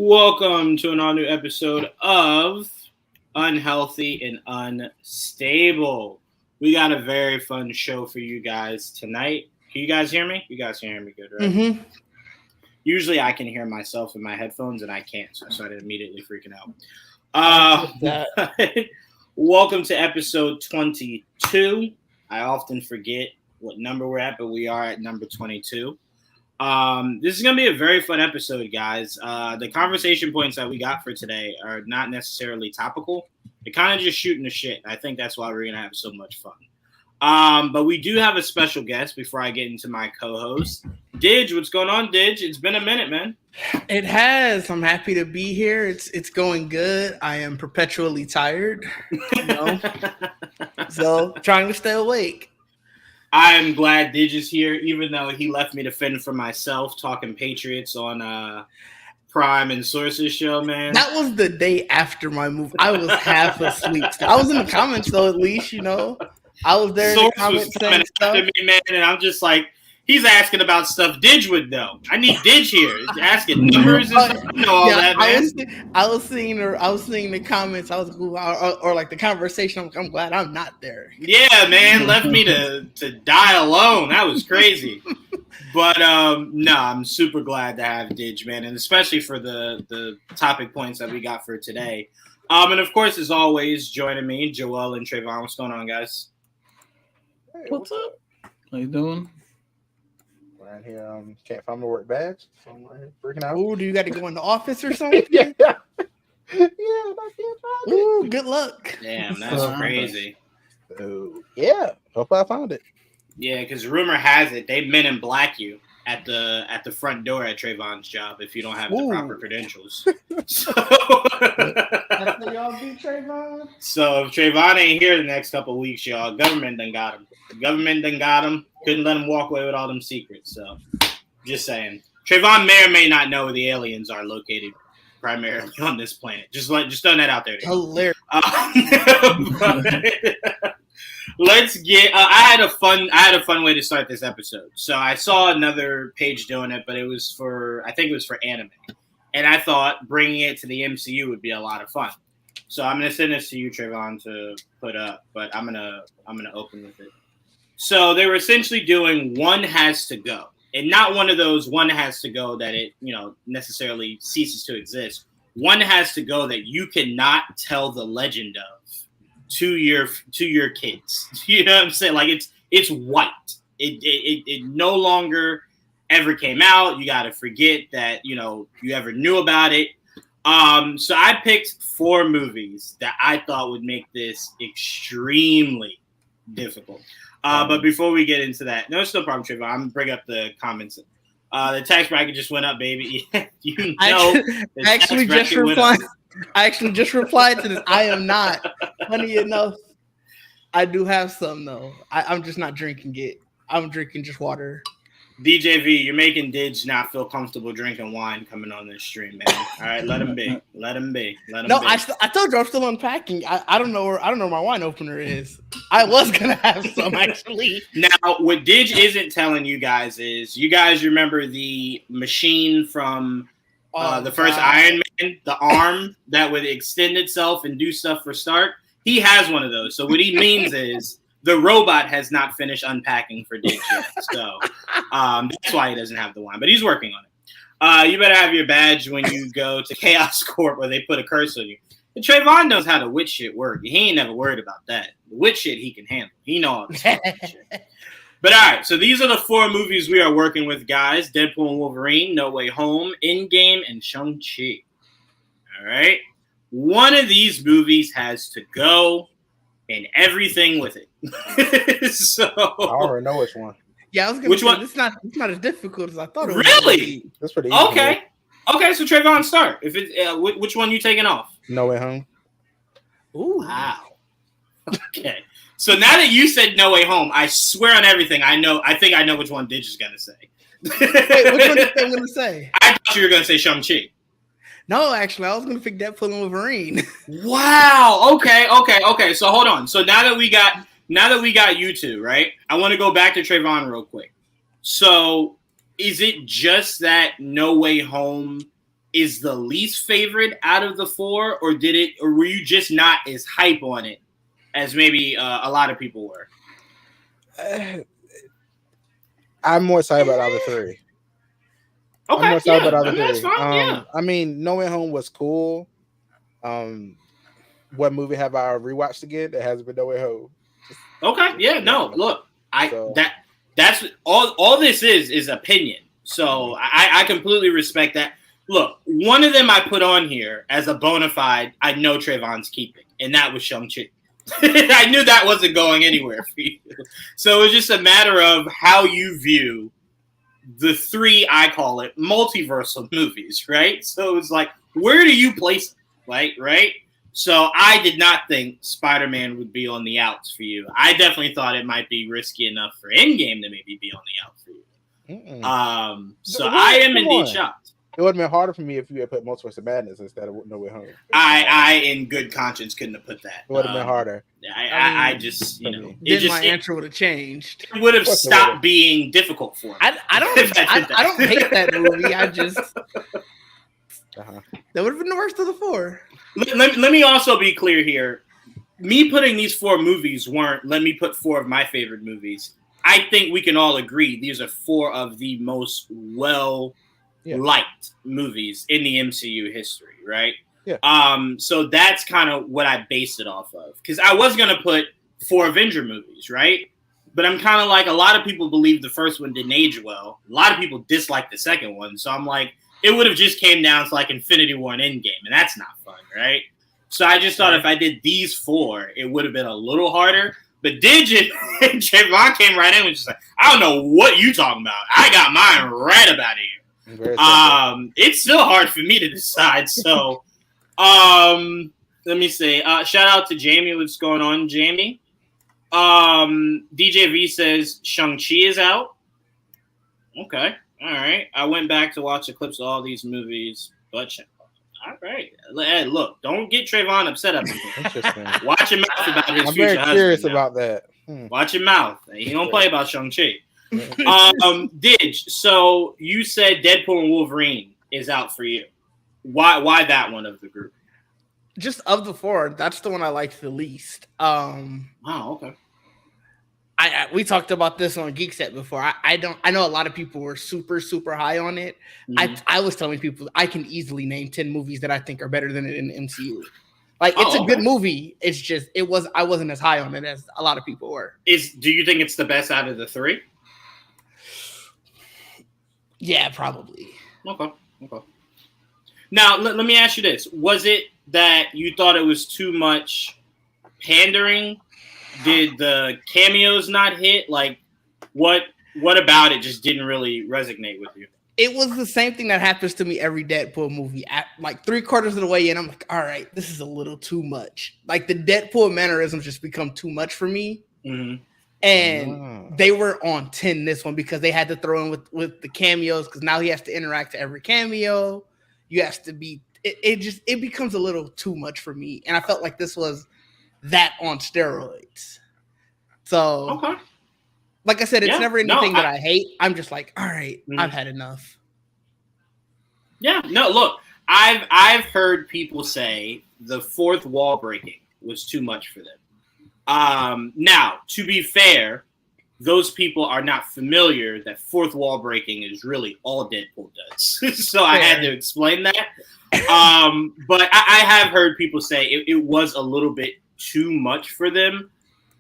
Welcome to an all new episode of Unhealthy and Unstable. We got a very fun show for you guys tonight. Can you guys hear me? You guys can hear me good, right? Mm-hmm. Usually I can hear myself in my headphones and I can't, so I started immediately freaking out. Welcome to episode 22. I often forget what number we're at, but we are at number 22. This is going to be a very fun episode, guys. The conversation points that we got for today are not necessarily topical. They're kind of just shooting the shit. I think that's why we're going to have so much fun. But we do have a special guest before I get into my co-host. Didge, what's going on, Didge? It's been a minute, man. It has. I'm happy to be here. It's going good. I am perpetually tired, so trying to stay awake. I am glad Didge is here, even though he left me to fend for myself talking Patriots on Prime and Sources show, man. That was the day after my move. I was half asleep. I was in the comments, though, at least, I was there in the comments saying stuff. Me, man, and I'm just like, he's asking about stuff Didge would know. I need Didge here. He's asking numbers and stuff. I know all that, man. I was seeing the comments. I was or like the conversation. I'm glad I'm not there. Yeah, man, left me to die alone. That was crazy. But no, I'm super glad to have Didge, man, and especially for the topic points that we got for today. And of course, as always, joining me, Joel and Trayvon. What's going on, guys? Hey, what's up? How you doing? Right here, can't find my work badge. So I'm right here freaking out. Ooh, do you got to go in the office or something? yeah, I can't find it. Ooh, good luck. Damn, that's crazy. Yeah, hope I found it. Yeah, because rumor has it they men in black you at the front door at Trayvon's job if you don't have the proper credentials. So, That's how y'all beat Trayvon? So if Trayvon ain't here the next couple of weeks, y'all, government done got him. The government done got him. Couldn't let him walk away with all them secrets. So, just saying. Trayvon may or may not know where the aliens are located primarily on this planet. Just throwing that out there. Hilarious. Let's get. I had a fun way to start this episode. So I saw another page doing it, but I think it was for anime, and I thought bringing it to the MCU would be a lot of fun. So I'm gonna send this to you, Trayvon, to put up, but I'm gonna open with it. So they were essentially doing One Has to Go, and not one of those One Has to Go that it necessarily ceases to exist. One has to go that you cannot tell the legend of to your kids. You know what I'm saying? Like it's white. It no longer ever came out. You got to forget that you ever knew about it. So I picked 4 movies that I thought would make this extremely difficult. But before we get into that, no, it's no problem, Trayvon. I'm gonna bring up the comments. The tax bracket just went up, baby. I actually just replied to this. I am not. Funny enough, I do have some though. I'm just not drinking it. I'm drinking just water. DJV, you're making Didge not feel comfortable drinking wine coming on this stream, man. All right, let him be. Let him be. I told you I'm still unpacking. I don't know where my wine opener is. I was gonna have some actually. Now, what Didge isn't telling you guys is, you guys remember the machine from the first Iron Man, the arm that would extend itself and do stuff for Stark? He has one of those. So what he means is, the robot has not finished unpacking for Didge yet. So that's why he doesn't have the wine. But he's working on it. You better have your badge when you go to Chaos Corp where they put a curse on you. And Trayvon knows how the witch shit work. He ain't never worried about that. The witch shit he can handle. He knows all this shit. But all right, so these are the 4 movies we are working with, guys. Deadpool and Wolverine, No Way Home, Endgame, and Shang-Chi. All right? One of these movies has to go, and everything with it. So I already know which one. Yeah, I was gonna say, one? It's not as difficult as I thought it was. Really? That's pretty easy. Okay. So Trayvon, start. If it, which one you taking off? No Way Home. Ooh, wow. Okay. So now that you said No Way Home, I swear on everything, I think I know which one Didge is gonna say. Wait, which one are you gonna say? I thought you were gonna say Shang-Chi. No, actually, I was gonna pick Deadpool and Wolverine. Wow. Okay. So hold on. So now that we got you two, right? I want to go back to Trayvon real quick. So is it just that No Way Home is the least favorite out of the 4, or were you just not as hype on it as maybe a lot of people were? I'm more excited about the other 3. Okay, I'm more excited about the other that's 3. fine, yeah. I mean, No Way Home was cool. What movie have I rewatched again that hasn't been No Way Home? Okay, yeah, no, look, that's all this is opinion. So I completely respect that. Look, one of them I put on here as a bona fide, I know Trayvon's keeping, and that was Shang-Chi. I knew that wasn't going anywhere for you. So it was just a matter of how you view the 3, I call it, multiversal movies, right? So it's like, where do you place it? Right? So I did not think Spider-Man would be on the outs for you. I definitely thought it might be risky enough for Endgame to maybe be on the out for you. So I am indeed shocked. It would have been harder for me if you had put Multiverse of Madness instead of No Way Home. I in good conscience, couldn't have put that. It would have been harder. I just, my answer would have changed. It would have stopped being difficult for me. I don't hate that movie. I just that would have been the worst of the 4. Let me also be clear here. Me putting these 4 movies weren't, let me put 4 of my favorite movies. I think we can all agree these are 4 of the most liked movies in the MCU history, right? Yeah. So that's kind of what I based it off of. Because I was going to put 4 Avenger movies, right? But I'm kind of like, a lot of people believe the first one didn't age well. A lot of people dislike the second one. So I'm like, it would have just came down to like Infinity War and Endgame, and that's not fun, right? So I just thought if I did these 4, it would have been a little harder. But Trayvon came right in and was just like, I don't know what you talking about. I got mine right about here. It's still hard for me to decide. So let me say, shout out to Jamie. What's going on, Jamie? DJ V says Shang-Chi is out. Okay. All right. I went back to watch the clips of all these movies, but all right. Hey, look, don't get Trayvon upset up here. Interesting. Watch him mouth about his I'm future very curious husband about that. Watch your mouth. He don't play about Shang-Chi. Didge, so you said Deadpool and Wolverine is out for you. Why that one of the group? Just of the 4, that's the one I liked the least. Okay. We talked about this on Geek Set before. I know a lot of people were super, super high on it. Mm-hmm. I was telling people I can easily name 10 movies that I think are better than it in the MCU. Like, it's a good movie. It's just I wasn't as high on it as a lot of people were. Do you think it's the best out of the 3? Yeah, probably. Okay. Now let me ask you this: was it that you thought it was too much pandering? Did the cameos not hit? Like, what about it just didn't really resonate with you? It was the same thing that happens to me every Deadpool movie. At like 3/4 of the way in, I'm like, all right, this is a little too much. Like, the Deadpool mannerisms just become too much for me. Mm-hmm. And they were on 10 this one because they had to throw in with the cameos, because now he has to interact to every cameo. You have to be it becomes a little too much for me. And I felt like this was that on steroids. So like I said, it's never anything that I hate. I'm just like, all right, I've had enough. Yeah, no, look, I've heard people say the 4th wall breaking was too much for them. Now, to be fair, those people are not familiar that 4th wall breaking is really all Deadpool does. So I had to explain that. But I have heard people say it was a little bit too much for them.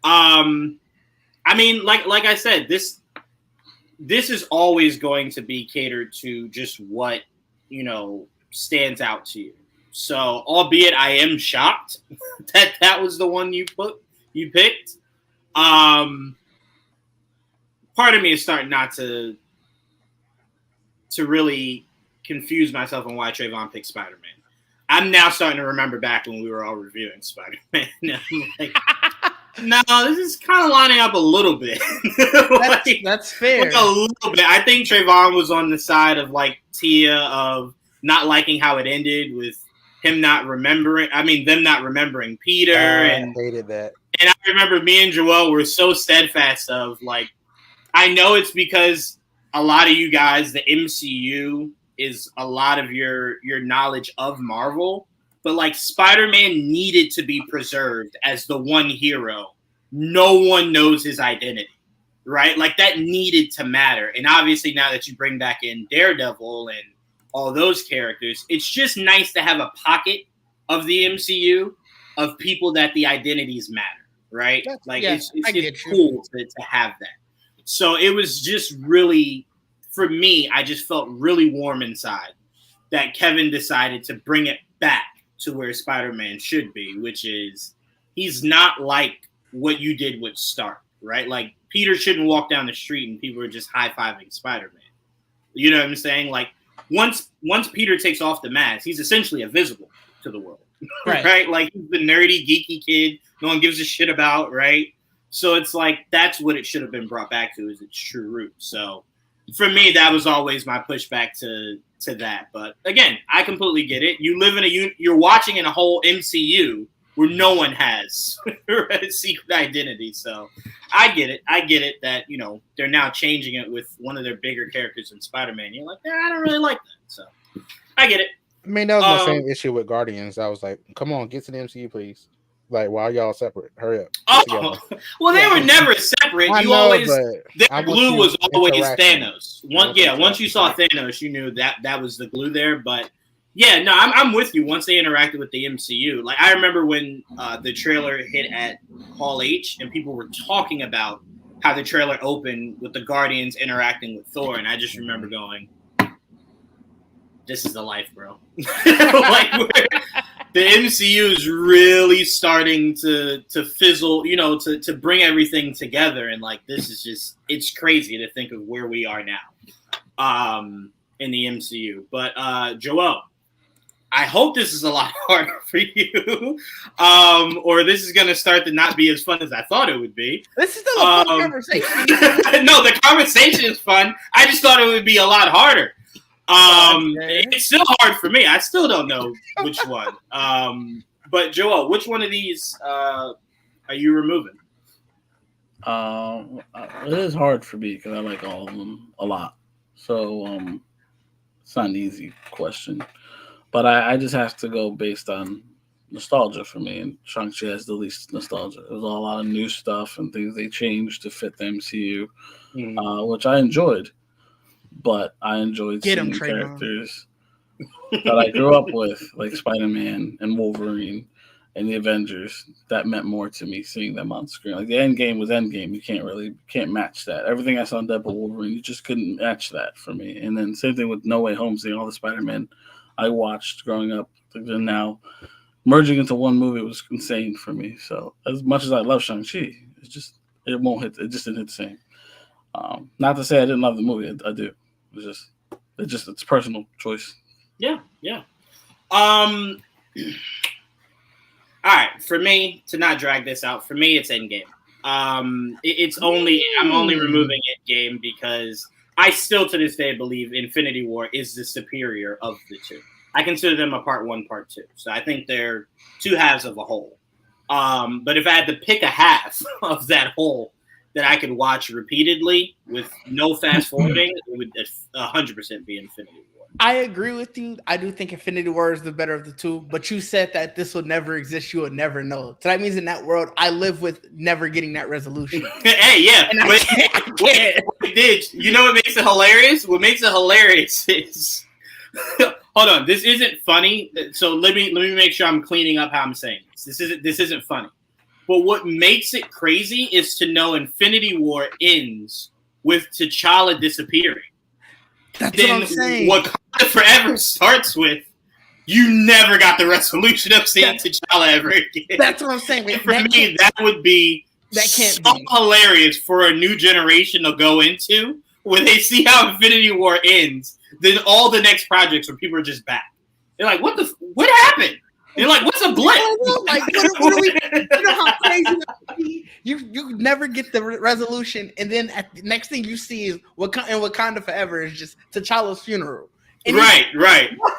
I mean, like I said, this is always going to be catered to just what, stands out to you. So, albeit I am shocked that was the one you picked. Part of me is starting not to really confuse myself on why Trayvon picked Spider-Man. I'm now starting to remember back when we were all reviewing Spider-Man. I'm like, no, this is kind of lining up a little bit. That's fair. Like a little bit. I think Trayvon was on the side of like Tia of not liking how it ended with him not remembering. I mean, them not remembering Peter. I hated that. And I remember me and Joel were so steadfast of like, I know it's because a lot of you guys, the MCU is a lot of your knowledge of Marvel, but like Spider-Man needed to be preserved as the one hero. No one knows his identity, right? Like that needed to matter. And obviously now that you bring back in Daredevil and all those characters, it's just nice to have a pocket of the MCU of people that the identities matter, right? Like it's cool to have that. So it was just really, for me, I just felt really warm inside that Kevin decided to bring it back to where Spider-Man should be, which is he's not like what you did with Stark, right? Like Peter shouldn't walk down the street and people are just high-fiving Spider-Man. You know what I'm saying? Like once Peter takes off the mask, he's essentially invisible to the world, right? Like he's the nerdy, geeky kid no one gives a shit about, right? So it's like that's what it should have been brought back to, is its true roots. So for me, that was always my pushback to that. But again, I completely get it. You live in you're watching in a whole MCU where no one has a secret identity. So I get it that, you know, they're now changing it with one of their bigger characters in Spider-Man. You're like, I don't really like that. So I get it. I mean, that was my same issue with Guardians. I was like, come on, get to the MCU, please. Like, why are y'all separate? Hurry up. Well, they were never separate. Their glue was always Thanos. Once you saw Thanos, you knew that was the glue there. But yeah, no, I'm with you. Once they interacted with the MCU, like I remember when the trailer hit at Hall H, and people were talking about how the trailer opened with the Guardians interacting with Thor, and I just remember going, "This is the life, bro." Like the MCU is really starting to fizzle, you know, to bring everything together, and like this is just, it's crazy to think of where we are now in the MCU. But Joel, I hope this is a lot harder for you, or this is going to start to not be as fun as I thought it would be. This is still a fun conversation. No, the conversation is fun. I just thought it would be a lot harder. It's still hard for me. I still don't know which one. But Joel, which one of these are you removing? It is hard for me because I like all of them a lot. So it's not an easy question. But I just have to go based on nostalgia for me. And Shang-Chi has the least nostalgia. There was a lot of new stuff and things they changed to fit the MCU, which I enjoyed. But I enjoyed seeing the characters that I grew up with, like Spider-Man and Wolverine and the Avengers. That meant more to me, seeing them on screen. Like the Endgame was Endgame. You can't match that. Everything I saw in Deadpool, Wolverine, you just couldn't match that for me. And then same thing with No Way Home, seeing all the Spider-Man I watched growing up. And now merging into one movie was insane for me. So as much as I love Shang-Chi, it just didn't hit the same. Not to say I didn't love the movie. I do. It's a personal choice. Yeah. All right, for me, to not drag this out, for me it's Endgame. I'm only removing Endgame because I still to this day believe Infinity War is the superior of the two. I consider them a part one, part two. So I think they're two halves of a whole. But if I had to pick a half of that whole that I could watch repeatedly with no fast forwarding, it would 100% be Infinity War. I agree with you. I do think Infinity War is the better of the two, but you said that this will never exist. You will never know. So that means in that world, I live with never getting that resolution. Hey, yeah. You know what makes it hilarious? What makes it hilarious is, hold on, this isn't funny. So let me make sure I'm cleaning up how I'm saying this. This isn't funny. But what makes it crazy is to know Infinity War ends with T'Challa disappearing. That's what I'm saying. Wakanda Forever starts with, you never got the resolution of seeing T'Challa ever again. That's what I'm saying. For me, that would be hilarious for a new generation to go into, where they see how Infinity War ends, then all the next projects where people are just back. They're like, what happened? You're like, what's a blip? Like, what are we? You know how crazy that would be? You never get the resolution, and then the next thing you see is Wakanda Forever is just T'Challa's funeral. And right.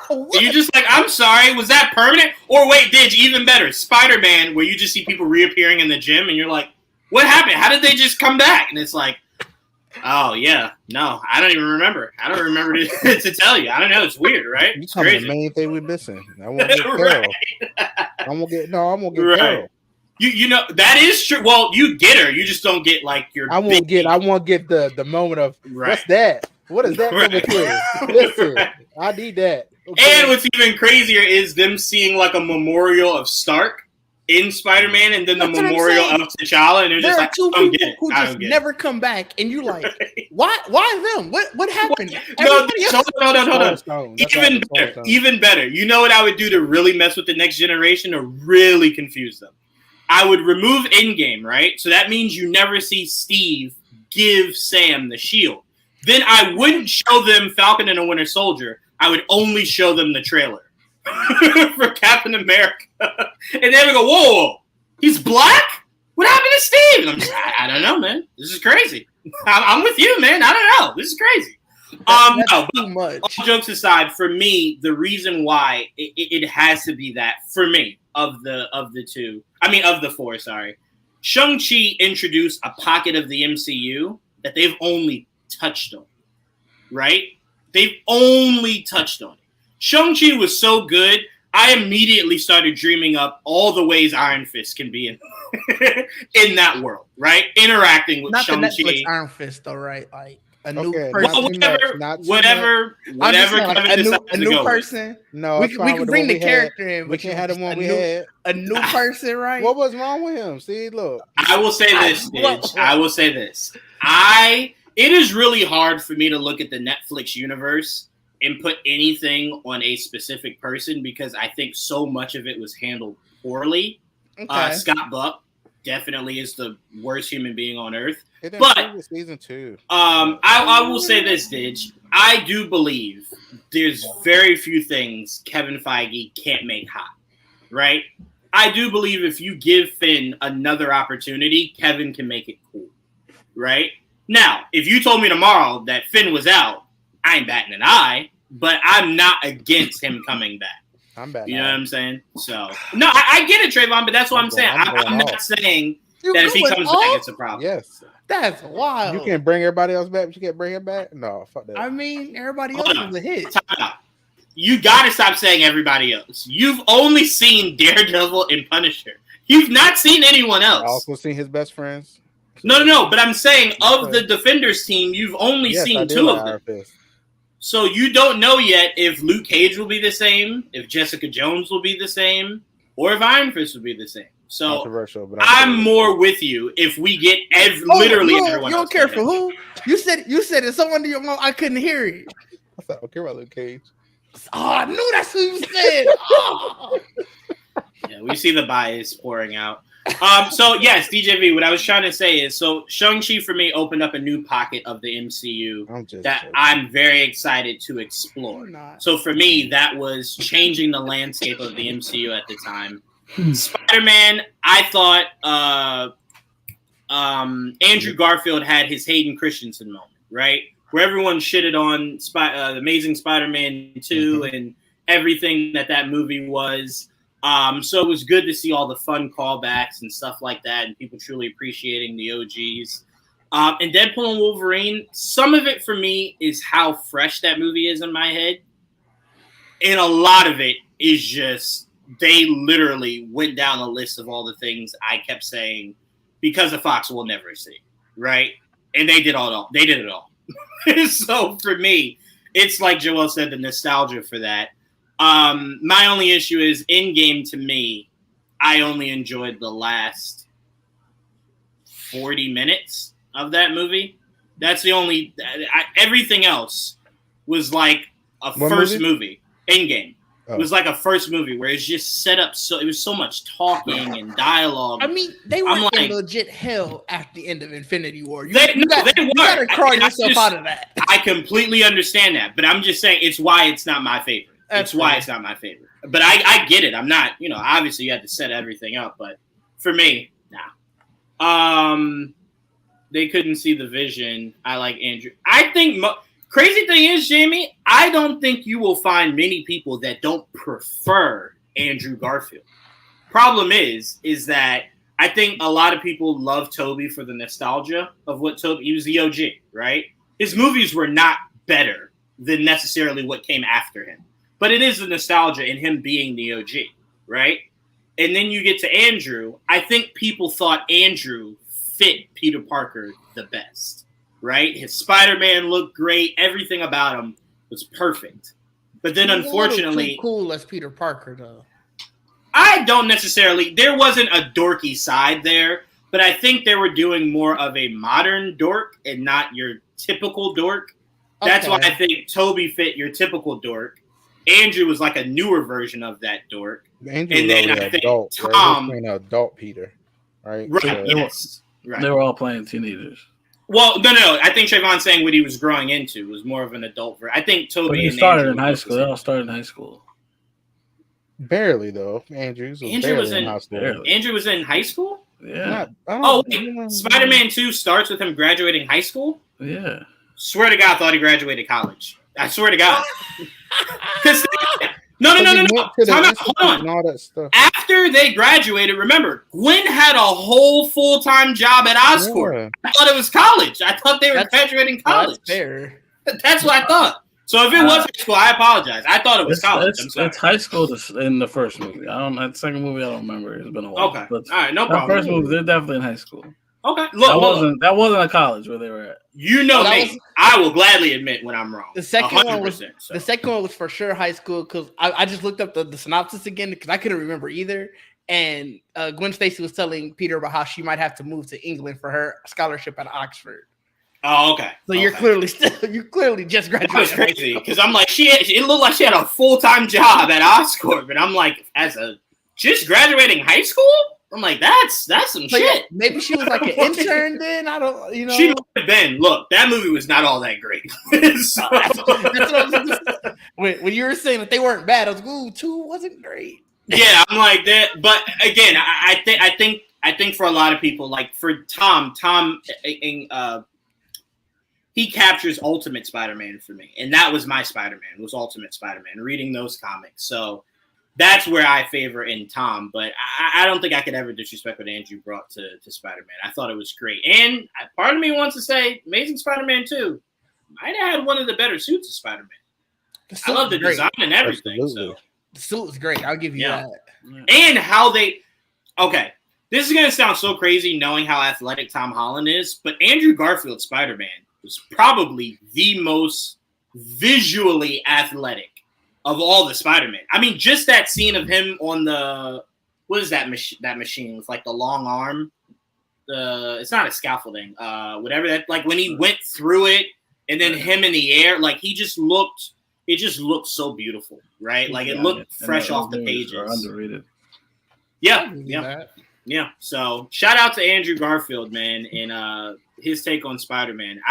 And you're just like, I'm sorry, was that permanent? Or wait, even better, Spider-Man, where you just see people reappearing in the gym, and you're like, what happened? How did they just come back? And it's like, Oh yeah, no, I don't even remember. I don't remember to tell you. I don't know. It's weird, right? You tell me the main thing we're missing. I won't get Carol. Right. I'm gonna get Right. Carol. You know that is true. Well, you get her. You just don't get like your. I won't get the moment of what's that? What is that coming through? Listen, I need that. Okay. And what's even crazier is them seeing like a memorial of Stark in Spider-Man, and then the memorial of T'Challa, and they're just like, two people who just never come back, and you like, why them? What happened? No. Even better. You know what I would do to really mess with the next generation, to really confuse them? I would remove Endgame, right? So that means you never see Steve give Sam the shield. Then I wouldn't show them Falcon and the Winter Soldier. I would only show them the trailer for Captain America. And they would go, whoa, he's black? What happened to Steve? And I'm just, I don't know, man. This is crazy. I'm with you, man. I don't know. This is crazy. No, too much. All jokes aside, for me, the reason why it has to be that, for me, of the four, sorry. Shang-Chi introduced a pocket of the MCU that they've only touched on, right? They've only touched on it. Shang-Chi was so good, I immediately started dreaming up all the ways Iron Fist can be in that world, right? Interacting with Shang-Chi. Not the Netflix Iron Fist, though, right? Like a new person. Whatever. A new person. No, we can bring the character in. We can't have the one we had. A new person, right? What was wrong with him? See, look. I will say this, Stitch. I will say this. It is really hard for me to look at the Netflix universe and put anything on a specific person because I think so much of it was handled poorly. Okay. Scott Buck definitely is the worst human being on earth. But season 2. I will say this, Didge. I do believe there's very few things Kevin Feige can't make hot, right? I do believe if you give Finn another opportunity, Kevin can make it cool, right? Now, if you told me tomorrow that Finn was out, I ain't batting an eye, but I'm not against him coming back. I'm batting. You know what I'm saying? So, no, I get it, Trayvon, but that's what I'm saying. I'm not saying that if he comes back, it's a problem. Yes. That's wild. You can't bring everybody else back, but you can't bring him back? No, fuck that. I mean, everybody else is a hit. You got to stop saying everybody else. You've only seen Daredevil and Punisher. You've not seen anyone else. I also seen his best friends. No. But I'm saying of the Defenders team, you've only seen 2 of them. So you don't know yet if Luke Cage will be the same, if Jessica Jones will be the same, or if Iron Fist will be the same. So controversial, but I'm more with you if we get literally everyone. You don't care for who? You said it's someone to your mom. I couldn't hear it. I don't care about Luke Cage. Oh, I knew that's who you said. Oh. Yeah, we see the bias pouring out. So yes, DJV, what I was trying to say is, so Shang-Chi for me opened up a new pocket of the MCU I'm very excited to explore. So for me, that was changing the landscape of the MCU at the time. Spider-Man, I thought Andrew Garfield had his Hayden Christensen moment, right? Where everyone shitted on the Amazing Spider-Man 2 and everything that movie was. So it was good to see all the fun callbacks and stuff like that and people truly appreciating the OGs. And Deadpool and Wolverine, some of it for me is how fresh that movie is in my head. And a lot of it is just, they literally went down a list of all the things I kept saying because of Fox will never see, right? And they did it all. So for me, it's like Joel said, the nostalgia for that. My only issue is Endgame to me, I only enjoyed the last 40 minutes of that movie. That's the only, everything else was like a first movie. Endgame. It was like a first movie where it's just set up so it was so much talking and dialogue. I mean, they were in legit hell at the end of Infinity War. You gotta crawl yourself out of that. I completely understand that, but I'm just saying it's why it's not my favorite. It's not my favorite. But I get it. I'm not, obviously you had to set everything up, but for me, nah. They couldn't see the vision. I like Andrew. I think crazy thing is, Jamie, I don't think you will find many people that don't prefer Andrew Garfield. Problem is that I think a lot of people love Tobey for the nostalgia of what Tobey. He was the OG, right? His movies were not better than necessarily what came after him, but it is the nostalgia in him being the OG, right? And then you get to Andrew. I think people thought Andrew fit Peter Parker the best, right? His Spider-Man looked great. Everything about him was perfect. But then, unfortunately, too cool as Peter Parker, though. I don't necessarily. There wasn't a dorky side there, but I think they were doing more of a modern dork and not your typical dork. That's why I think Tobey fit your typical dork. Andrew was like a newer version of that dork. Andrew and then I think adult, Tom, right? Adult Peter, right? Right. So, Yes. Right. They were all playing teenagers. Well, no. I think Trayvon's saying what he was growing into was more of an adult version. I think Tobey. But he and started Andrew in high school. They all started in high school. barely though. Andrew was in high school. barely. Andrew was in high school. Yeah. Spider-Man 2 starts with him graduating high school. Yeah. Swear to God, I thought he graduated college. I swear to God. No. Hold on. And all that stuff. After they graduated, remember, Gwen had a whole full-time job at Oscorp. Yeah. I thought it was college. I thought they were graduating college. That's fair. That's what I thought. So if it was high school, I apologize. I thought it was college. It's high school in the first movie. That second movie I don't remember. It's been a while. Okay. But all right, no problem. First movie, they're definitely in high school. Okay. That wasn't a college where they were at. You know me. I will gladly admit when I'm wrong. The second one was for sure high school because I just looked up the synopsis again because I couldn't remember either. And Gwen Stacy was telling Peter about how she might have to move to England for her scholarship at Oxford. Oh, okay. So you're clearly just graduated. That was crazy because I'm like it looked like she had a full-time job at Oscorp, and I'm like, just graduating high school. I'm like, that's some shit. Yeah, maybe she was like an intern then. I don't, She might have been. Look, that movie was not all that great. That's what when you were saying that they weren't bad, I was like, ooh, 2 wasn't great. Yeah, I'm like that. But again, I think for a lot of people, like for Tom, he captures Ultimate Spider-Man for me, and that was my Spider-Man. Was Ultimate Spider-Man. Reading those comics, so. That's where I favor in Tom, but I don't think I could ever disrespect what Andrew brought to Spider-Man. I thought it was great. And part of me wants to say Amazing Spider-Man 2 might have had one of the better suits of Spider-Man. I love the design and everything. Absolutely. So. The suit was great. I'll give you that. And how okay, this is going to sound so crazy knowing how athletic Tom Holland is, but Andrew Garfield's Spider-Man was probably the most visually athletic of all the Spider-Man. I mean, just that scene of him on what is that machine with like the long arm? It's not a scaffolding. Whatever that, like when he went through it and then him in the air, like it just looked so beautiful, right? Like it looked fresh off the pages. Underrated. Yeah. So shout out to Andrew Garfield, man, and his take on Spider-Man.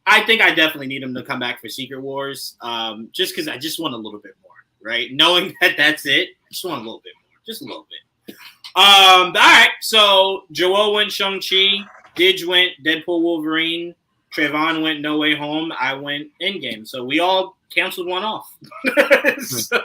I think I definitely need him to come back for Secret Wars, just because I just want a little bit more, right? Knowing that that's it, I just want a little bit more, just a little bit. All right, so Joel went Shang-Chi, Didge went Deadpool Wolverine, Trayvon went No Way Home, I went Endgame. So we all canceled one off. So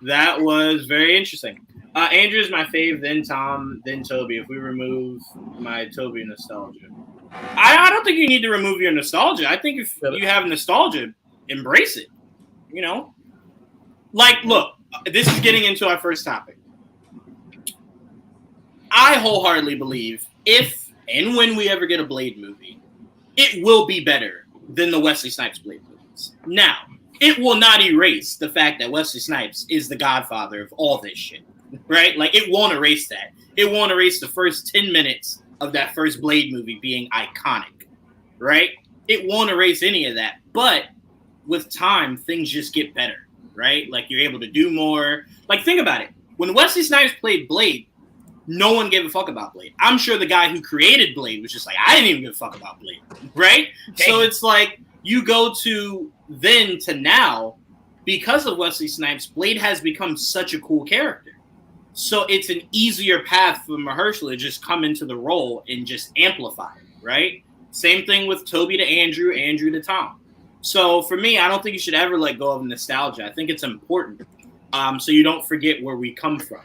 that was very interesting. Andrew is my fave, then Tom, then Tobey. If we remove my Tobey nostalgia. I don't think you need to remove your nostalgia. I think if you have nostalgia, embrace it. Like, look, this is getting into our first topic. I wholeheartedly believe if and when we ever get a Blade movie, it will be better than the Wesley Snipes Blade movies. Now, it will not erase the fact that Wesley Snipes is the godfather of all this shit, right? Like, it won't erase that. It won't erase the first 10 minutes of that first Blade movie being iconic, right? It won't erase any of that. But with time, things just get better, right? Like, you're able to do more. Like, think about it. When Wesley Snipes played Blade, no one gave a fuck about Blade. I'm sure the guy who created Blade was just like, I didn't even give a fuck about Blade, right? Dang. So it's like, you go to then to now, because of Wesley Snipes, Blade has become such a cool character. So it's an easier path for Mahershala to just come into the role and just amplify it, right? Same thing with Tobey to Andrew, Andrew to Tom. So for me, I don't think you should ever let go of nostalgia. I think it's important so you don't forget where we come from.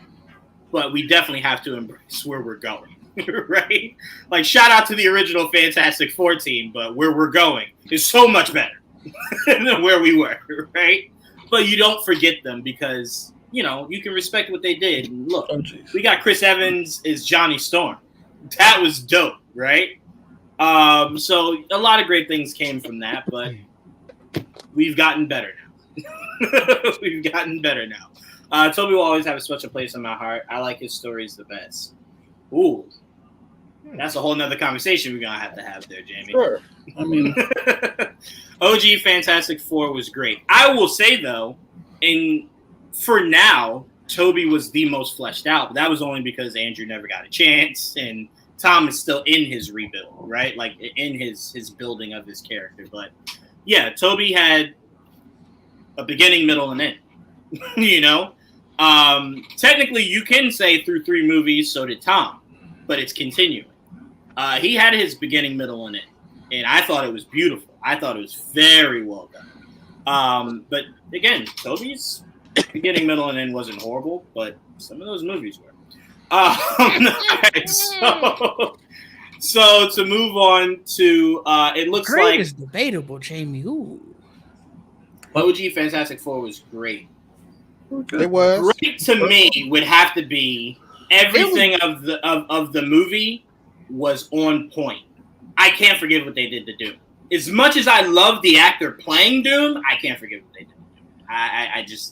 but we definitely have to embrace where we're going, right? Like, shout out to the original Fantastic Four team, but where we're going is so much better than where we were, right? But you don't forget them because, you know, you can respect what they did. And look, we got Chris Evans as Johnny Storm. That was dope, right? So a lot of great things came from that, but we've gotten better now. We've gotten better now. Toby will always have a special place in my heart. I like his stories the best. Ooh, that's a whole nother conversation we're going to have there, Jamie. Sure. I mean, OG Fantastic Four was great. I will say, though, for now, Toby was the most fleshed out. But that was only because Andrew never got a chance, and Tom is still in his rebuild, right? Like, in his building of his character. But, yeah, Toby had a beginning, middle, and end, you know? Technically, you can say through 3 movies, so did Tom, but it's continuing. He had his beginning, middle, and end, and I thought it was beautiful. I thought it was very well done. But again, Toby's beginning, middle, and end wasn't horrible, but some of those movies were. So to move on to, it looks great like is debatable, Jamie. Ooh. OG Fantastic Four was great. It was Great to me would have to be everything of the movie was on point. I can't forgive what they did to Doom. As much as I love the actor playing Doom, I can't forgive what they did to Doom.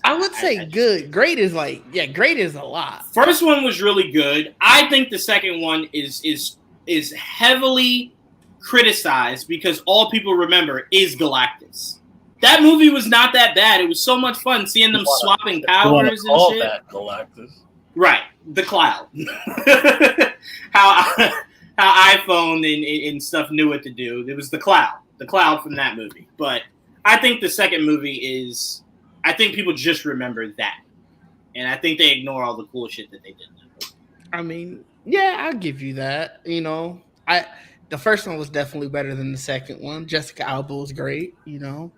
I would say good. Great is like, yeah, great is a lot. First one was really good. I think the second one is heavily criticized because all people remember is Galactus. That movie was not that bad. It was so much fun seeing them swapping powers and shit. That Galactus. Right, the cloud. how iPhone and stuff knew what to do. It was the cloud from that movie. But I think the second movie is, I think people just remember that. And I think they ignore all the cool shit that they did. I mean, yeah, I'll give you that. You know, the first one was definitely better than the second one. Jessica Alba was great, you know.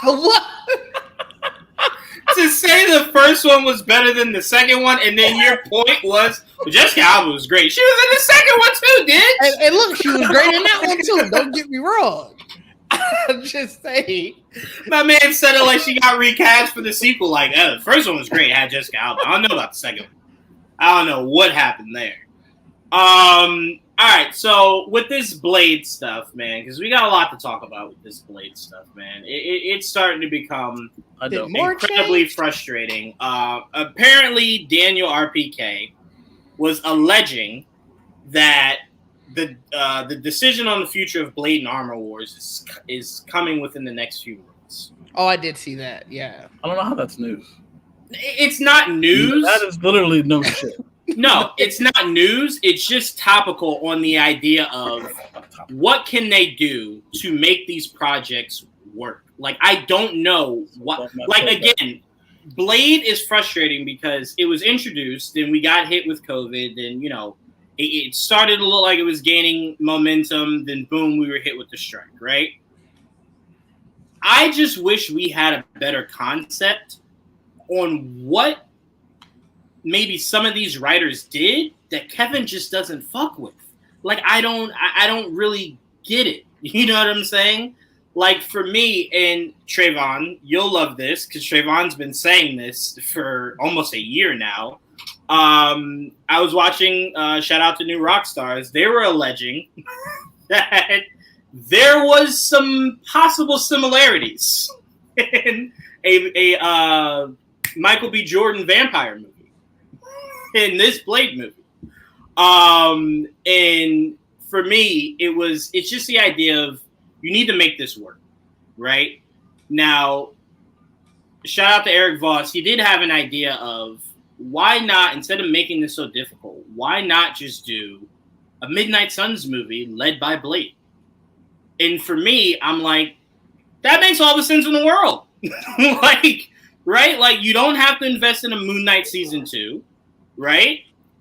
What? To say the first one was better than the second one, and then your point was, well, Jessica Alba was great. She was in the second one too, dude. And look, she was great in that one too. Don't get me wrong. I'm just saying. My man said it like she got recast for the sequel. Like, the first one was great. It had Jessica Alba. I don't know about the second one. I don't know what happened there. All right, so with this Blade stuff, man, because we got a lot to talk about with this Blade stuff, man. It's starting to become incredibly frustrating. Apparently, Daniel RPK was alleging that the decision on the future of Blade and Armor Wars is coming within the next few months. Oh, I did see that. Yeah, I don't know how that's news. It's not news. That is literally no shit. No, it's not news. It's just topical on the idea of what can they do to make these projects work. Like, I don't know what. Like, again, Blade is frustrating because it was introduced, and we got hit with COVID, and, you know, it started to look like it was gaining momentum, then boom, we were hit with the strike, right? I just wish we had a better concept on what maybe some of these writers did that Kevin just doesn't fuck with. Like, I don't really get it. You know what I'm saying? Like, for me, and Trayvon, you'll love this because Trayvon's been saying this for almost a year now. I was watching, shout out to New Rockstars. They were alleging that there was some possible similarities in a Michael B. Jordan vampire movie. In this Blade movie. And for me, it's just the idea of you need to make this work, right? Now, shout out to Eric Voss. He did have an idea of why not, instead of making this so difficult, why not just do a Midnight Suns movie led by Blade? And for me, I'm like, that makes all the sense in the world. Like, right? Like, you don't have to invest in a Moon Knight season 2. Right?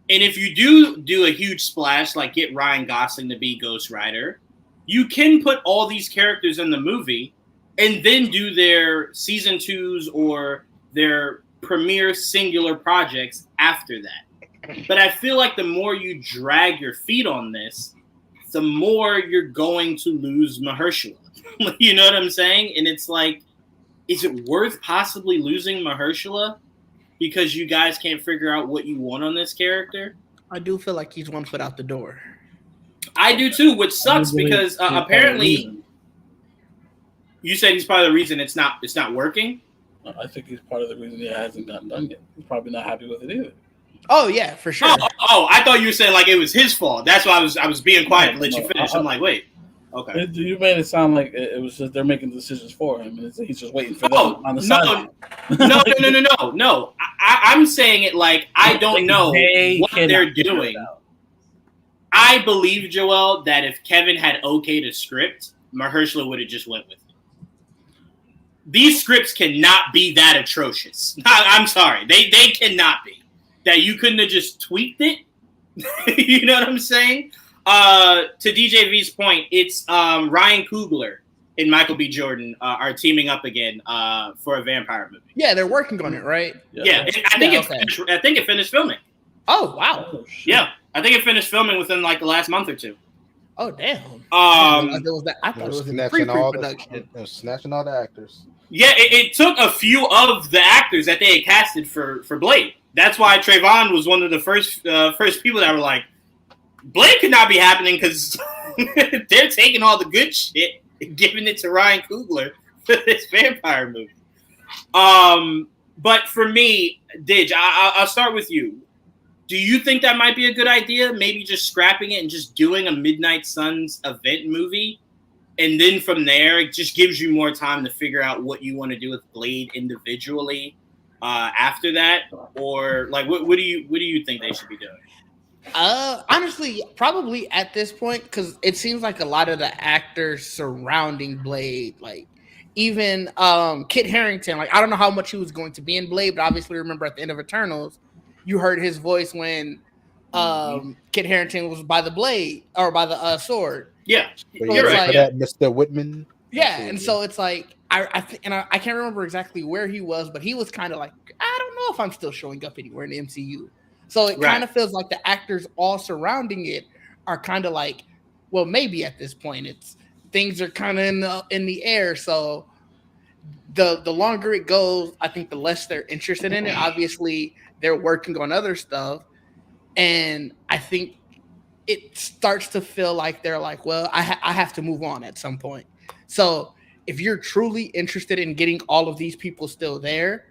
And if you do a huge splash, like get Ryan Gosling to be Ghost Rider, you can put all these characters in the movie and then do their season 2s or their premier singular projects after that. But I feel like the more you drag your feet on this, the more you're going to lose Mahershala. You know what I'm saying? And it's like, is it worth possibly losing Mahershala because you guys can't figure out what you want on this character? I do feel like he's one foot out the door. I do too, which sucks because apparently you said he's part of the reason it's not working. I think he's part of the reason it hasn't gotten done yet. He's probably not happy with it either. Oh yeah, for sure. Oh, I thought you were saying like it was his fault. That's why I was being quiet to let you finish. I'm like, wait, okay. You made it sound like it was just they're making decisions for him, and he's just waiting for them on the side. No. I'm saying it like I don't know what they're doing. I believe, Joel, that if Kevin had okayed a script, Mahershala would have just went with it. These scripts cannot be that atrocious. I'm sorry. They cannot be. That you couldn't have just tweaked it? You know what I'm saying? To DJ V's point, it's Ryan Coogler and Michael B. Jordan are teaming up again for a vampire movie. Yeah, they're working on it, right? Yeah, I think it finished filming. Oh, wow. Yeah, I think it finished filming within like the last month or two. Oh, damn. I thought it was in the pre-production. Snatching all the actors. Yeah, it took a few of the actors that they had casted for Blade. That's why Trayvon was one of the first people that were like, Blade could not be happening because they're taking all the good shit and giving it to Ryan Coogler for this vampire movie. But for me, Didge, I'll start with you. Do you think that might be a good idea? Maybe just scrapping it and just doing a Midnight Suns event movie? And then from there, it just gives you more time to figure out what you want to do with Blade individually after that? Or like, what do you think they should be doing? Honestly, probably at this point, because it seems like a lot of the actors surrounding Blade, like even Kit Harington, like I don't know how much he was going to be in Blade, but obviously remember at the end of Eternals, you heard his voice when Kit Harington was by the blade or by the sword. Yeah, so you're right. For that, Mr. Whitman. Yeah, and so it's like I can't remember exactly where he was, but he was kind of like, I don't know if I'm still showing up anywhere in the MCU. So it kind of feels like the actors all surrounding it are kind of like, well, maybe at this point it's things are kind of in the air. So the longer it goes, I think the less they're interested in it. Obviously, they're working on other stuff, and I think it starts to feel like they're like, well, I have to move on at some point. So if you're truly interested in getting all of these people still there,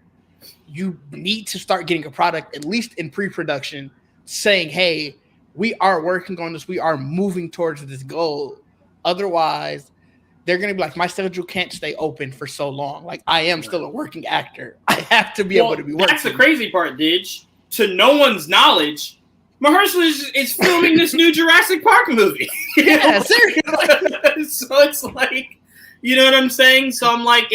you need to start getting a product, at least in pre-production, saying, hey, we are working on this. We are moving towards this goal. Otherwise, they're going to be like, my schedule can't stay open for so long. Like, I am still a working actor. I have to be able to be working. That's the crazy part, Didge. To no one's knowledge, Mahershala is filming this new Jurassic Park movie. Yeah, seriously. So it's like, you know what I'm saying? So I'm like,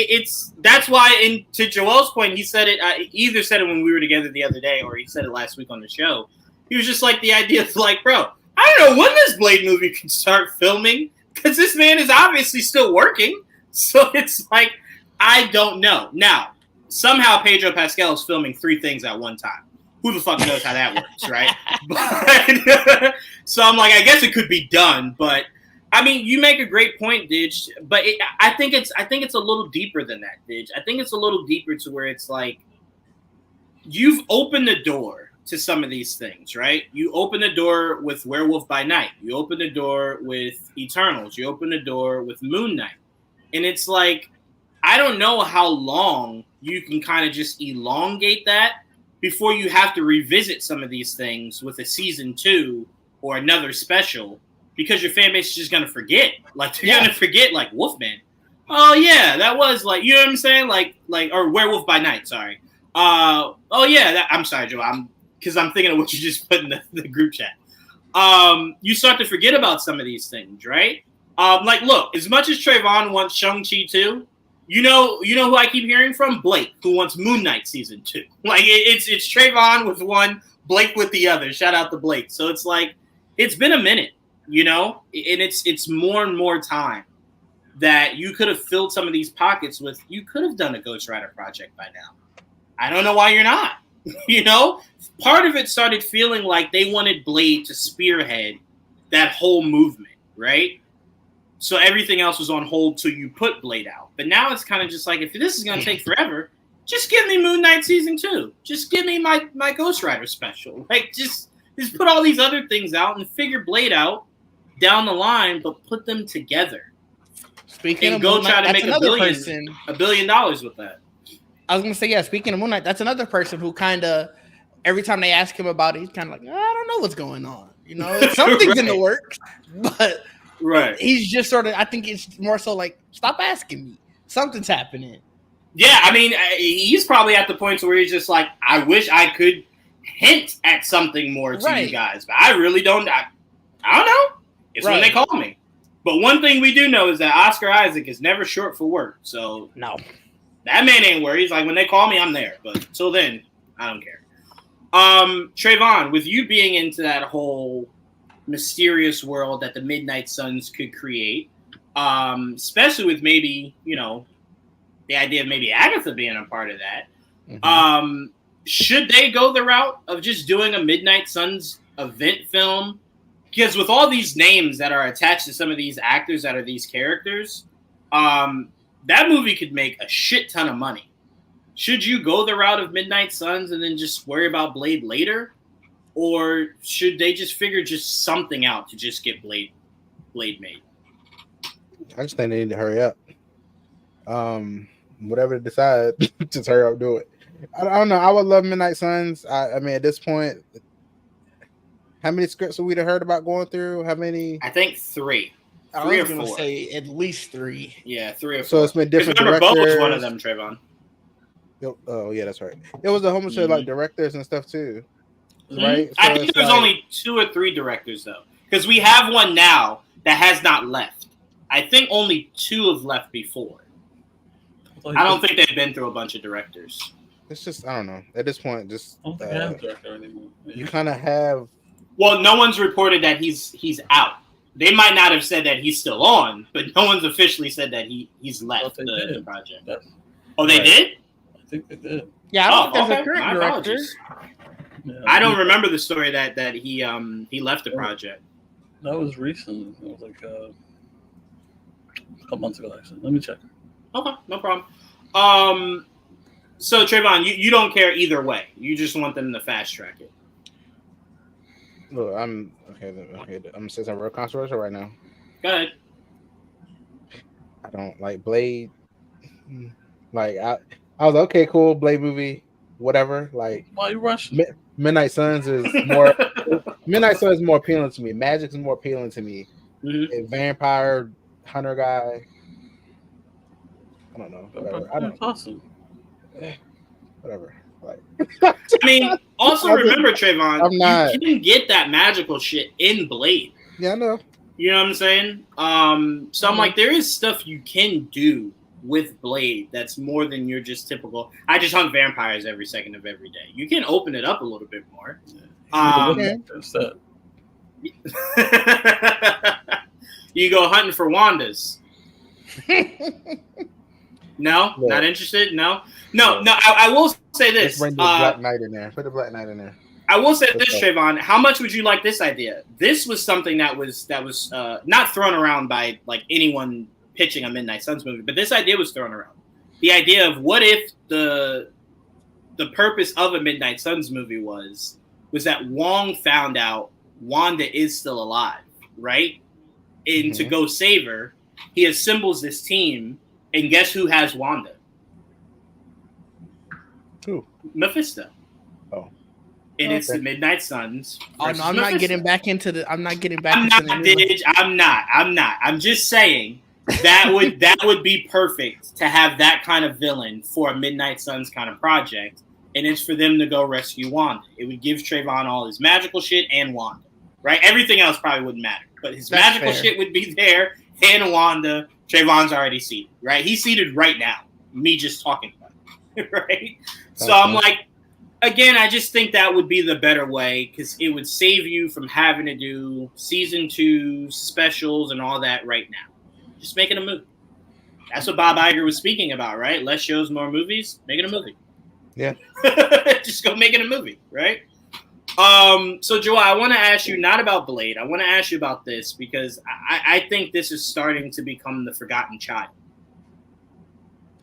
that's why, and to Joel's point, he said it, either said it when we were together the other day or he said it last week on the show. He was just like, the idea is like, bro, I don't know when this Blade movie can start filming because this man is obviously still working. So it's like, I don't know. Now, somehow Pedro Pascal is filming 3 things at one time. Who the fuck knows how that works, right? But, so I'm like, I guess it could be done, but I mean, you make a great point, Didge. But I think it's a little deeper than that, Didge. I think it's a little deeper to where it's like you've opened the door to some of these things, right? You open the door with Werewolf by Night. You open the door with Eternals. You open the door with Moon Knight, and it's like I don't know how long you can kind of just elongate that before you have to revisit some of these things with a season 2 or another special, because your fan base is just gonna forget. Like they're gonna forget, like Wolfman. Oh yeah, that was like, you know what I'm saying? Like or Werewolf by Night. Sorry. Oh yeah, I'm sorry, Joe. Because I'm thinking of what you just put in the group chat. You start to forget about some of these things, right? Like look, as much as Trayvon wants Shang-Chi 2, you know who I keep hearing from? Blake, who wants Moon Knight season 2. Like it's Trayvon with one, Blake with the other. Shout out to Blake. So it's like it's been a minute, you know, and it's more and more time that you could have filled some of these pockets with. You could have done a Ghost Rider project by now. I don't know why you're not. You know, part of it started feeling like they wanted Blade to spearhead that whole movement, right? So everything else was on hold till you put Blade out. But now it's kind of just like, if this is going to take forever, just give me Moon Knight season 2. Just give me my Ghost Rider special. Like, just put all these other things out and figure Blade out down the line, but put them together. Speaking and of go Moon Knight, try to make $1 billion with that. I was gonna say, yeah. Speaking of Moon Knight, that's another person who kind of every time they ask him about it, he's kind of like, I don't know what's going on. You know, something's right. in the works, but right. He's just sort of. I think it's more so like, stop asking me. Something's happening. Yeah, I mean, he's probably at the point where he's just like, I wish I could hint at something more to you guys, but I really don't. I don't know. It's when they call me. But one thing we do know is that Oscar Isaac is never short for work. So no. That man ain't worried. He's like, when they call me, I'm there. But until then, I don't care. Trayvon, with you being into that whole mysterious world that the Midnight Suns could create, especially with maybe, the idea of maybe Agatha being a part of that, should they go the route of just doing a Midnight Suns event film? Because with all these names that are attached to some of these actors that are these characters, that movie could make a shit ton of money. Should you go the route of Midnight Suns and then just worry about Blade later? Or should they just figure just something out to just get Blade made? I just think they need to hurry up. Whatever they decide, just hurry up, do it. I don't know. I would love Midnight Suns. I mean, at this point, how many scripts have we heard about going through? How many? I think 3. I was going to say at least 3. Yeah, 3 or 4. So it's been different directors. Bo was one of them, Trayvon. Oh, yeah, that's right. It was a whole bunch of like directors and stuff too, right? So I think there's only 2 or 3 directors though, because we have one now that has not left. I think only 2 have left before. I don't think they've been through a bunch of directors. It's just, I don't know. At this point, just I don't think I have a director anymore. You kind of have. Well, no one's reported that he's out. They might not have said that he's still on, but no one's officially said that he's left the project. Oh, they did? I think they did. Yeah, I don't think there's a current director. Yeah, I don't remember the story that he left the project. That was recent. It was like a couple months ago, actually. Let me check. Okay, no problem. So Trayvon, you don't care either way. You just want them to fast track it. Look, I'm gonna say something real controversial right now. Go ahead. I don't like Blade. Like I was like, okay, cool, Blade movie, whatever. Like, why you rushing? Midnight Suns is more. Midnight Suns is more appealing to me. Magic is more appealing to me. A vampire hunter guy. I don't know. Whatever. I don't. Awesome. Whatever. Like. I mean, also remember, Trayvon, you can get that magical shit in Blade. Yeah, I know. You know what I'm saying? So I'm like, there is stuff you can do with Blade that's more than your just typical. I just hunt vampires every second of every day. You can open it up a little bit more. You go hunting for Wandas. No, not interested. No. I will say this. Let's bring the Black Knight in there. Put the Black Knight in there. I will say this, Trayvon. How much would you like this idea? This was something that was not thrown around by like anyone pitching a Midnight Suns movie, but this idea was thrown around. The idea of what if the purpose of a Midnight Suns movie was that Wong found out Wanda is still alive, right? And to go save her, he assembles this team, and guess who has Wanda? Who? Mephisto. Oh. And it's the Midnight Suns. Oh no, I'm not getting back into the. I'm not getting back. I'm not. I'm just saying that would be perfect to have that kind of villain for a Midnight Suns kind of project, and it's for them to go rescue Wanda. It would give Trayvon all his magical shit and Wanda, right? Everything else probably wouldn't matter, but his magical shit would be there, and Wanda. Trayvon's already seated, right? He's seated right now. Me just talking about it, right? So I'm like, again, I just think that would be the better way because it would save you from having to do season 2 specials and all that right now. Just making a movie. That's what Bob Iger was speaking about, right? Less shows, more movies. Making a movie. Yeah. Just go make it a movie, right? So Joel, I want to ask you not about Blade. I want to ask you about this because I think this is starting to become the forgotten child.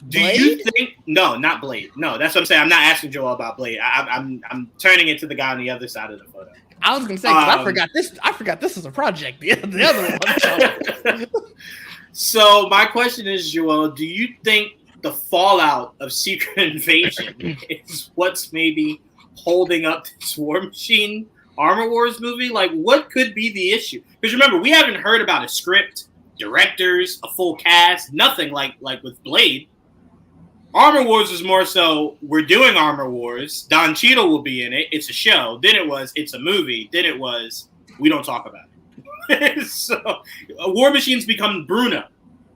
Do you think? No, not Blade. No, that's what I'm saying. I'm not asking Joel about Blade. I'm turning it to the guy on the other side of the photo. I was gonna say because I forgot this was a project. The other one. So my question is, Joel, do you think the fallout of Secret Invasion is what's maybe holding up this War Machine Armor Wars movie? Like, what could be the issue? Because remember, we haven't heard about a script, directors, a full cast, nothing like with Blade. Armor Wars was more so, we're doing Armor Wars. Don Cheadle will be in it. It's a show. Then it was, it's a movie. Then it was, we don't talk about it. So, War Machine's become Bruno.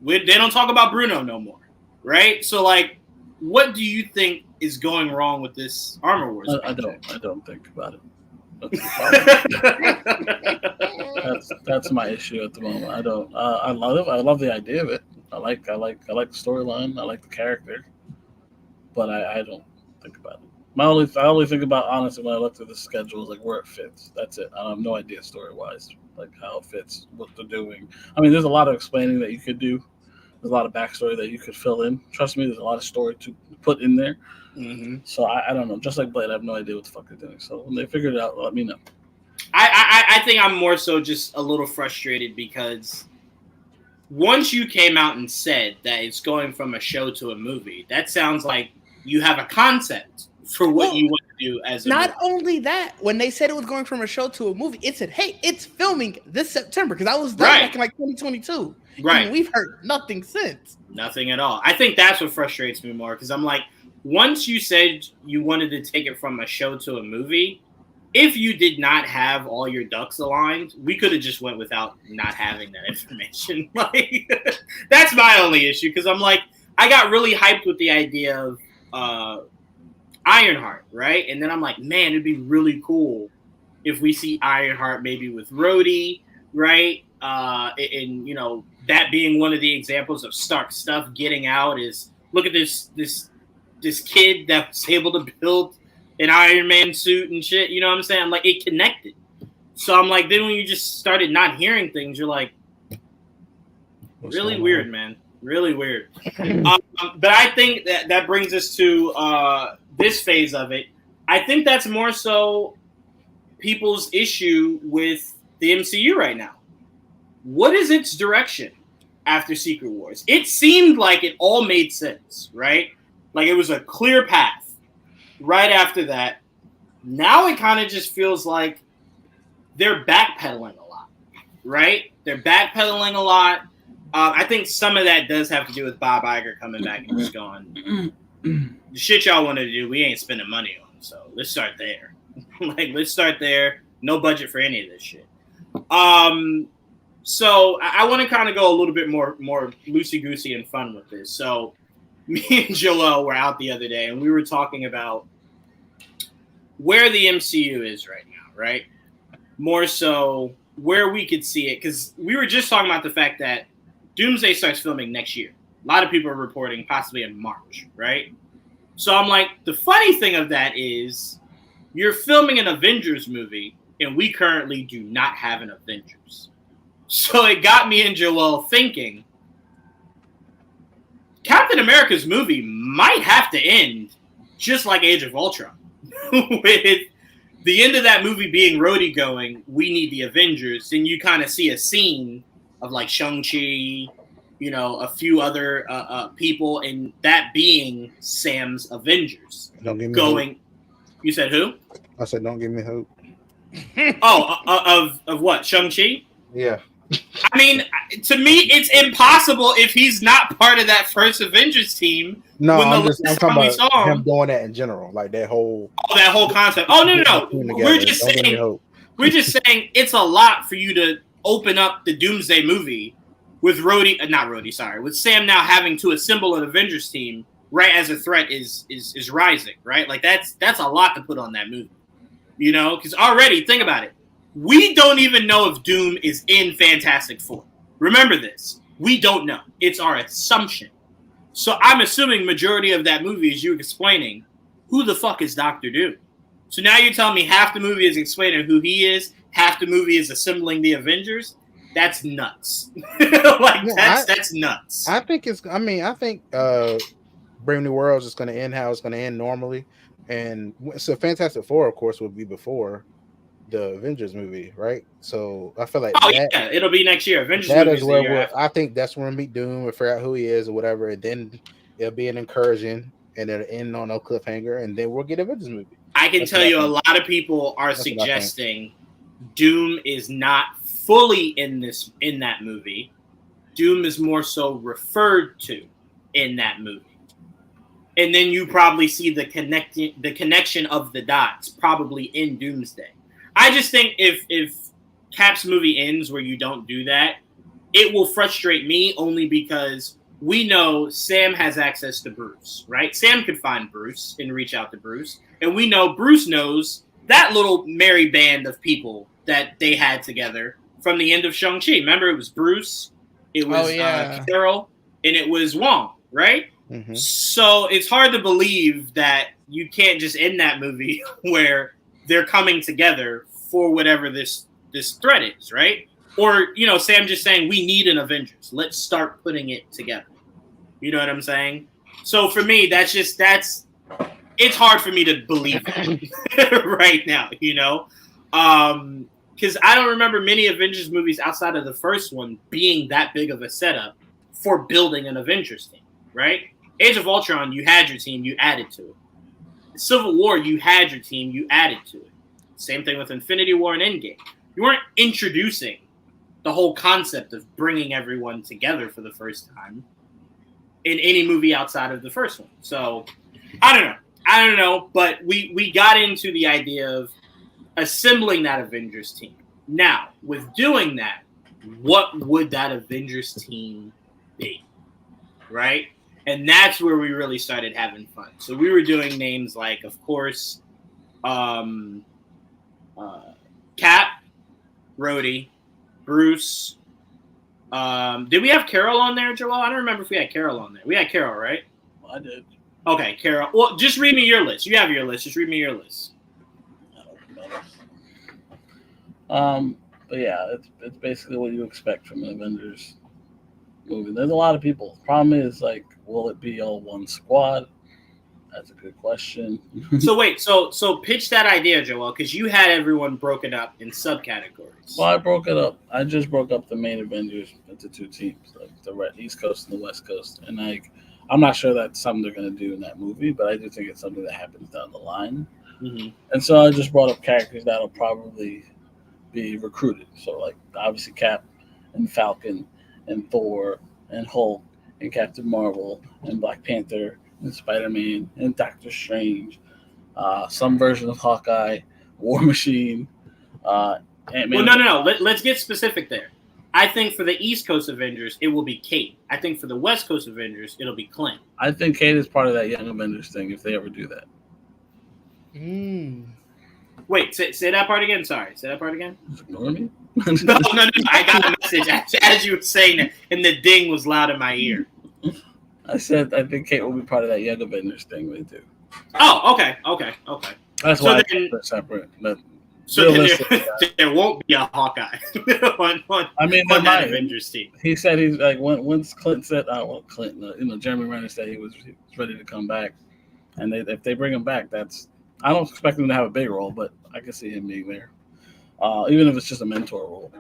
They don't talk about Bruno no more. Right? So, like, what do you think is going wrong with this Armor Wars? I don't think about it. That's my issue at the moment. I don't. I love the idea of it. I like the storyline. I like the character, but I don't think about it. I only think about, honestly, when I look at the schedule, is like where it fits. That's it. I have no idea story wise, like how it fits, what they're doing. I mean, there's a lot of explaining that you could do. There's a lot of backstory that you could fill in. Trust me, there's a lot of story to put in there. Mm-hmm. So I don't know. Just like Blade, I have no idea what the fuck they're doing. So when they figure it out, let me know. I think I'm more so just a little frustrated because once you came out and said that it's going from a show to a movie, that sounds like you have a concept for what you want to do as a movie. Not only that, when they said it was going from a show to a movie, it said, hey, it's filming this September, because I was there back in like 2022. Right. And we've heard nothing since. Nothing at all. I think that's what frustrates me more, because I'm like, once you said you wanted to take it from a show to a movie, if you did not have all your ducks aligned, we could have just went without not having that information. Like, that's my only issue, because I'm like, I got really hyped with the idea of Ironheart, right? And then I'm like, man, it'd be really cool if we see Ironheart maybe with Rhodey, right? And you know, that being one of the examples of Stark stuff getting out is, look at this kid that was able to build an Iron Man suit and shit. You know what I'm saying? I'm like, it connected. So I'm like, then when you just started not hearing things, you're like, really weird, man. Really weird. But I think that brings us to this phase of it. I think that's more so people's issue with the MCU right now. What is its direction after Secret Wars? It seemed like it all made sense, right? Like it was a clear path. Right after that, now it kind of just feels like they're backpedaling a lot, right? They're backpedaling a lot. I think some of that does have to do with Bob Iger coming back and just going, the shit y'all want to do, we ain't spending money on. So let's start there. Let's start there. No budget for any of this shit. So I want to kind of go a little bit more loosey-goosey and fun with this. So me and Joel were out the other day, and we were talking about where the MCU is right now, right? More so where we could see it, because we were just talking about the fact that Doomsday starts filming next year. A lot of people are reporting possibly in March, right? So I'm like, the funny thing of that is you're filming an Avengers movie, and we currently do not have an Avengers. So it got me and Joel thinking, Captain America's movie might have to end just like Age of Ultron. With the end of that movie being Rhodey going, we need the Avengers. Then you kind of see a scene of like Shang-Chi, you know, a few other people, and that being Sam's Avengers. Don't give me going. Hope. You said who? I said, don't give me hope. Of what? Shang-Chi? Yeah. I mean, to me, it's impossible if he's not part of that first Avengers team. No, I'm talking about him doing that in general, like that whole concept. Oh no! We're just saying it's a lot for you to open up the Doomsday movie with with Sam now having to assemble an Avengers team right as a threat is rising, right? Like that's a lot to put on that movie, you know? Because already, think about it. We don't even know if Doom is in Fantastic Four. Remember this. We don't know. It's our assumption. So I'm assuming majority of that movie, as you were explaining, who the fuck is Doctor Doom? So now you're telling me half the movie is explaining who he is, half the movie is assembling the Avengers? That's nuts. That's nuts. I think Brave New World is going to end how it's going to end normally. And so Fantastic Four, of course, will be before the Avengers movie, right? So I feel like it'll be next year. Avengers that movie is where I think that's when we meet Doom and figure out who he is or whatever, and then it'll be an incursion and it'll end on a cliffhanger, and then we'll get Avengers movie. I can tell you a lot of people are suggesting Doom is not fully in that movie. Doom is more so referred to in that movie. And then you probably see the connection of the dots probably in Doomsday. I just think if Cap's movie ends where you don't do that, it will frustrate me only because we know Sam has access to Bruce, right? Sam could find Bruce and reach out to Bruce. And we know Bruce knows that little merry band of people that they had together from the end of Shang-Chi. Remember, it was Bruce, it was Carol, and it was Wong, right? Mm-hmm. So it's hard to believe that you can't just end that movie where they're coming together for whatever this threat is, right? Or, Sam just saying, we need an Avengers. Let's start putting it together. You know what I'm saying? So for me, it's hard for me to believe it right now, because I don't remember many Avengers movies outside of the first one being that big of a setup for building an Avengers team, right? Age of Ultron, you had your team, you added to it. Civil War, you had your team, you added to it. Same thing with Infinity War and Endgame. You weren't introducing the whole concept of bringing everyone together for the first time in any movie outside of the first one. So, I don't know, but we got into the idea of assembling that Avengers team. Now, with doing that, what would that Avengers team be? Right? And that's where we really started having fun. So we were doing names like, of course, Cap, Rhodey, Bruce. Did we have Carol on there, Joel? I don't remember if we had Carol on there. We had Carol, right? I did. Okay, Carol. Well, just read me your list. You have your list. Just read me your list. But yeah, it's basically what you expect from an Avengers movie. There's a lot of people. Problem is, will it be all one squad? That's a good question. So wait, so pitch that idea, Joel, because you had everyone broken up in subcategories. Well, I broke it up. I just broke up the main Avengers into two teams, the East Coast and the West Coast. And I'm not sure that's something they're going to do in that movie, but I do think it's something that happens down the line. Mm-hmm. And so I just brought up characters that'll probably be recruited. So obviously Cap and Falcon and Thor and Hulk and Captain Marvel and Black Panther and Spider-Man and Doctor Strange, some version of Hawkeye, War Machine, Ant-Man. Well, no. Let's get specific there. I think for the East Coast Avengers, it will be Kate. I think for the West Coast Avengers, it'll be Clint. I think Kate is part of that Young Avengers thing if they ever do that. Wait, say that part again. Sorry, say that part again. Ignore me? No. I got a message as you were saying it, and the ding was loud in my ear. I said I think Kate will be part of that Young Avengers thing they do. Oh, okay. That's why they're separate. But so there won't be a Hawkeye on that Avengers team. He said he's once Clint said, Jeremy Renner said he was ready to come back, and if they bring him back, I don't expect him to have a big role, but I can see him being there, even if it's just a mentor role.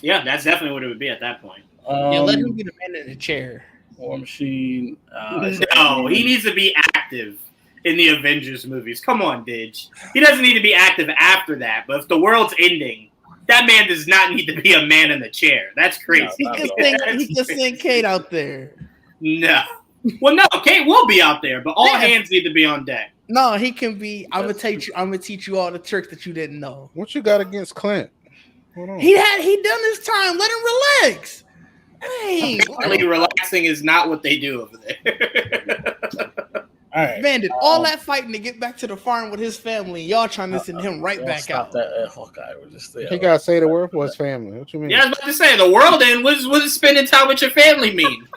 Yeah, that's definitely what it would be at that point. Let him be the man in the chair. War Machine. No, he needs to be active in the Avengers movies. Come on, Didge. He doesn't need to be active after that, but if the world's ending, that man does not need to be a man in the chair. That's crazy. He just sent Kate out there. No. Well, no, Kate will be out there, but all hands need to be on deck. No, he can be. I'm gonna teach you all the tricks that you didn't know. What you got against Clint? Hold on. He done his time. Let him relax. Hey, apparently relaxing is not what they do over there. All right, man, did all that fighting to get back to the farm with his family, y'all trying to send him right back out. That Hawkeye. We're just he gotta say the word for his family. What you mean? Yeah, I was about to say the world end. What does spending time with your family mean?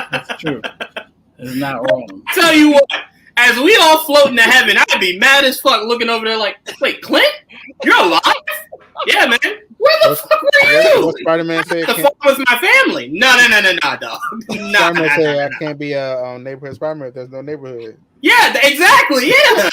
That's true. It's not wrong. I tell you what, as we all float into heaven, I'd be mad as fuck looking over there like, wait, Clint? You're alive? Yeah, man. Where the fuck were you? What Spider-Man said? The fuck was my family? No, dog. Spider-Man said I can't be a neighborhood Spider-Man if there's no neighborhood. Yeah, exactly. Yeah.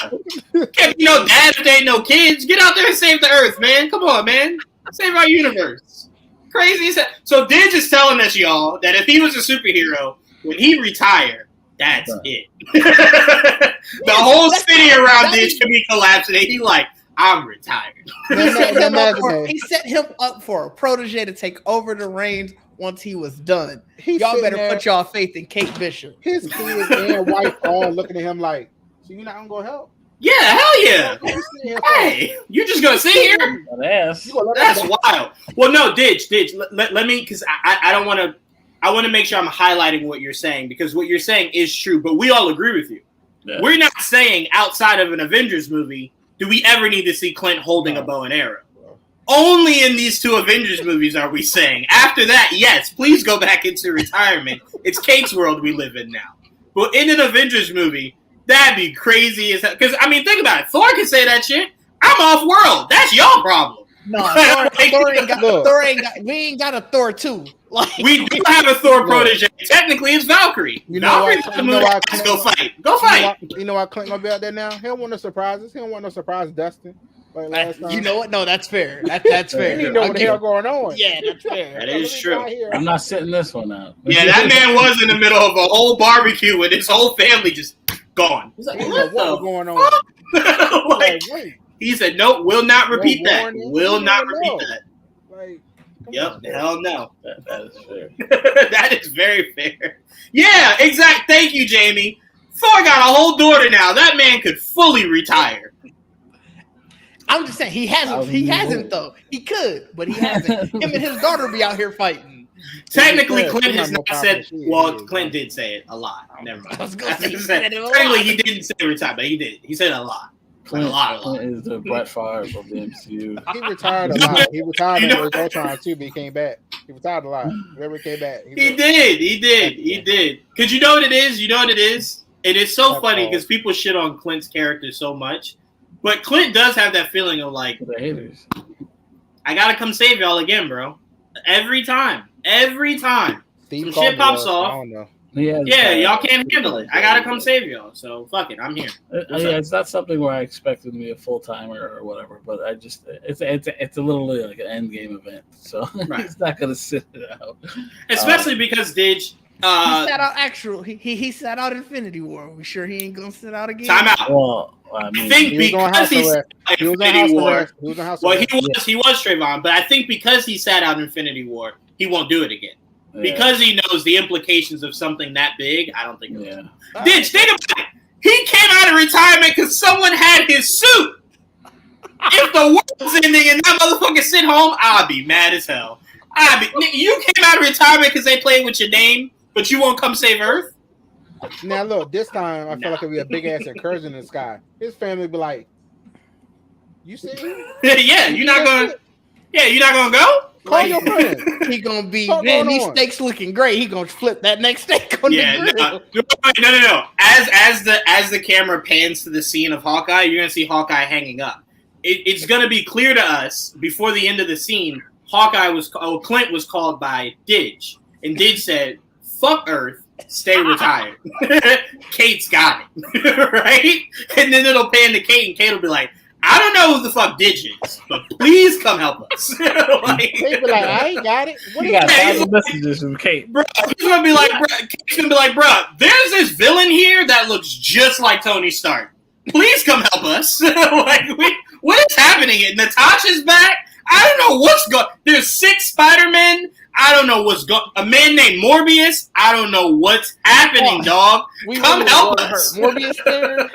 Can't be no dad if there ain't no kids. Get out there and save the earth, man. Come on, man. Save our universe. Crazy. So Didge is telling us, y'all, that if he was a superhero, when he retired, that's it. The whole city around Didge could be collapsing. And he like, I'm retired. He set him up for a protege to take over the reins once he was done. Y'all better put y'all faith in Kate Bishop. His kids and wife all looking at him like, so you're not going to go help? Yeah, hell yeah. Hey, you just going to sit here? That's wild. Well, no, Didge, let me, because I don't want to, I want to make sure I'm highlighting what you're saying, because what you're saying is true, but we all agree with you. Yeah. We're not saying outside of an Avengers movie, do we ever need to see Clint holding a bow and arrow? Only in these two Avengers movies are we saying. After that, yes, please go back into retirement. It's Kate's world we live in now. But in an Avengers movie, that'd be crazy as hell. Because, I mean, think about it. Thor can say that shit. I'm off world. That's your problem. No, Thor ain't got, we ain't got a Thor 2. Like, we do have a Thor protege. Technically, it's Valkyrie. Valkyrie's the movie. Go fight. Go fight. You know why Clint gonna be out there now? He don't want no surprises. He don't want no surprise Dustin. Like last time. You know what? No, that's fair. That's fair. He know what the hell going on. Yeah, that's fair. That is true. I'm not sitting this one out. Yeah, that man was in the middle of a whole barbecue with his whole family just gone. He's like, what was going on? Like, he said, nope, will not repeat that. Will not repeat that. Like, yep, hell no. That is fair. That is very fair. Yeah, exactly. Thank you, Jamie. Thor got a whole daughter now. That man could fully retire. I'm just saying, he hasn't though. He could, but he hasn't. Him and his daughter be out here fighting. Technically, Clint has not said. Well, Clint did say it a lot. Never mind. Technically, he didn't say retire, but he did. He said a lot. Clint is the Brett Favre of the MCU. He retired a lot. He retired in Ultron too, but he came back. He retired a lot. Never came back. He did. Because you know what it is? And it's so funny because people shit on Clint's character so much. But Clint does have that feeling of like, the haters. I got to come save y'all again, bro. Every time. Some shit pops off. I don't know. Yeah, y'all can't handle it. I gotta come save y'all. So fuck it, I'm here. It's not something where I expected to be a full timer or whatever, but I just it's a little like an end game event, so it's not gonna sit it out. Especially because Didge he sat out he sat out Infinity War. We sure he ain't gonna sit out again? Time out. Well, I mean, I think because he sat out Infinity War. He was Trayvon, but I think because he sat out Infinity War, he won't do it again. Because he knows the implications of something that big, I don't think it will. Didge, think about it. He came out of retirement because someone had his suit. If the world's ending and that motherfucker sit home, I'll be mad as hell. You came out of retirement because they played with your name, but you won't come save Earth? Now, look, this time I feel like it'll be a big-ass incursion in the sky. His family be like, you see? Yeah, you're not going to go? Call your friend. He gonna be, man, these steaks looking great. He gonna flip that next steak on the grill. No. As the camera pans to the scene of Hawkeye, you're gonna see Hawkeye hanging up. It's gonna be clear to us before the end of the scene. Clint was called by Didge, and Didge said, "Fuck Earth, stay retired." Kate's got it, right? And then it'll pan to Kate, and Kate will be like, I don't know who the fuck Didge is, but please come help us. Kate be like, I ain't got it. You got 1,000 messages from Kate. Bro, Kate's gonna be like, bro, there's this villain here that looks just like Tony Stark. Please come help us. What is happening? Natasha's back. I don't know what's going. There's 6 Spider-Men. I don't know what's going. A man named Morbius. I don't know what's happening, dog. Come help us. Morbius there.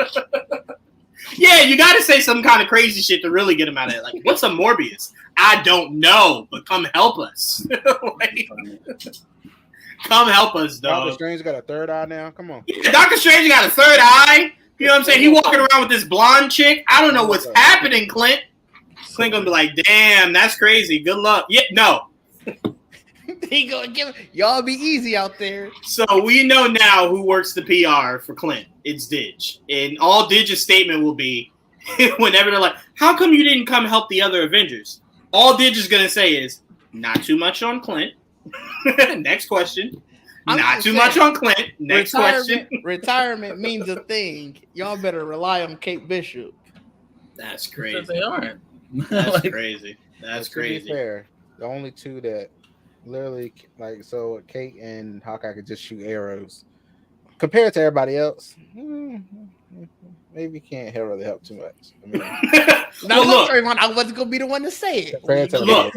Yeah, you got to say some kind of crazy shit to really get him out of it. Like, what's a Morbius? I don't know, but come help us. Come help us, dog. Doctor Strange got a third eye now. Come on. Yeah, Doctor Strange got a third eye. You know what I'm saying? He walking around with this blonde chick. I don't know what's happening, Clint. Clint gonna be like, damn, that's crazy. Good luck. Yeah, no. He gonna give y'all be easy out there. So we know now who works the PR for Clint. It's Didge. And all Didge's statement will be whenever they're like, how come you didn't come help the other Avengers? All Didge is gonna say is not too much on Clint. Next question. Not too much on Clint. Next question. Retirement means a thing. Y'all better rely on Kate Bishop. That's crazy. Because they aren't. That's crazy. That's crazy. To be fair, the only two that literally like Kate and Hawkeye could just shoot arrows. Compared to everybody else, maybe can't really help too much. I mean, now look, Trayvon, I wasn't gonna be the one to say it. Look,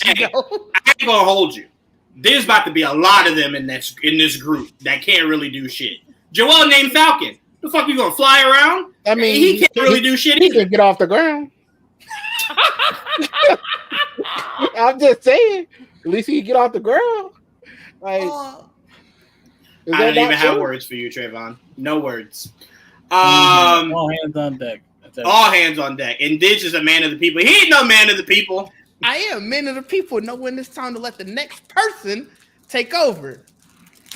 hey, I ain't gonna hold you. There's about to be a lot of them in this group that can't really do shit. Joel named Falcon. The fuck you gonna fly around? I mean, he can't really do shit either. He can get off the ground. I'm just saying. At least he can get off the ground. Like, I don't even have words for you, Trayvon. No words. All hands on deck. All hands on deck. And Didge is a man of the people. He ain't no man of the people. I am man of the people. Know when it's time to let the next person take over.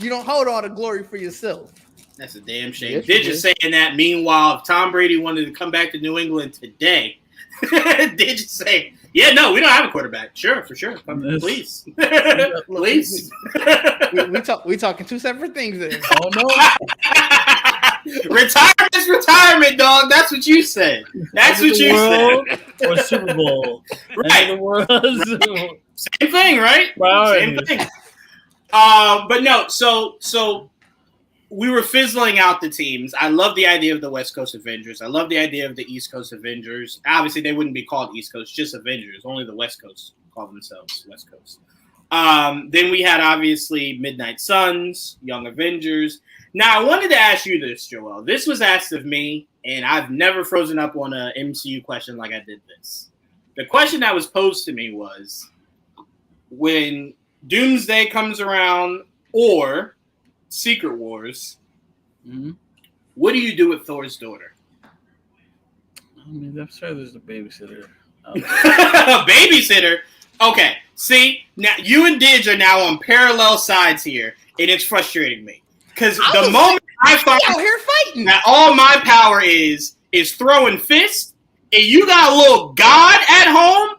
You don't hold all the glory for yourself. That's a damn shame. Yes, Didge is saying that. Meanwhile, if Tom Brady wanted to come back to New England today, Didge is saying, yeah, no, we don't have a quarterback. Sure, for sure. Please. Please. we talking two separate things there. Oh, no. Retirement's retirement, dog. That's what you said. That's what you said. Or Super Bowl. Right. Right. Same thing, right? Same thing. But no, so we were fizzling out the teams. I love the idea of the West Coast Avengers. I love the idea of the East Coast Avengers. Obviously, they wouldn't be called East Coast, just Avengers. Only the West Coast call themselves West Coast. Then we had, obviously, Midnight Suns, Young Avengers. Now, I wanted to ask you this, Joel. This was asked of me, and I've never frozen up on an MCU question like I did this. The question that was posed to me was, when Doomsday comes around or Secret Wars, what do you do with Thor's daughter? I mean, I'm sure there's a babysitter. A babysitter? Okay. See, now you and Didge are now on parallel sides here, and it's frustrating me. Because the moment I find out here fighting that all my power is throwing fists, and you got a little god at home,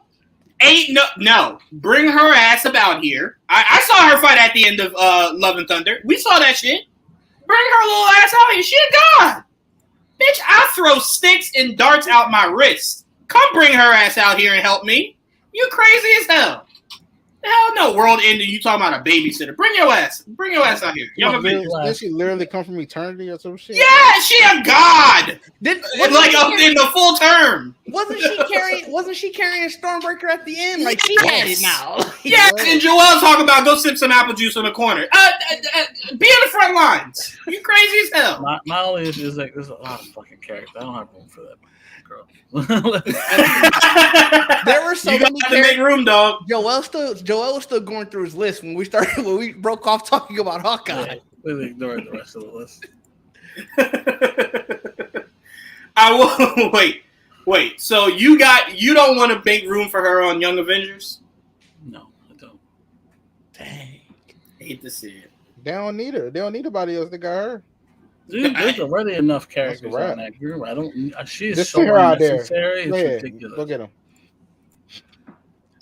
no. Bring her ass about here. I saw her fight at the end of Love and Thunder. We saw that shit. Bring her little ass out here. She a god. Bitch, I throw sticks and darts out my wrist. Come bring her ass out here and help me. You crazy as hell. Hell no, world ending. You talking about a babysitter? Bring your ass out here. Did she literally come from eternity or some shit? Yeah, she a god. In the full term. Wasn't she carrying Stormbreaker at the end? Like she had it now. Yes, and Joel talking about go sip some apple juice in the corner. Be in the front lines. You crazy as hell. My only issue is like there's a lot of fucking characters. I don't have room for that. Girl. There were so many to make room, dog. Joel was still going through his list when we broke off talking about Hawkeye. Yeah, we ignored the rest of the list. I will wait. So you don't want to make room for her on Young Avengers? No, I don't. Dang. I hate to see it. They don't need her. They don't need nobody else. They got her. Dude, there's already enough characters in that group. I don't. She's just so unnecessary. It's ridiculous. Look at him.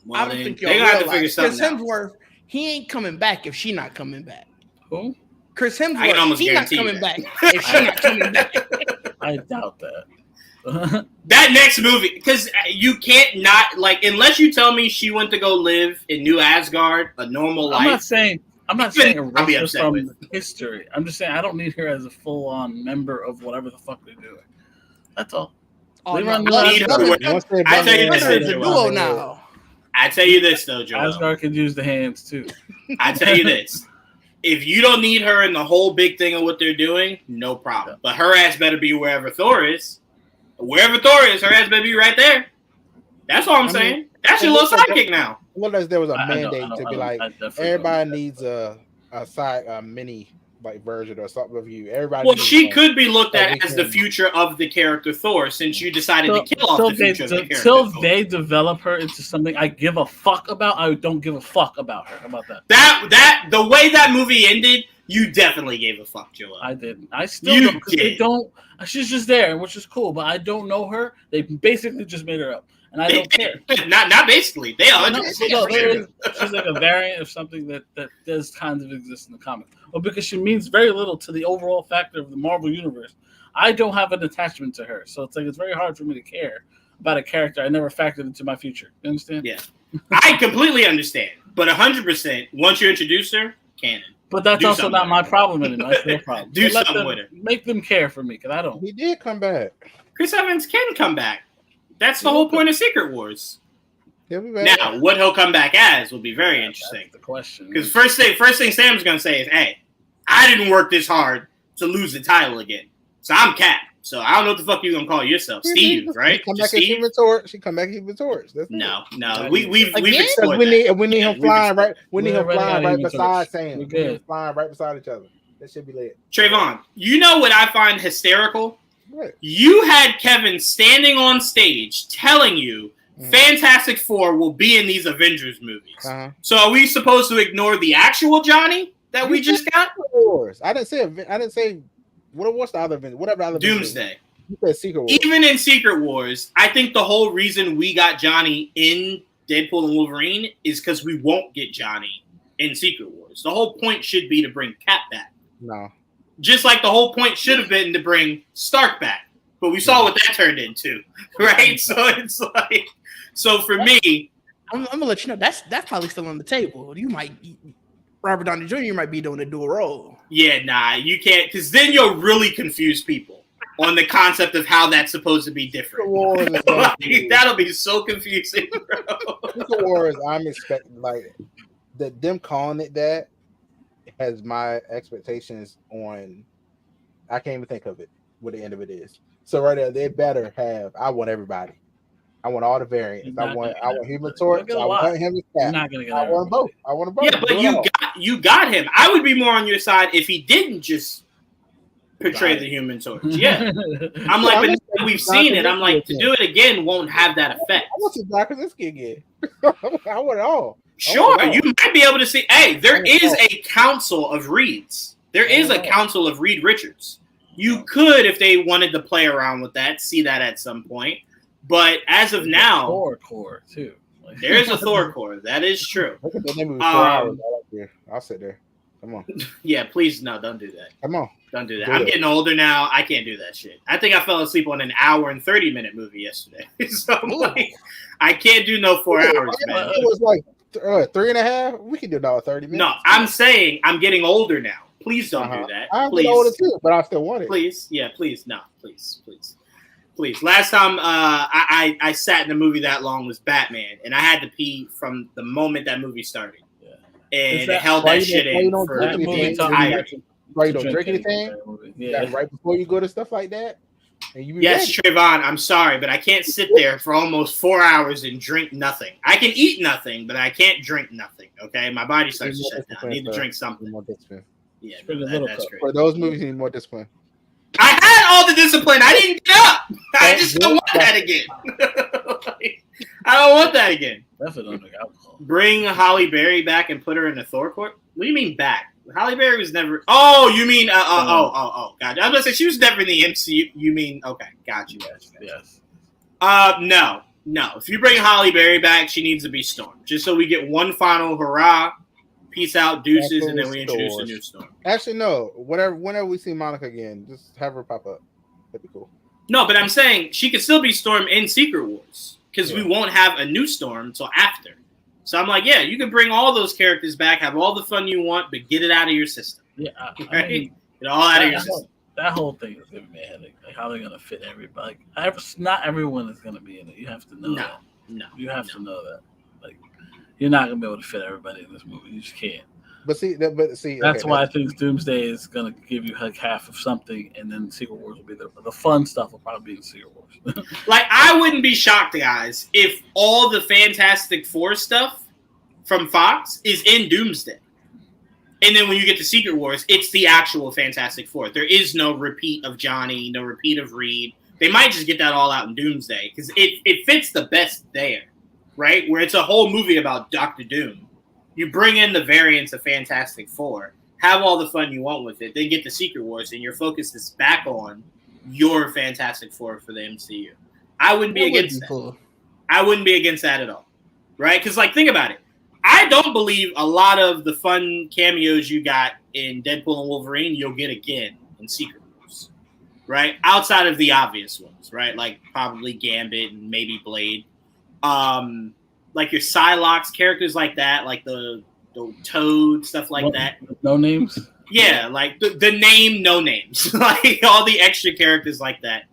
Well, I don't think y'all they got to figure something Chris Hemsworth, he ain't coming back if she not coming back. Who? Chris Hemsworth, he not coming back if she not coming back. I doubt that. That next movie, because you can't not unless you tell me she went to go live in New Asgard, a normal life. I'm not saying erase her from history. I'm just saying I don't need her as a full-on member of whatever the fuck they're doing. That's all. I tell you this though, Joel. Asgard could use the hands too. I tell you this. If you don't need her in the whole big thing of what they're doing, no problem. But her ass better be wherever Thor is. Wherever Thor is, her ass better be right there. That's all I'm saying. That's your little sidekick now. What if there was a mandate to be like everybody needs a mini version or something of you. Everybody. Well, she could be looked at as the can- future of the character Thor, since you decided to kill off the future of the character Until Thor. they develop her into something I give a fuck about, I don't give a fuck about her. How about that? That the way that movie ended, you definitely gave a fuck, Joel. I didn't. I still You don't, because they did. don't. She's just there, which is cool, but I don't know her. They basically just made her up, and I don't care. Not basically. They are. No, she's like a variant of something that does kind of exist in the comics. Well, because she means very little to the overall factor of the Marvel universe. I don't have an attachment to her, so it's very hard for me to care about a character I never factored into my future. You understand? Yeah, I completely understand, but 100%. Once you introduce her, canon. But that's Do also something not with my her. problem anymore. That's their problem. Do So let something them- with her. Make them care for me, because I don't. He did come back. Chris Evans can come back. That's the whole point of Secret Wars. He'll be back. Now, what he'll come back as will be very interesting. That's the question. Because first thing Sam's gonna say is, "Hey, I didn't work this hard to lose the title again, so I'm Cap. So I don't know what the fuck you gonna call yourself, Steve, right? She come Just back as Steve? Human Torch. She come back as Human Torch. That's it. No. We've Again? explored We that. need him we've flying right. We need We're him already flying got right Human beside Torch. Sam. We're We good. need him flying right beside each other. That should be lit. Trayvon, you know what I find hysterical? What? You had Kevin standing on stage telling you Fantastic Four will be in these Avengers movies. Uh-huh. So are we supposed to ignore the actual Johnny that we just got? Wars. I didn't say. What's the other Avenger? Whatever other Avenger is. Doomsday. You said Secret Wars. Even in Secret Wars, I think the whole reason we got Johnny in Deadpool and Wolverine is because we won't get Johnny in Secret Wars. The whole point should be to bring Cap back. No. Just like the whole point should have been to bring Stark back. But we saw what that turned into, right? So it's like, so for me, I'm gonna let you know that's probably still on the table. You might Robert Downey Jr. might be doing a dual role. yeah, nah, you can't, because then you'll really confuse people on the concept of how that's supposed to be different. Secret Wars is Like, that'll be so confusing, bro. Secret Wars. I'm expecting them calling it that has my expectations on. I can't even think of it. What the end of it is. So right there, they better have. I want everybody. I want all the variants. I want Human Torch. I want him as You're Cap. not gonna get I want both. I want them both. Yeah, but you got him. I would be more on your side if he didn't just portray the Human Torch. Yeah. I'm like, but now we've seen it. I'm like, to do it again won't have that effect. I want to Black Krasinski again. I want it all. Sure, you might be able to see. Hey, there is a council of Reeds. There is a council of Reed Richards. You could, if they wanted to play around with that, see that at some point. But as of now, Thor core too. Like, there is a Thor core. That is true. Look at that movie 4 hours. I'll sit there. Come on. Yeah, please, no, don't do that. Come on. Don't do that. Do I'm it. getting older now. I can't do that shit. I think I fell asleep on an hour and 30-minute movie yesterday. So I'm like, I can't do no 4 hours, man. It was like 3.5. We can do another 30 minutes. No, I'm saying I'm getting older now. Please don't do that. I'm Please. getting older too, but I still want it. Please, yeah, please, no, please. Last time I sat in a movie that long was Batman, and I had to pee from the moment that movie started. Yeah. And it held that shit in for that the movie entirety. Right, you don't drink anything. Yeah. Right before you go to stuff like that. And you be Yes, ready. Trayvon, I'm sorry, but I can't sit there for almost 4 hours and drink nothing. I can eat nothing, but I can't drink nothing. Okay, my body starts to shut down. I need to drink something. More discipline. Yeah, Drink a no, little that's cup. great. For those movies, you need more discipline. I had all the discipline. I didn't get up. I just don't want that again. I don't want that again. Definitely don't drink alcohol. Bring Holly Berry back and put her in the Thor court? What do you mean back? Holly Berry was never. Oh, you mean? Gotcha. I was gonna say she was never in the MCU. You mean? Okay, got you. Yes. No. If you bring Holly Berry back, she needs to be Storm, just so we get one final hurrah, peace out, deuces, and then we introduce a new Storm. Actually, no. Whenever we see Monica again, just have her pop up. That'd be cool. No, but I'm saying she could still be Storm in Secret Wars because we won't have a new Storm until after. So I'm like, yeah, you can bring all those characters back, have all the fun you want, but get it out of your system. Yeah. Right? I mean, Get it all out of your system. that whole thing is giving me a headache. Like, how are they gonna fit everybody? Like, not everyone is gonna be in it. You have to know that. No. You have to know that. Like, you're not gonna be able to fit everybody in this movie. You just can't. But see, That's why I think Doomsday is gonna give you like half of something, and then Secret Wars will be the fun stuff. Will probably be in Secret Wars. Like, I wouldn't be shocked, guys, if all the Fantastic Four stuff from Fox is in Doomsday. And then when you get to Secret Wars, it's the actual Fantastic Four. There is no repeat of Johnny, no repeat of Reed. They might just get that all out in Doomsday because it fits the best there, right? Where it's a whole movie about Doctor Doom. You bring in the variants of Fantastic Four, have all the fun you want with it, then get to Secret Wars, and your focus is back on your Fantastic Four for the MCU. I wouldn't be against that. Cool. I wouldn't be against that at all, right? Because, like, think about it. I don't believe a lot of the fun cameos you got in Deadpool and Wolverine you'll get again in Secret Wars, right? Outside of the obvious ones, right? Like probably Gambit and maybe Blade. Like your Psylocke characters like that, like the Toad, stuff like that. No names? Yeah, like the name no names. Like all the extra characters like that.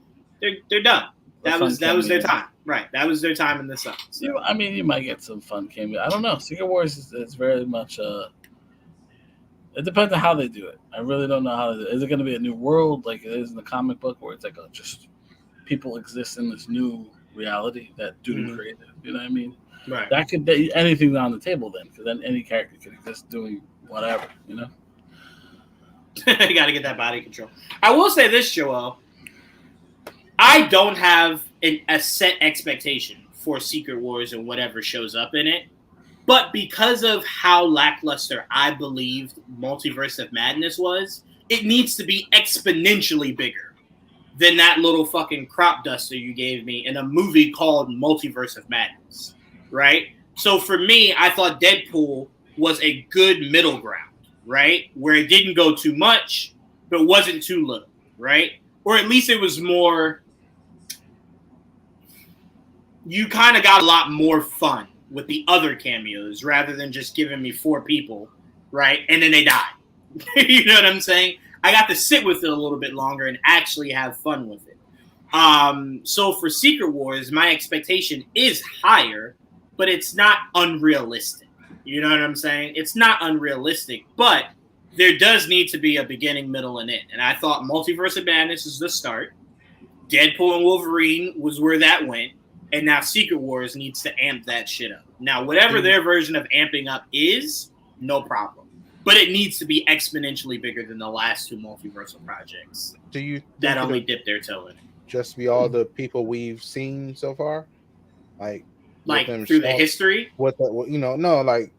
They're done. That was their time. Right. That was their time in the sun. So. I mean, you might get some fun cameo. I don't know. Secret Wars is very much it depends on how they do it. I really don't know how to do it. Is it going to be a new world like it is in the comic book where it's like just people exist in this new reality that Doom created? You know what I mean? Right. That could be anything's on the table then, because then any character could exist doing whatever, you know? You got to get that body control. I will say this, Joel. I don't have a set expectation for Secret Wars and whatever shows up in it. But because of how lackluster I believed Multiverse of Madness was, it needs to be exponentially bigger than that little fucking crop duster you gave me in a movie called Multiverse of Madness, right? So for me, I thought Deadpool was a good middle ground, right? Where it didn't go too much, but wasn't too little, right? Or at least it was more... You kind of got a lot more fun with the other cameos rather than just giving me 4 people, right? And then they die. You know what I'm saying? I got to sit with it a little bit longer and actually have fun with it. So for Secret Wars, my expectation is higher, but it's not unrealistic. You know what I'm saying? It's not unrealistic, but there does need to be a beginning, middle, and end. And I thought Multiverse of Madness is the start. Deadpool and Wolverine was where that went. And now Secret Wars needs to amp that shit up. Now, whatever their version of amping up is, no problem. But it needs to be exponentially bigger than the last 2 multiversal projects. Do you that only dip their toe in it? Just be all the people we've seen so far, like through the history. What like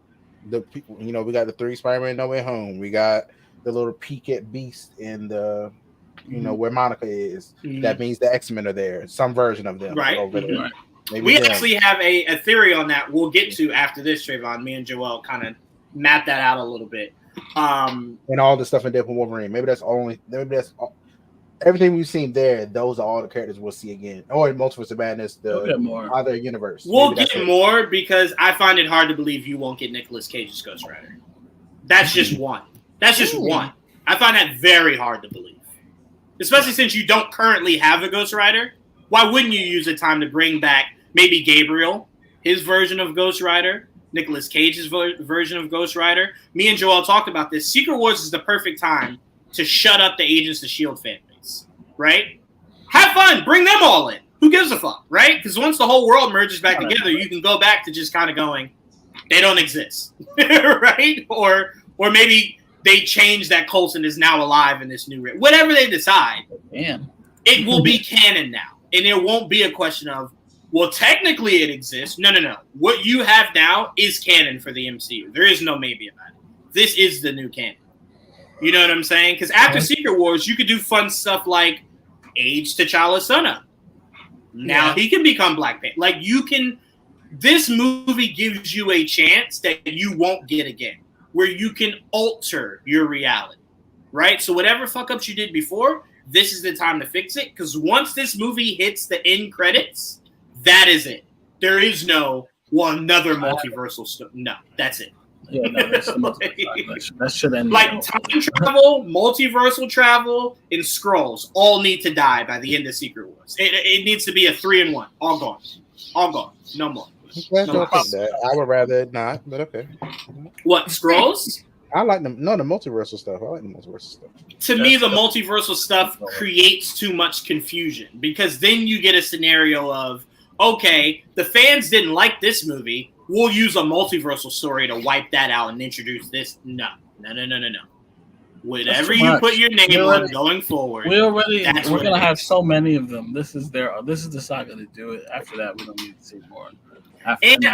the people. You know, we got the 3 Spider-Man No Way Home. We got the little peek at Beast in the. You know where Monica is. That means the X-Men are there. Some version of them over there. Right. We actually have a theory on that. We'll get to after this, Trayvon. Me and Joel kind of map that out a little bit. And all the stuff in Deadpool Wolverine. Maybe that's all, everything we've seen there. Those are all the characters we'll see again. Or in Multiverse of Madness, the other universe. We'll get more because I find it hard to believe you won't get Nicolas Cage's Ghost Rider. That's just one. That's just one. I find that very hard to believe. Especially since you don't currently have a Ghost Rider, why wouldn't you use the time to bring back maybe Gabriel, his version of Ghost Rider, Nicolas Cage's version of Ghost Rider? Me and Joel talked about this. Secret Wars is the perfect time to shut up the Agents of S.H.I.E.L.D. fan base, right? Have fun. Bring them all in. Who gives a fuck, right? Because once the whole world merges back together, you can go back to just kind of going, they don't exist, right? Or maybe... they change that Coulson is now alive in this new... Whatever they decide, it will be canon now. And it won't be a question of, well, technically it exists. No. What you have now is canon for the MCU. There is no maybe about it. This is the new canon. You know what I'm saying? Because after Secret Wars, you could do fun stuff like age T'Challa's son up. Now he can become Black Panther. Like, you can... This movie gives you a chance that you won't get again, where you can alter your reality, right? So whatever fuck-ups you did before, this is the time to fix it, because once this movie hits the end credits, that is it. There is no, another multiversal stuff. No, that's it. Yeah, no, that should end. Like time travel, multiversal travel, and Skrulls all need to die by the end of Secret Wars. It needs to be a 3-in-1. All gone. All gone. No more. I would rather not, but okay. What, Skrulls? I like them. No, the multiversal stuff. I like the multiversal stuff. To me, the multiversal stuff creates too much confusion, because then you get a scenario of, okay, the fans didn't like this movie. We'll use a multiversal story to wipe that out and introduce this. No. No. Whatever you put your name on going forward, we're gonna have so many of them. This is the saga to do it. After that, we don't need to see more. And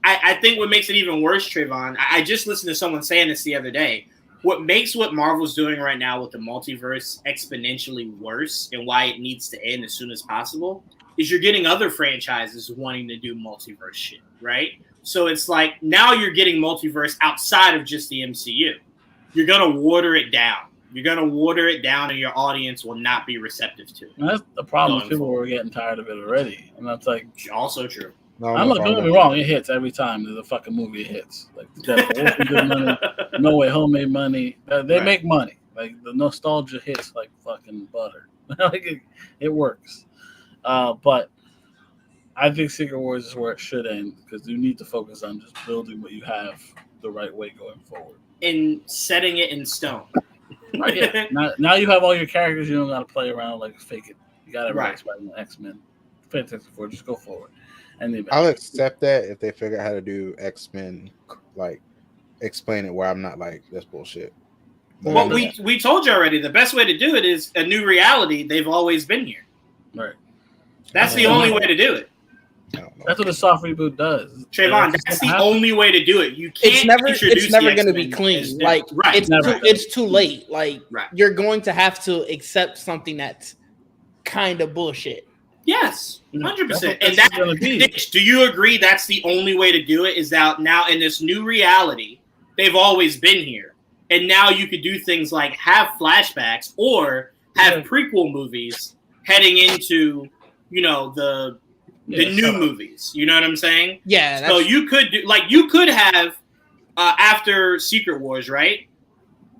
I think what makes it even worse, Trayvon, I just listened to someone saying this the other day. What makes what Marvel's doing right now with the multiverse exponentially worse and why it needs to end as soon as possible is you're getting other franchises wanting to do multiverse shit, right? So it's like now you're getting multiverse outside of just the MCU. You're going to water it down. And your audience will not be receptive to it. And that's the problem. People were getting tired of it already. And that's like... Also true. No, I'm not going to be wrong. It hits every time there's a fucking movie. It hits. Like, good money. No Way Home made money. They make money. Like, the nostalgia hits like fucking butter. Like, it works. But I think Secret Wars is where it should end because you need to focus on just building what you have the right way going forward. And setting it in stone. Right, yeah. Now you have all your characters. You don't got to play around like fake it. You got everybody Spider-Man, X-Men, Fantastic Four. Just go forward. And I'll accept that if they figure out how to do X-Men, like explain it where I'm not like that's bullshit. Well, we told you already. The best way to do it is a new reality. They've always been here. Right. That's the only way to do it. That's what a soft reboot does. Trayvon, that's the only way to do it. You can't. It's never going to be clean. Like it's too late. Like you're going to have to accept something that's kind of bullshit. Yes, 100%. And do you agree that's the only way to do it? Is that now in this new reality, they've always been here, and now you could do things like have flashbacks or have prequel movies heading into, the new movies. You know what I'm saying? Yeah. So you could do you could have after Secret Wars, right?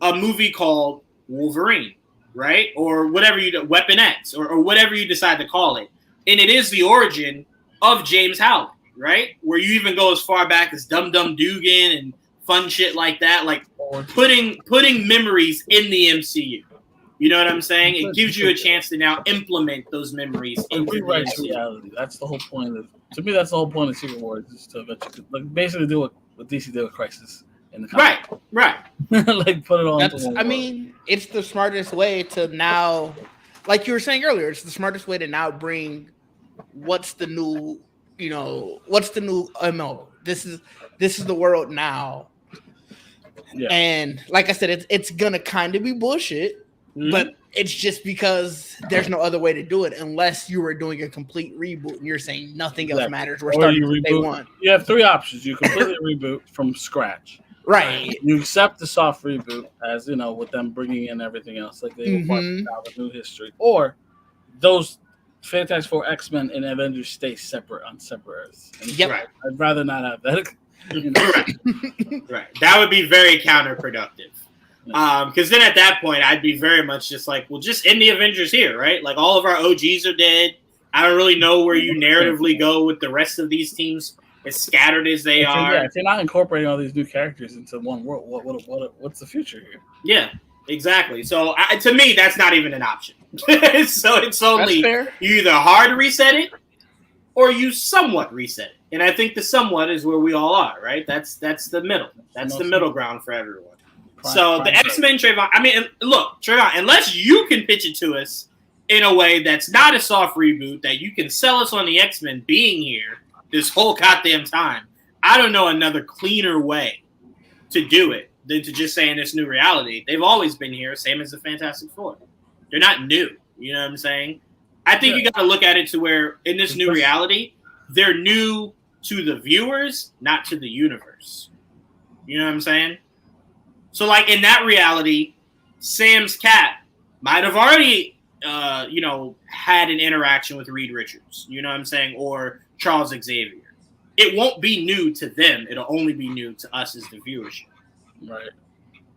A movie called Wolverine. Right? Or whatever Weapon X, or whatever you decide to call it. And it is the origin of James Howlett, right? Where you even go as far back as Dum Dum Dugan and fun shit like that, like putting memories in the MCU. You know what I'm saying? It gives you a chance to now implement those memories into the MCU. Reality. That's the whole point to me, that's the whole point of Secret Wars, is to basically do what DC did with Crisis. In the right. Like put it on. It's the smartest way to now, like you were saying earlier, it's the smartest way to now bring what's the new MO. This is the world now. Yeah. And like I said, it's gonna kind of be bullshit, but it's just because there's no other way to do it unless you were doing a complete reboot and you're saying nothing else matters. We're starting from day one. You have three options. You completely reboot from scratch. Right. You accept the soft reboot as, with them bringing in everything else, like they were now with new history. Or those Fantastic Four, X-Men, and Avengers stay separate on separate Earths. Yep. I'd rather not have that. Right. That would be very counterproductive. Because then at that point, I'd be very much just like, well, just end the Avengers here, right? Like all of our OGs are dead. I don't really know where you narratively go with the rest of these teams. As scattered as they are. Yeah, if you're not incorporating all these new characters into one world, what's the future here? Yeah, exactly. So to me, that's not even an option. So it's only you either hard reset it or you somewhat reset it. And I think the somewhat is where we all are, right? That's the middle. That's the middle ground for everyone. The X-Men, Trayvon, look, Trayvon, unless you can pitch it to us in a way that's not a soft reboot, that you can sell us on the X-Men being here this whole goddamn time, I don't know another cleaner way to do it than to just say in this new reality. They've always been here, same as the Fantastic Four. They're not new. You know what I'm saying? I think you got to look at it to where in this new reality, they're new to the viewers, not to the universe. You know what I'm saying? So like in that reality, Sam's cat might have already, had an interaction with Reed Richards. You know what I'm saying? Or Charles Xavier. It won't be new to them. It'll only be new to us as the viewership. Right.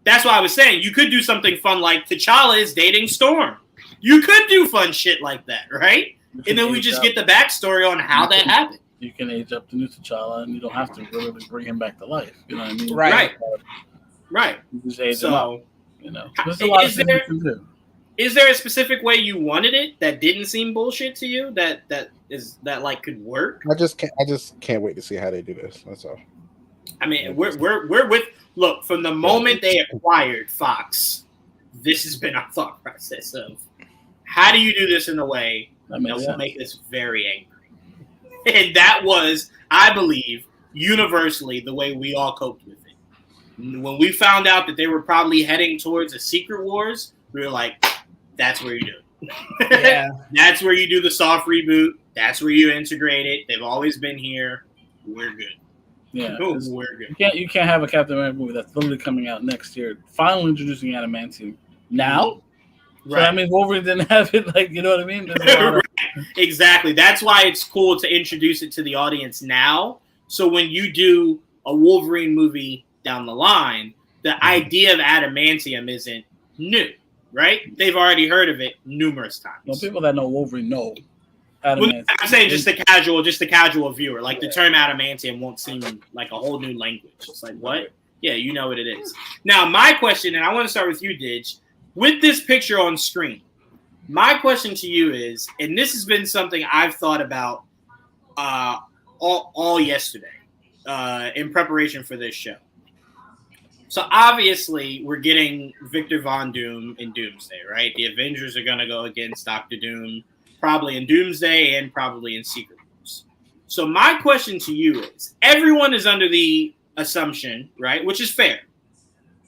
That's why I was saying you could do something fun like T'Challa is dating Storm. You could do fun shit like that, right? And then we just get the backstory on how that happened. You can age up the new T'Challa, and you don't have to really bring him back to life. You know what I mean? Right. You just age him up. There's a lot of things you can do. Is there a specific way you wanted it that didn't seem bullshit to you that could work? I just can't wait to see how they do this. That's all. I mean, we're with. Look, from the moment they acquired Fox, this has been our thought process of how do you do this in a way that won't make us very angry, and that was, I believe, universally the way we all coped with it. When we found out that they were probably heading towards a Secret Wars, we were like, "That's where you do it. Yeah. That's where you do the soft reboot. That's where you integrate it. They've always been here. We're good." Yeah, we're good. You can't have a Captain America movie that's literally coming out next year, finally introducing adamantium now. Right. So that means Wolverine didn't have it. Like, you know what I mean? Right. Exactly. That's why it's cool to introduce it to the audience now. So when you do a Wolverine movie down the line, the idea of adamantium isn't new, right? They've already heard of it numerous times. No, people that know Wolverine know. Well, I'm saying just the casual viewer. Like the term adamantium won't seem like a whole new language. It's like, what? Yeah, you know what it is. Now, my question, and I want to start with you, Didge. With this picture on screen, my question to you is, and this has been something I've thought about all yesterday in preparation for this show. So obviously, we're getting Victor Von Doom in Doomsday, right? The Avengers are going to go against Dr. Doom. Probably in Doomsday and probably in Secret Wars. So my question to you is, everyone is under the assumption, right, which is fair,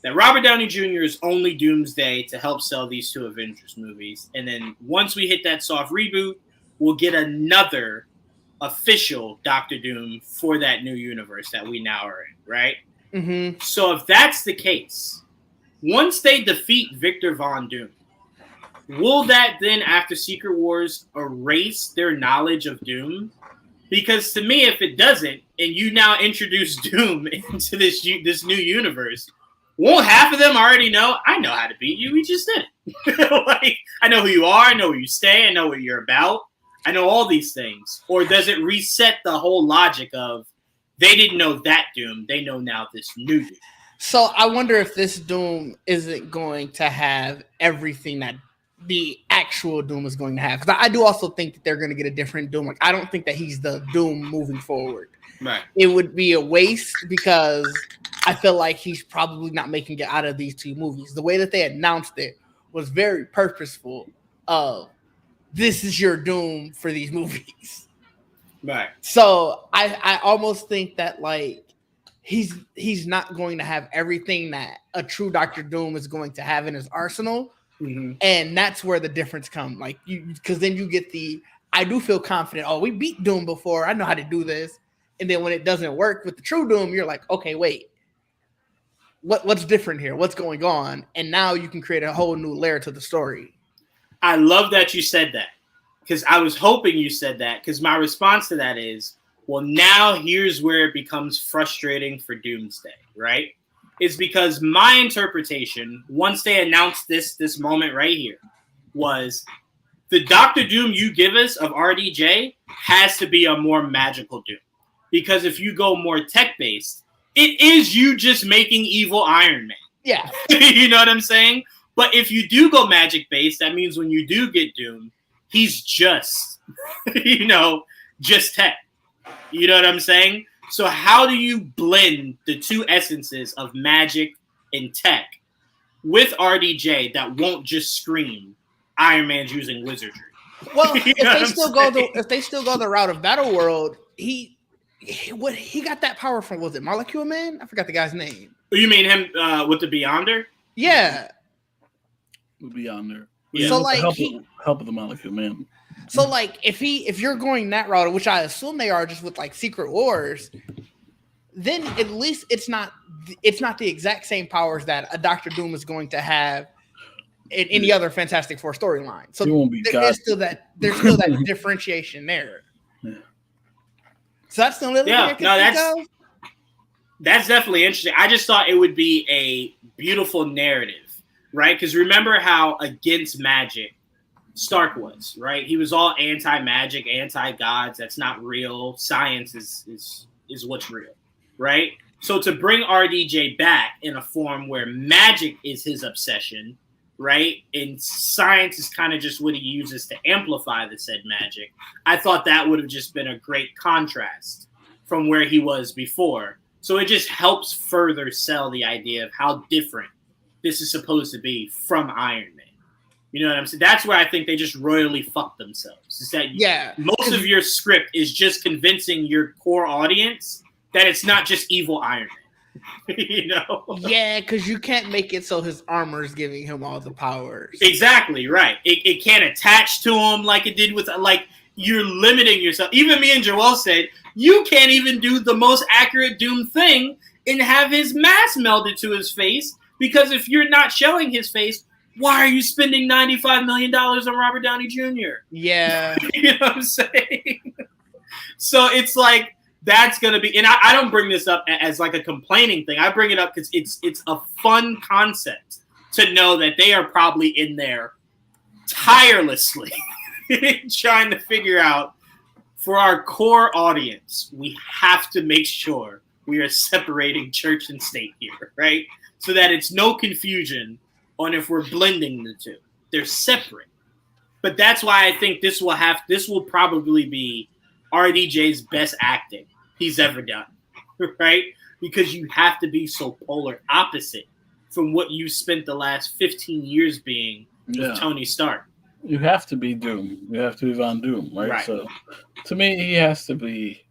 that Robert Downey Jr. is only Doomsday to help sell these two Avengers movies. And then once we hit that soft reboot, we'll get another official Doctor Doom for that new universe that we now are in, right? Mm-hmm. So if that's the case, once they defeat Victor Von Doom, will that then, after Secret Wars, erase their knowledge of Doom? Because to me, if it doesn't, and you now introduce Doom into this new universe, won't half of them already know? I know how to beat you. We just did it. Like, I know who you are. I know where you stay. I know what you're about. I know all these things. Or does it reset the whole logic of they didn't know that Doom? They know now this new Doom. So I wonder if this Doom isn't going to have everything that the actual Doom is going to have. Because I do also think that they're going to get a different Doom. Like, I don't think that he's the Doom moving forward. Right. It would be a waste because I feel like he's probably not making it out of these two movies. The way that they announced it was very purposeful of this is your Doom for these movies. Right. So I almost think that like he's not going to have everything that a true Doctor Doom is going to have in his arsenal. Mm-hmm. And that's where the difference comes. Like because then you get I do feel confident. Oh, we beat Doom before. I know how to do this. And then when it doesn't work with the true Doom, you're like, okay, wait. What's different here? What's going on? And now you can create a whole new layer to the story. I love that you said that because I was hoping you said that because my response to that is, well, now here's where it becomes frustrating for Doomsday, right? It's because my interpretation, once they announced this moment right here, was the Doctor Doom you give us of RDJ has to be a more magical Doom. Because if you go more tech-based, it is you just making evil Iron Man. Yeah. You know what I'm saying? But if you do go magic-based, that means when you do get Doom, he's just, just tech. You know what I'm saying? So how do you blend the two essences of magic and tech with RDJ that won't just scream Iron Man's using wizardry? Well, if they still go the route of Battle World, he got that power from, was it Molecule Man? I forgot the guy's name. You mean him with the Beyonder? Yeah. Beyonder. Yeah. So like help of the Molecule Man. So like if you're going that route, which I assume they are just with like Secret Wars, then at least it's not the exact same powers that a Doctor Doom is going to have in any other Fantastic Four storyline. So there's still that differentiation there. Yeah. So that's the only thing I can think of. That's definitely interesting. I just thought it would be a beautiful narrative, right? Because remember how against magic Stark was, right? He was all anti-magic, anti-gods. That's not real. Science is what's real, right? So to bring RDJ back in a form where magic is his obsession, right? And science is kind of just what he uses to amplify the said magic. I thought that would have just been a great contrast from where he was before. So it just helps further sell the idea of how different this is supposed to be from Iron Man. You know what I'm saying? That's where I think they just royally fucked themselves. Is that most of your script is just convincing your core audience that it's not just evil Iron Man. You know? Yeah, because you can't make it so his armor is giving him all the powers. Exactly, right. It can't attach to him like it did with, like, you're limiting yourself. Even me and Joel said, you can't even do the most accurate Doom thing and have his mask melded to his face, because if you're not showing his face, why are you spending $95 million on Robert Downey Jr.? Yeah. You know what I'm saying? So it's like, that's going to be, and I don't bring this up as like a complaining thing. I bring it up because it's a fun concept to know that they are probably in there tirelessly trying to figure out, for our core audience, we have to make sure we are separating church and state here, right? So that it's no confusion on if we're blending the two. They're separate. But that's why I think this will probably be RDJ's best acting he's ever done, right? Because you have to be so polar opposite from what you spent the last 15 years being with Tony Stark. You have to be Doom. You have to be Von Doom, right? So, to me, he has to be.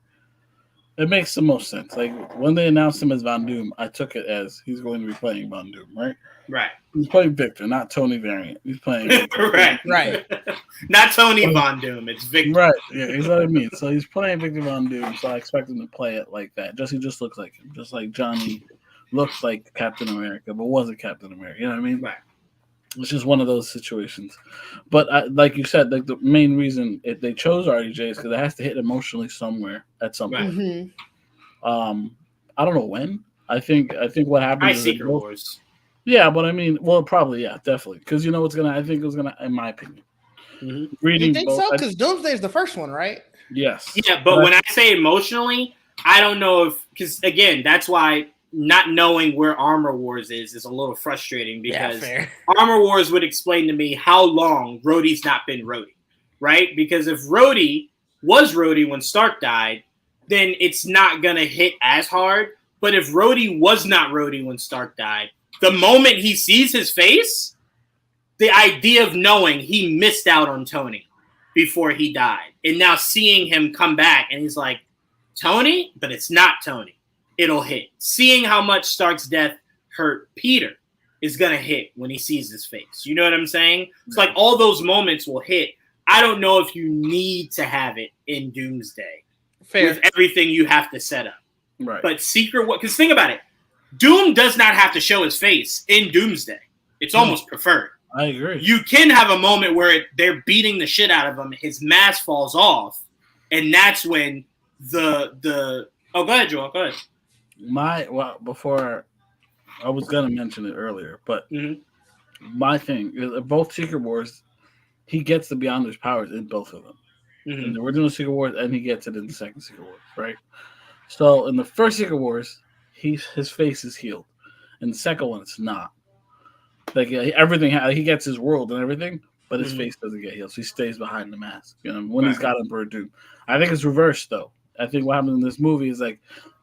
It makes the most sense. Like, when they announced him as Von Doom, I took it as he's going to be playing Von Doom, right? Right. He's playing Victor, not Tony variant. He's playing right. Not Tony Von Doom. It's Victor. Right. Yeah, you know what I mean. So he's playing Victor Von Doom. So I expect him to play it like that. He just looks like him, just like Johnny looks like Captain America, but wasn't Captain America. You know what I mean? Right. It's just one of those situations. But like you said, like the main reason they chose RDJ is because it has to hit emotionally somewhere at some point. Mm-hmm. I don't know when. I think what happens is Secret Wars. Yeah, but I mean, well, probably, yeah, definitely. Because you know what's going to, I think it was going to, in my opinion. Mm-hmm. Reading you think both, so? Because Doomsday is the first one, right? Yes. Yeah, but when I say emotionally, I don't know if, because again, that's why not knowing where Armor Wars is a little frustrating, because Armor Wars would explain to me how long Rhodey's not been Rhodey, right? Because if Rhodey was Rhodey when Stark died, then it's not going to hit as hard. But if Rhodey was not Rhodey when Stark died, the moment he sees his face, the idea of knowing he missed out on Tony before he died, and now seeing him come back and he's like, Tony? But it's not Tony. It'll hit. Seeing how much Stark's death hurt Peter is going to hit when he sees his face. You know what I'm saying? It's like all those moments will hit. I don't know if you need to have it in Doomsday with everything you have to set up. Right. But Secret War, because think about it. Doom does not have to show his face in Doomsday. It's almost preferred. I agree. You can have a moment where they're beating the shit out of him, his mask falls off, and that's when the oh, go ahead, Joel. Go ahead. Before I was gonna mention it earlier, but my thing is both Secret Wars, he gets the Beyonders powers in both of them. In the original Secret Wars, and he gets it in the second Secret Wars, right? So in the first Secret Wars, his face is healed. In the second one, it's not. Like everything, he gets his world and everything, but his face doesn't get healed. So he stays behind the mask. You know, when he's got Emperor Doom. I think it's reversed though. I think what happens in this movie is like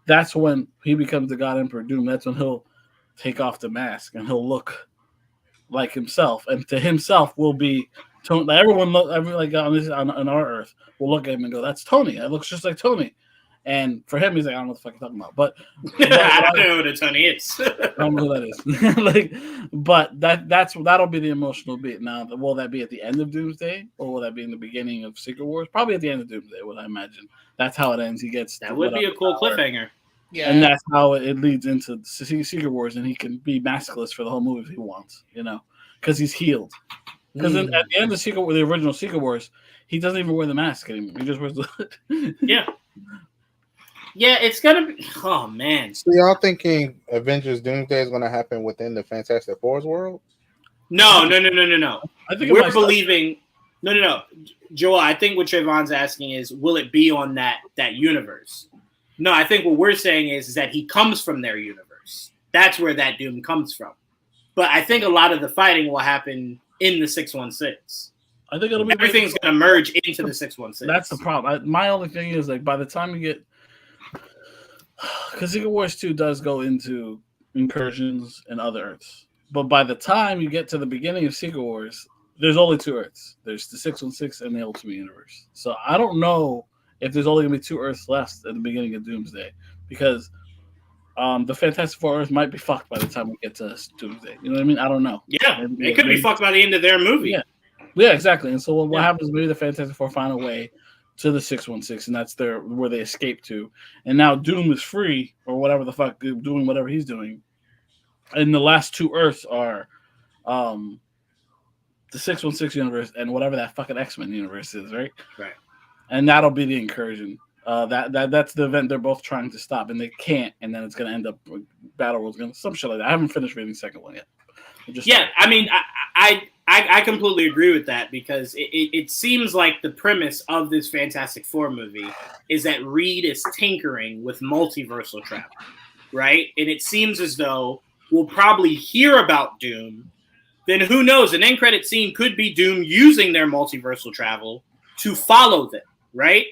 that's when he becomes the God Emperor Doom. That's when he'll take off the mask and he'll look like himself, and to himself will be Tony. Everyone on our Earth will look at him and go, "That's Tony. That looks just like Tony." And for him, he's like, I don't know what the fuck you're talking about. But I don't know what a Tony is. I don't know who that is. But that'll be the emotional beat. Now, will that be at the end of Doomsday, or will that be in the beginning of Secret Wars? Probably at the end of Doomsday, would I imagine. That's how it ends. He gets that would be a cool cliffhanger. Yeah, and that's how it leads into Secret Wars, and he can be maskless for the whole movie if he wants, because he's healed. Because at the end of the original Secret Wars, he doesn't even wear the mask anymore. He just wears the Yeah, it's gonna be. Oh man! So y'all thinking Avengers Doomsday is gonna happen within the Fantastic Four's world? No. I think we're believing. No. Joel, I think what Trayvon's asking is, will it be on that universe? No, I think what we're saying is that he comes from their universe. That's where that Doom comes from. But I think a lot of the fighting will happen in the 616. I think it'll be everything's gonna merge into the 616. That's the problem. My only thing is like by the time you get. Because Secret Wars 2 does go into incursions and other Earths. But by the time you get to the beginning of Secret Wars, there's only 2 Earths. There's the 616 and the Ultimate Universe. So I don't know if there's only going to be 2 Earths left at the beginning of Doomsday. Because the Fantastic Four Earth might be fucked by the time we get to Doomsday. You know what I mean? I don't know. Yeah, it could be fucked by the end of their movie. Yeah, exactly. And so what happens, maybe the Fantastic Four find a way to the 616, and that's where they escape to. And now Doom is free, or whatever the fuck, doing whatever he's doing. And the last 2 Earths are the 616 universe and whatever that fucking X-Men universe is, right? Right. And that'll be the incursion. That's the event they're both trying to stop, and they can't, and then it's gonna end up Battle World's gonna some shit like that. I haven't finished reading the second one yet. I mean, I completely agree with that, because it seems like the premise of this Fantastic Four movie is that Reed is tinkering with multiversal travel, right? And it seems as though we'll probably hear about Doom. Then who knows? An end credit scene could be Doom using their multiversal travel to follow them, right?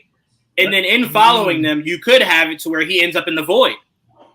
And then in following them, you could have it to where he ends up in the void,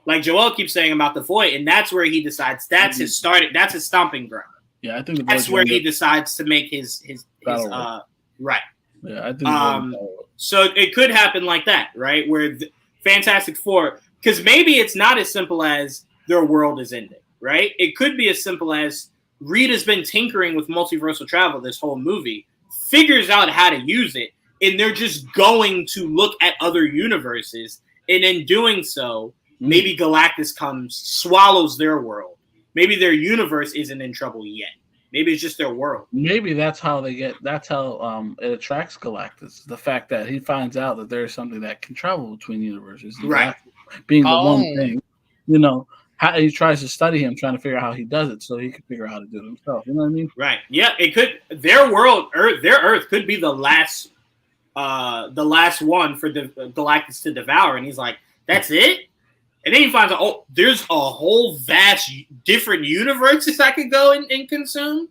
like Joel keeps saying about the void, and that's where he decides that's his stomping ground. Yeah, I think that's where he decides to make his right. Yeah, I think. So it could happen like that, right? Where the Fantastic Four, because maybe it's not as simple as their world is ending, right? It could be as simple as Reed has been tinkering with multiversal travel this whole movie, figures out how to use it, and they're just going to look at other universes, and in doing so, maybe Galactus comes, swallows their world. Maybe their universe isn't in trouble yet. Maybe it's just their world. Maybe that's how it attracts Galactus. The fact that he finds out that there's something that can travel between universes. Right. Being the one thing, you know, how he tries to study him, trying to figure out how he does it so he can figure out how to do it himself. You know what I mean? Right. Yeah, it could, their world, their Earth could be the last one for the Galactus to devour. And he's like, that's it? And then he finds out, oh, there's a whole vast different universes I could go and consume.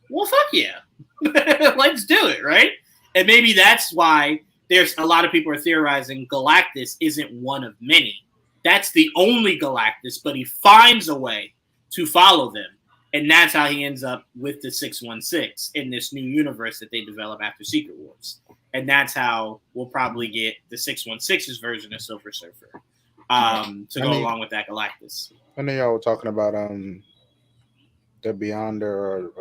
Well, fuck yeah. Let's do it, right? And maybe that's why there's a lot of people are theorizing Galactus isn't one of many. That's the only Galactus, but he finds a way to follow them. And that's how he ends up with the 616 in this new universe that they develop after Secret Wars. And that's how we'll probably get the 616's version of Silver Surfer. Along with that Galactus. I know y'all were talking about the Beyonder, or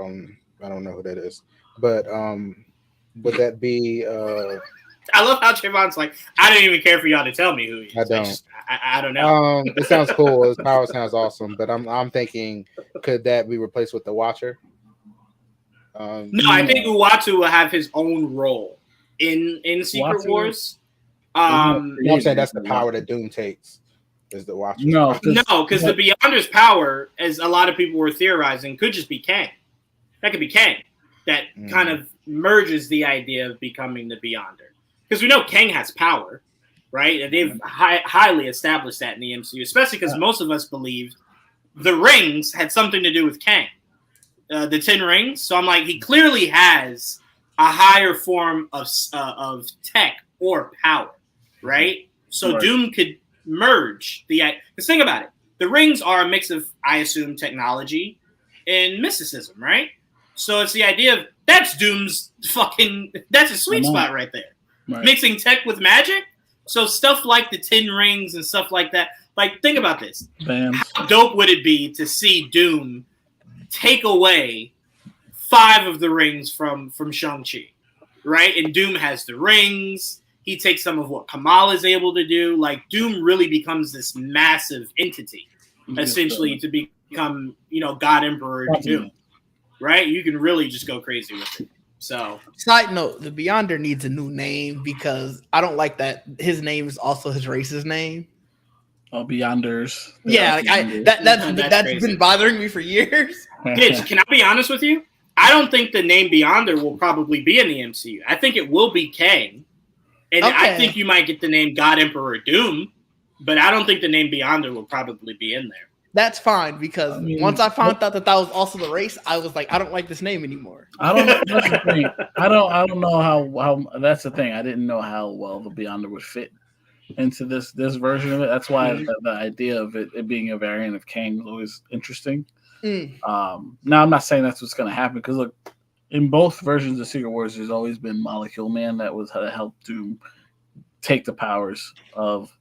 I don't know who that is, but would that be? I love how Trayvon's like, I don't even care for y'all to tell me who he is. I don't. I don't know. It sounds cool. His power sounds awesome, but I'm thinking, could that be replaced with the Watcher? No, I think Uatu will have his own role in Secret Wars. I'm saying that's the power that Doom takes, is the Watcher. No, because the Beyonder's power, as a lot of people were theorizing, could just be Kang. That could be Kang. That kind of merges the idea of becoming the Beyonder. Because we know Kang has power, right? And they've highly established that in the MCU, especially because most of us believed the rings had something to do with Kang. The 10 rings. So I'm like, he clearly has a higher form of tech or power. Right? So right. Doom could merge because think about it. The rings are a mix of, I assume, technology and mysticism, right? So it's the idea of that's Doom's that's a sweet spot right there. Right. Mixing tech with magic. So stuff like the 10 rings and stuff like that. Like, think about this. Bam. How dope would it be to see Doom take away 5 of the rings from Shang-Chi, right? And Doom has the rings. He takes some of what Kamala is able to do. Like, Doom really becomes this massive entity, essentially, to become, God Emperor Doom, right? You can really just go crazy with it. So, side note, the Beyonder needs a new name because I don't like that his name is also his race's name. Oh, Beyonders. Yeah, that's been bothering me for years. Bitch, can I be honest with you? I don't think the name Beyonder will probably be in the MCU. I think it will be Kang. And I think you might get the name God Emperor Doom, but I don't think the name Beyonder will probably be in there. That's fine, because once I found out that was also the race, I was like, I don't like this name anymore. I don't know. That's the thing. I don't know how that's the thing. I didn't know how well the Beyonder would fit into this version of it. That's why the idea of it being a variant of Kang is always interesting. Now, I'm not saying that's what's going to happen because look, in both versions of Secret Wars, there's always been Molecule Man that was how to help Doom take the powers of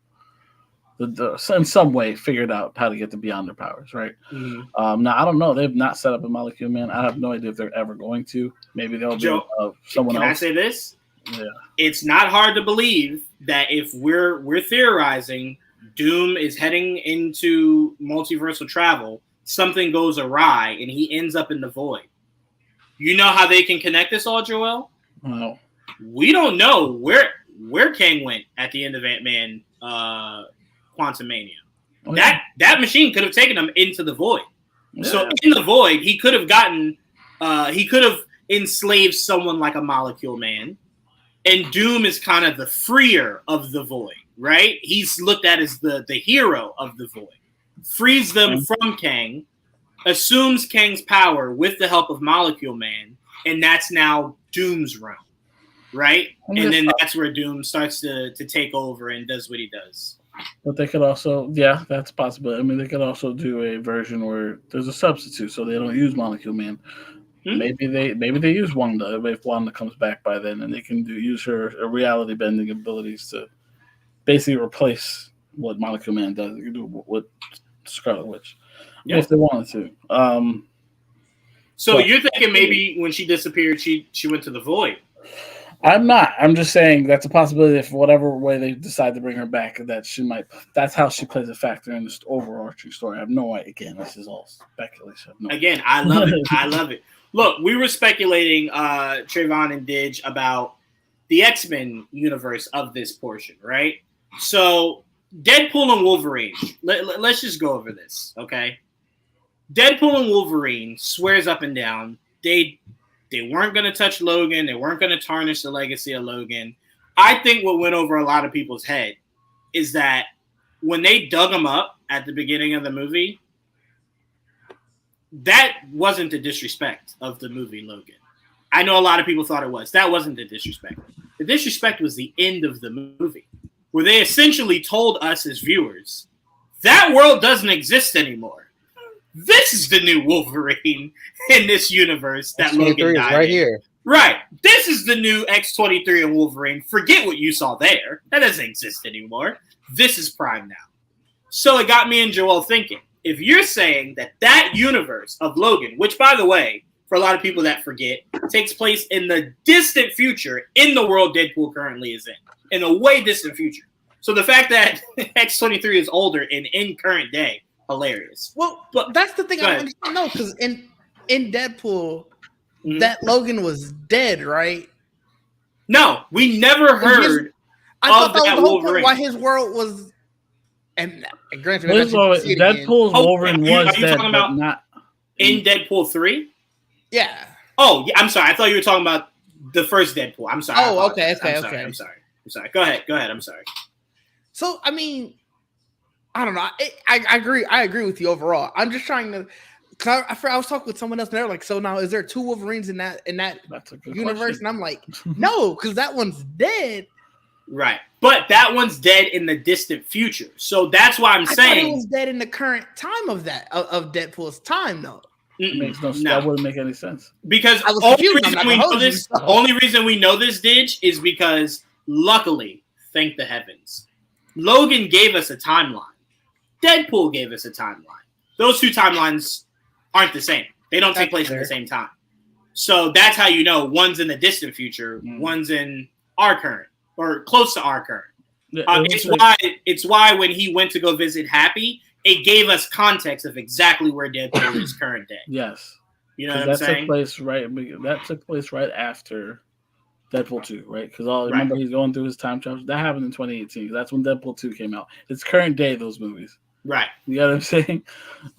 the in some way figured out how to get to beyond their powers, right? Now I don't know. They've not set up a Molecule Man. I have no idea if they're ever going to. Maybe they'll be someone else. Can I say this? Yeah. It's not hard to believe that if we're theorizing Doom is heading into multiversal travel, something goes awry and he ends up in the void. You know how they can connect this all, Joel? No. We don't know where Kang went at the end of Ant-Man Quantumania. Oh, yeah. That machine could have taken him into the void. Yeah. So in the void, he could have enslaved someone like a Molecule Man. And Doom is kind of the freer of the void, right? He's looked at as the hero of the void. Frees them from Kang, assumes Kang's power with the help of Molecule Man, and that's now Doom's realm, right? And then that's where Doom starts to take over and does what he does. But they could also, yeah, that's possible. I mean, they could also do a version where there's a substitute, so they don't use Molecule Man. Maybe they use Wanda if Wanda comes back by then, and they can use her reality bending abilities to basically replace what Molecule Man does. They can do with Scarlet Witch if they wanted to. So you're thinking maybe when she disappeared, she went to the void. I'm not. I'm just saying that's a possibility if whatever way they decide to bring her back, that she might. That's how she plays a factor in this overarching story. I have no idea. Again, this is all speculation. Again, I love it. I love it. Look, we were speculating, Trayvon and Didge, about the X-Men universe of this portion, right? So Deadpool and Wolverine. Let's just go over this, okay? Deadpool and Wolverine swears up and down they weren't going to touch Logan. They weren't going to tarnish the legacy of Logan. I think what went over a lot of people's head is that when they dug him up at the beginning of the movie, that wasn't the disrespect of the movie Logan. I know a lot of people thought it was. That wasn't the disrespect. The disrespect was the end of the movie, where they essentially told us as viewers, that world doesn't exist anymore. This is the new Wolverine in this universe that Logan died right in. here. Right. This is the new X-23 and Wolverine. Forget what you saw there. That doesn't exist anymore. This is Prime now. So it got me and Joel thinking, if you're saying that universe of Logan, which, by the way, for a lot of people that forget, takes place in the distant future in the world Deadpool currently is in a way distant future. So the fact that X-23 is older and in current day, hilarious. Well, but that's the thing I don't know, because in Deadpool, that Logan was dead, right? No, we never heard I thought of that that was the whole point Wolverine. why his world was. And granted, Deadpool's Wolverine was dead, but not in Deadpool 3. Yeah. Oh, yeah. I'm sorry. I thought you were talking about the first Deadpool. I'm sorry. Oh, okay. I'm sorry. Go ahead. I'm sorry. So, I mean, I don't know. I agree. I agree with you overall. I'm just trying to. Cause I was talking with someone else, and they're like, "So now, is there two Wolverines in that universe?" Question. And I'm like, "No, because that one's dead." Right, but that one's dead in the distant future. So that's why I'm saying thought it was dead in the current time of Deadpool's time, though. Makes no sense. That wouldn't make any sense. Because only reason we know this, Didge, is because luckily, thank the heavens, Logan gave us a timeline. Deadpool gave us a timeline. Those two timelines aren't the same. They don't take place at the same time. So that's how you know one's in the distant future, one's in our current or close to our current. It's why when he went to go visit Happy, it gave us context of exactly where Deadpool is current day. Yes. You know what I'm saying? That took place right after Deadpool 2, right? Because remember he's going through his time travel. That happened in 2018. That's when Deadpool 2 came out. It's current day, those movies. Right. You know what I'm saying?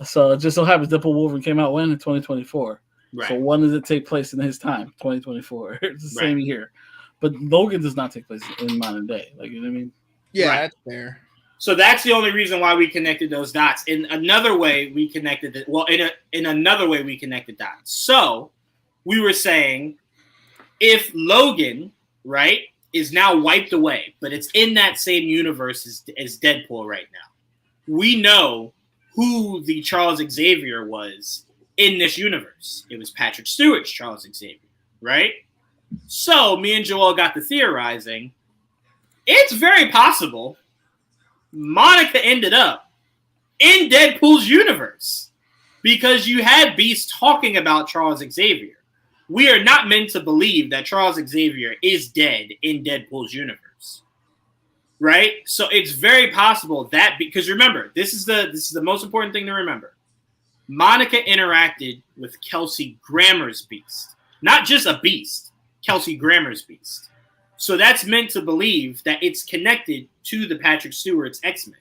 So it just so happens Deadpool Wolverine came out when? In 2024. Right. So when does it take place in his time? 2024. It's the same year. But Logan does not take place in modern day. Like, you know what I mean? Yeah, that's fair. So that's the only reason why we connected those dots. In another way, we connected it. Well, in another way, we connected dots. So we were saying, if Logan, right, is now wiped away, but it's in that same universe as Deadpool right now. We know who the Charles Xavier was in this universe. It was Patrick Stewart's Charles Xavier, right? So me and Joel got to theorizing. It's very possible Monica ended up in Deadpool's universe because you had Beast talking about Charles Xavier. We are not meant to believe that Charles Xavier is dead in Deadpool's universe, right? So it's very possible that, because remember, this is the most important thing to remember. Monica interacted with Kelsey Grammer's Beast, not just a Beast, Kelsey Grammer's Beast. So that's meant to believe that it's connected to the Patrick Stewart's X-Men.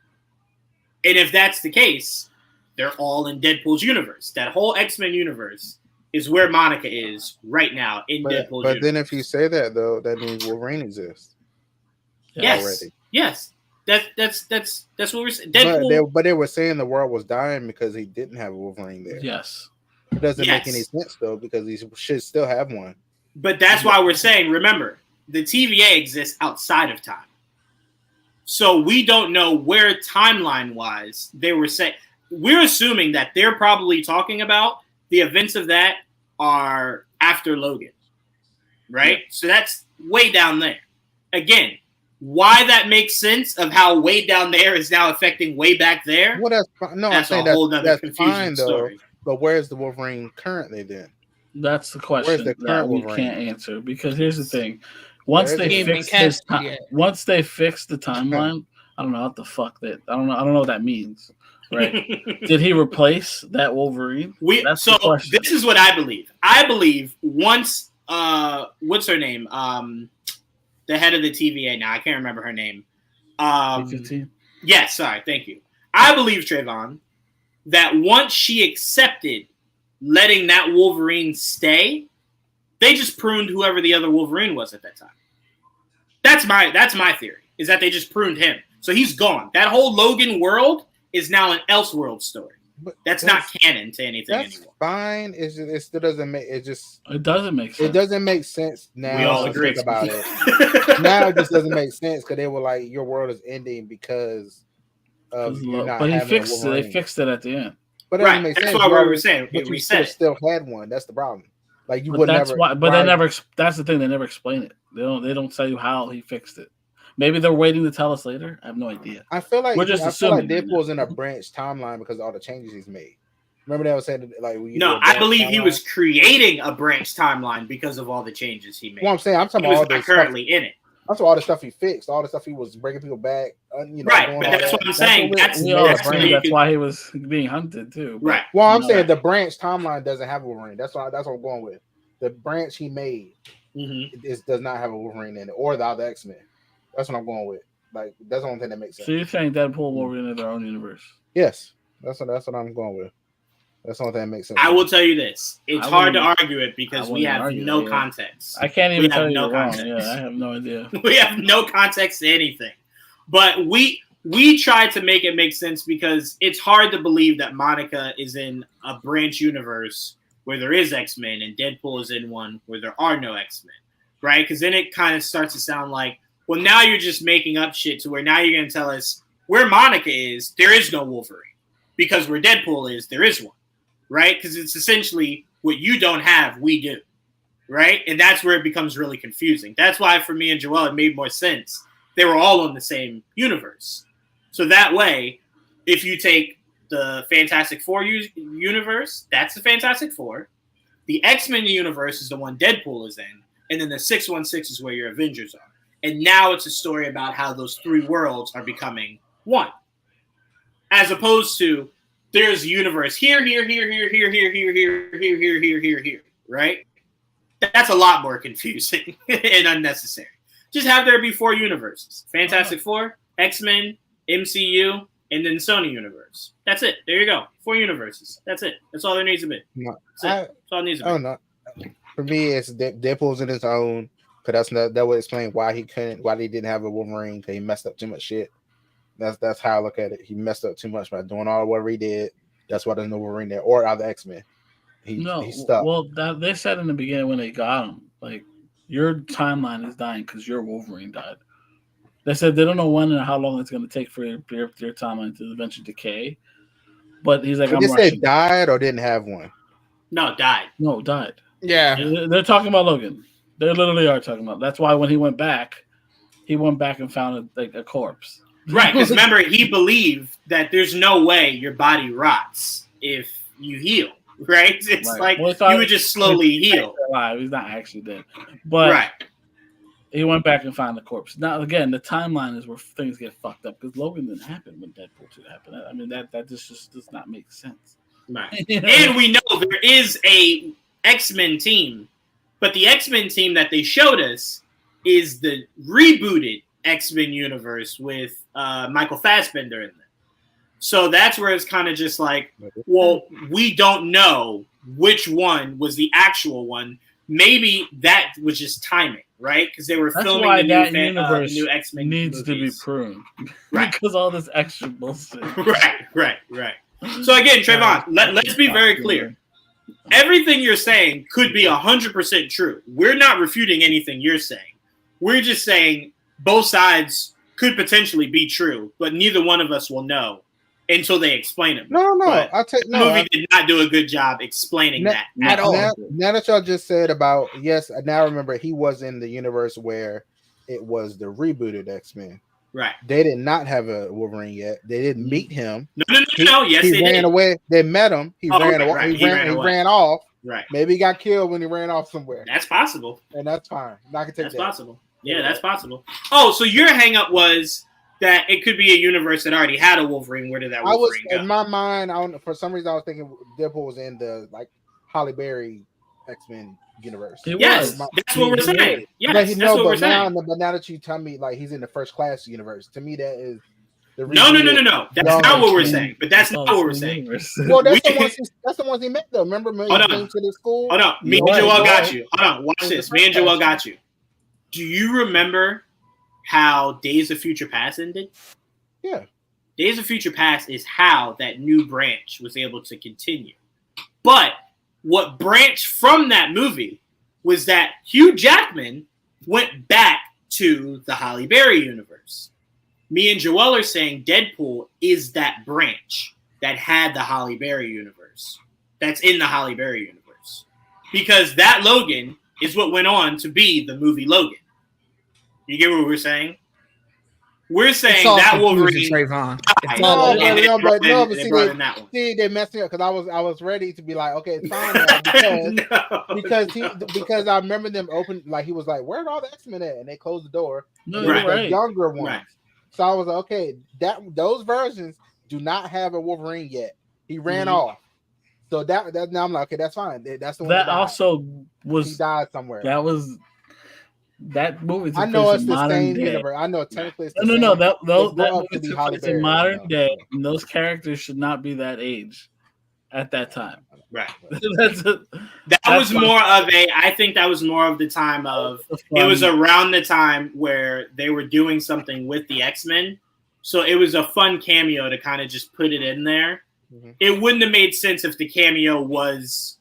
And if that's the case, they're all in Deadpool's universe. That whole X-Men universe is where Monica is right now in Deadpool's universe. But then if you say that, though, that means Wolverine exists. Yes. Already. Yes. That's what we're saying. Deadpool, but they were saying the world was dying because he didn't have Wolverine there. Yes. It doesn't make any sense, though, because he should still have one. But that's why we're saying, remember, the TVA exists outside of time. So we don't know where timeline-wise they were saying. We're assuming that they're probably talking about the events of that are after Logan, right? Yeah. So that's way down there. Again, why that makes sense of how way down there is now affecting way back there. Well, that's fine. No, that's I'm saying that's fine, though. But where's the Wolverine currently then? That's the question that we can't answer, because here's the thing. Once they fix the timeline, I don't know what the fuck that I don't know what that means. Right? Did he replace that Wolverine? So this is what I believe. I believe once what's her name? The head of the TVA now. I can't remember her name. Yes, sorry, thank you. I believe, Trayvon, that once she accepted letting that Wolverine stay, they just pruned whoever the other Wolverine was at that time. That's my theory, is that they just pruned him. So he's gone. That whole Logan world is now an Elseworld story. But that's not canon to anything anymore. Fine. It still doesn't make it doesn't make sense. It doesn't make sense now. We all agree about it. Now it just doesn't make sense because they were like, your world is ending because of you not but he having fixed a it. They fixed it at the end. But right. That's sense. Why we were saying but you still had one. That's the problem. Like you would never. Why, they never. That's the thing. They never explain it. They don't tell you how he fixed it. Maybe they're waiting to tell us later. I have no idea. I feel like Deadpool's in a branch timeline because of all the changes he's made. Remember they were saying like I believe he was creating a branch timeline because of all the changes he made. Well, I'm saying I'm talking about all currently in it. That's all the stuff he fixed, all the stuff he was bringing people back. Right, but that's what I'm saying. That's why he was being hunted too. Right. Well, I'm saying the branch timeline doesn't have a Wolverine. That's what I'm going with. The branch he made does not have a Wolverine in it, or the other X-Men. That's what I'm going with. Like that's the only thing that makes sense. So you're saying Deadpool and Wolverine in their own universe? Yes, that's what I'm going with. That's the only thing that makes sense. I will tell you this: it's hard to argue it because we have no context. I can't even tell you no context. Yeah, I have no idea. We have no context to anything, but we try to make it make sense because it's hard to believe that Monica is in a branch universe where there is X-Men and Deadpool is in one where there are no X-Men, right? Because then it kind of starts to sound like, well, now you're just making up shit to where now you're going to tell us where Monica is, there is no Wolverine. Because where Deadpool is, there is one, right? Because it's essentially what you don't have, we do, right? And that's where it becomes really confusing. That's why for me and Joel, it made more sense. They were all in the same universe. So that way, if you take the Fantastic Four universe, that's the Fantastic Four. The X-Men universe is the one Deadpool is in. And then the 616 is where your Avengers are. And now it's a story about how those three worlds are becoming one. As opposed to there's a universe here, right? That's a lot more confusing and unnecessary. Just have there be four universes. Fantastic Four, X-Men, MCU, and then Sony universe. That's it. There you go. 4 universes. That's it. That's all there needs to be. That's all it needs to be. Oh, no. For me, it's Deadpool's in his own. Because that would explain why he didn't have a Wolverine, because he messed up too much shit. That's how I look at it. He messed up too much by doing all whatever he did. That's why there's no Wolverine there or other X-Men. He's stuck. Well, they said in the beginning when they got him, like Your timeline is dying because your Wolverine died. They said they don't know when and how long it's going to take for your timeline to eventually decay. But he's like, Did they say died or didn't have one? No, died. No, died. Yeah. They're talking about Logan. They literally are talking about. That's why when he went back and found a corpse. Right, because remember, he believed that there's no way your body rots if you heal. Right? It's like you would just slowly heal. Alive. He's not actually dead. But he went back and found the corpse. Now, again, the timeline is where things get fucked up because Logan didn't happen when Deadpool 2 happened. I mean, that just does not make sense. Right. And we know there is a X-Men team, but the X-Men team that they showed us is the rebooted X-Men universe with Michael Fassbender in there. So that's where it's kind of just like, well, we don't know which one was the actual one. Maybe that was just timing, right? Because they were filming the new X-Men needs movies. To be pruned, right? Because all this extra bullshit. Right. So again, Trayvon, let's be very clear. Everything you're saying could be 100% true. We're not refuting anything you're saying. We're just saying both sides could potentially be true, but neither one of us will know until they explain it. No. The movie did not do a good job explaining that at all. Now that y'all just said about, yes, now remember he was in the universe where it was the rebooted X-Men. Right. They did not have a Wolverine yet. They didn't meet him. No. Yes, he ran away. They met him. He ran away. He ran off. Right. Maybe he got killed when he ran off somewhere. That's possible. And that's fine. I can take that's possible. Yeah, that's possible. Oh, so your hang-up was that it could be a universe that already had a Wolverine. Where did that Wolverine go? In my mind, for some reason, I was thinking Deadpool was in the Halle Berry X-Men universe. Yes, that's what we're saying. Yes, that's what we're saying. But now that you tell me he's in the First Class universe, to me that is the no. That's not what we're saying. But that's not what we're saying. Well, that's the ones he met though. Remember, he came to the school. Hold on, me and Joel got you. Hold on, watch this. Me and Joel got you. Do you remember how Days of Future Past ended? Yeah. Days of Future Past is how that new branch was able to continue. But what branched from that movie was that Hugh Jackman went back to the Halle Berry universe. Me and Joel are saying Deadpool is that branch that had the Halle Berry universe. That's in the Halle Berry universe. Because that Logan is what went on to be the movie Logan. You get what we're saying? We're saying that Wolverine. See, they messed me up because I was ready to be like, okay, it's fine now because I remember them open he was like, where are all the X-Men at? And they closed the door. The younger ones. Right. So I was like, okay, those versions do not have a Wolverine yet. He ran off. So that now I'm like, okay, that's fine. That's the one that also was he died somewhere. That movie. I know it's the same universe. I know technically it's the same. No. That movie in modern day, and those characters should not be that age at that time. Right. That was more of the time of it was around the time where they were doing something with the X-Men. So it was a fun cameo to kind of just put it in there. Mm-hmm. It wouldn't have made sense if the cameo was,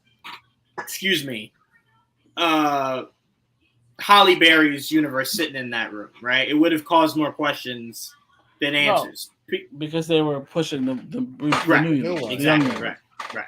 Halle Berry's universe sitting in that room, right? It would have caused more questions than answers. No, because they were pushing the new universe. Exactly. Right.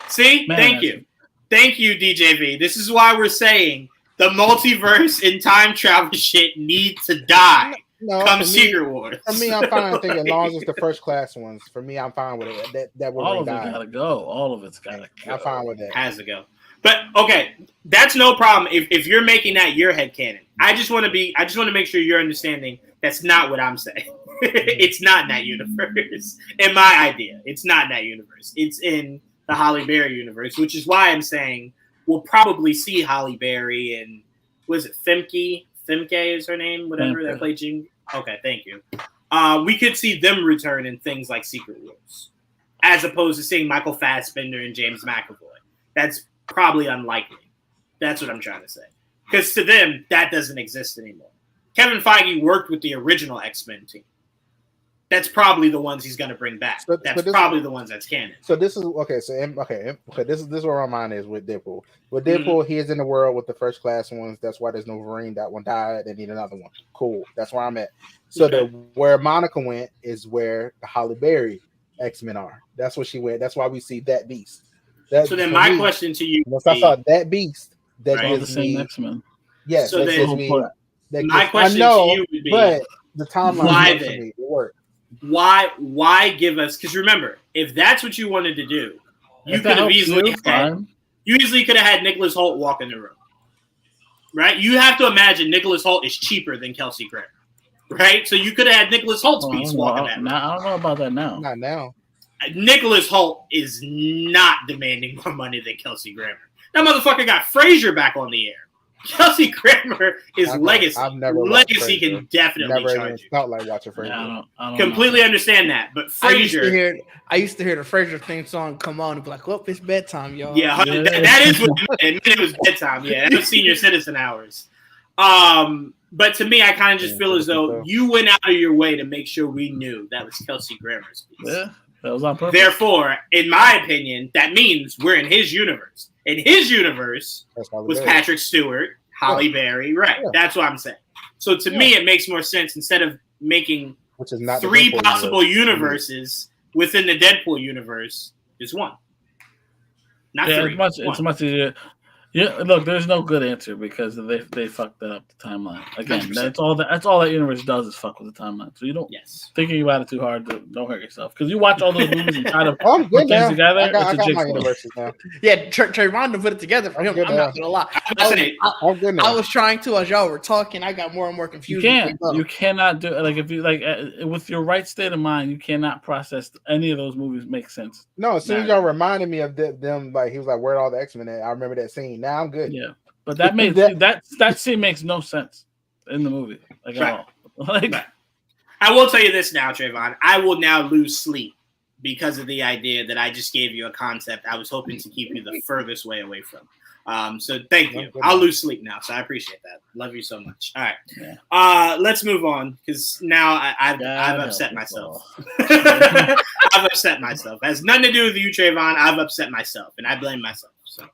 See? Thank you, DJV. This is why we're saying the multiverse and time travel shit need to die. Come Secret Wars. For me, I'm fine. I think as long as it's the First Class ones, for me, I'm fine with it. That all of it gotta go. All of it's gotta go. I'm fine with that. Has to go. But okay, that's no problem if you're making that your headcanon. I just want to make sure you're understanding that's not what I'm saying. It's not in that universe. In my idea, it's not in that universe. It's in the Halle Berry universe, which is why I'm saying we'll probably see Halle Berry and was it Femke? Femke is her name, whatever that played Jean. Okay, thank you. We could see them return in things like Secret Wars, as opposed to seeing Michael Fassbender and James McAvoy. That's probably unlikely. That's what I'm trying to say. Because to them, that doesn't exist anymore. Kevin Feige worked with the original X-Men team. that's probably the ones he's going to bring back. That's probably the ones that's canon. So this is okay. So this is where my mind is with Deadpool. With Deadpool, he is in the world with the first class ones. That's why there's no Wolverine. That one died. They need another one. Cool. That's where I'm at. So where Monica went is where the Halle Berry X-Men are. That's where she went. That's why we see that Beast. So then my question to you, once I saw that Beast, that gives the same me X-Men. Yes, so that then, gives me. My question to you would be, but the timeline why for me, it worked. Why give us? Because remember, if that's what you wanted to do, you could have easily had Nicholas Hoult walk in the room, right? You have to imagine Nicholas Hoult is cheaper than Kelsey Grammer, right? So you could have had Nicholas Hoult's piece walk in that room. I don't know about that now. Not now. Nicholas Hoult is not demanding more money than Kelsey Grammer. That motherfucker got Frasier back on the air. Kelsey Grammer is legacy. Legacy can definitely charge you. Felt like watching Frasier. I don't completely understand that, but Frasier. I used to hear the Frasier theme song come on and be like, "Well, it's bedtime, y'all." Yeah, that is what it was bedtime. Yeah, that was senior citizen hours. But to me, I kind of just feel as though you went out of your way to make sure we knew that was Kelsey Grammer's piece. Yeah, that was on purpose. Therefore, in my opinion, that means we're in his universe. In his universe was Patrick Stewart, Halle Berry, right? Yeah. That's what I'm saying. So to me, it makes more sense instead of making three possible universes within the Deadpool universe, is one. Not three. It's much easier. Yeah, look, there's no good answer because they fucked that up the timeline. Again, 100%. That's all that universe does is fuck with the timeline. So you don't thinking about it too hard. Don't hurt yourself because you watch all those movies and try to put things together. I got my universes now. Yeah, Trayvon put it together for him. I'm not gonna lie. I was trying to as y'all were talking. I got more and more confused. You cannot do like if you with your right state of mind, you cannot process any of those movies make sense. No, as soon as y'all reminded me of them, like he was like, "Where'd all the X-Men at?" I remember that scene. Now I'm good. Yeah, but that makes that scene makes no sense in the movie, at all. I will tell you this now, Trayvon. I will now lose sleep because of the idea that I just gave you a concept I was hoping to keep you the furthest way away from. So thank you. I'll lose sleep now, so I appreciate that. Love you so much. All right. Yeah. Let's move on because now I've upset myself. I've upset myself. It has nothing to do with you, Trayvon. I've upset myself, and I blame myself. So.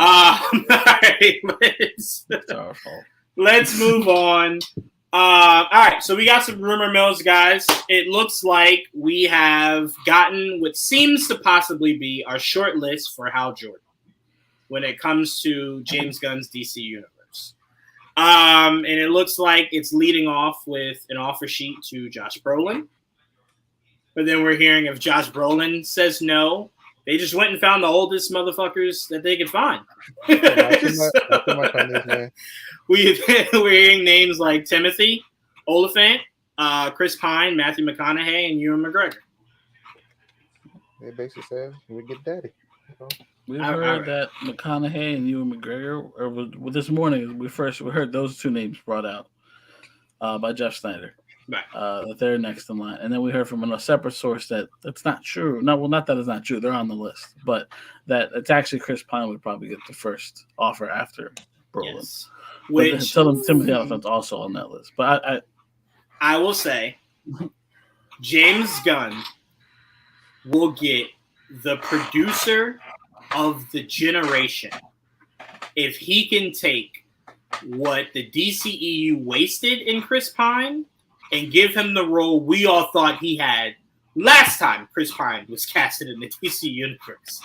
All right, let's move on. All right, so we got some rumor mills, guys. It looks like we have gotten what seems to possibly be our short list for Hal Jordan when it comes to James Gunn's DC universe. And it looks like it's leading off with an offer sheet to Josh Brolin. But then we're hearing if Josh Brolin says no, they just went and found the oldest motherfuckers that they could find. We're hearing names like Timothy Olyphant, Chris Pine, Matthew McConaughey, and Ewan McGregor. They basically said we get daddy. We heard that McConaughey and Ewan McGregor. This morning, we heard those two names brought out by Jeff Snyder. Right. That they're next in line, and then we heard from a separate source that that's not true. Not that it's not true. They're on the list, but that it's actually Chris Pine would probably get the first offer after Brolin. Yes. Which Timothy Olyphant's also on that list. But I will say, James Gunn will get the producer of the generation if he can take what the DCEU wasted in Chris Pine and give him the role we all thought he had last time Chris Pine was casted in the DC universe.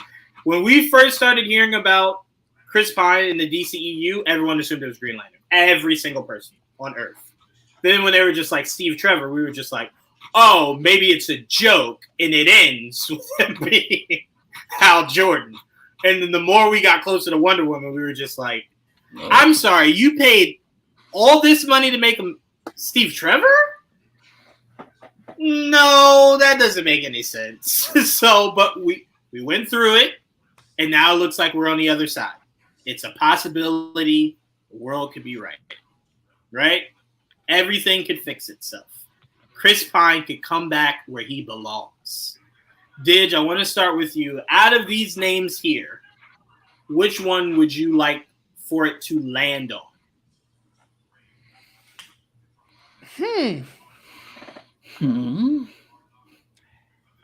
When we first started hearing about Chris Pine in the DCEU, everyone assumed it was Green Lantern. Every single person on Earth. Then when they were just like Steve Trevor, we were just like, oh, maybe it's a joke, and it ends with him being Hal Jordan. And then the more we got closer to Wonder Woman, we were just like, I'm sorry, you paid all this money to make him Steve Trevor? No, that doesn't make any sense. But we went through it, and now it looks like we're on the other side. It's a possibility the world could be right. Right? Everything could fix itself. Chris Pine could come back where he belongs. Didge, I want to start with you. Out of these names here, which one would you like for it to land on? All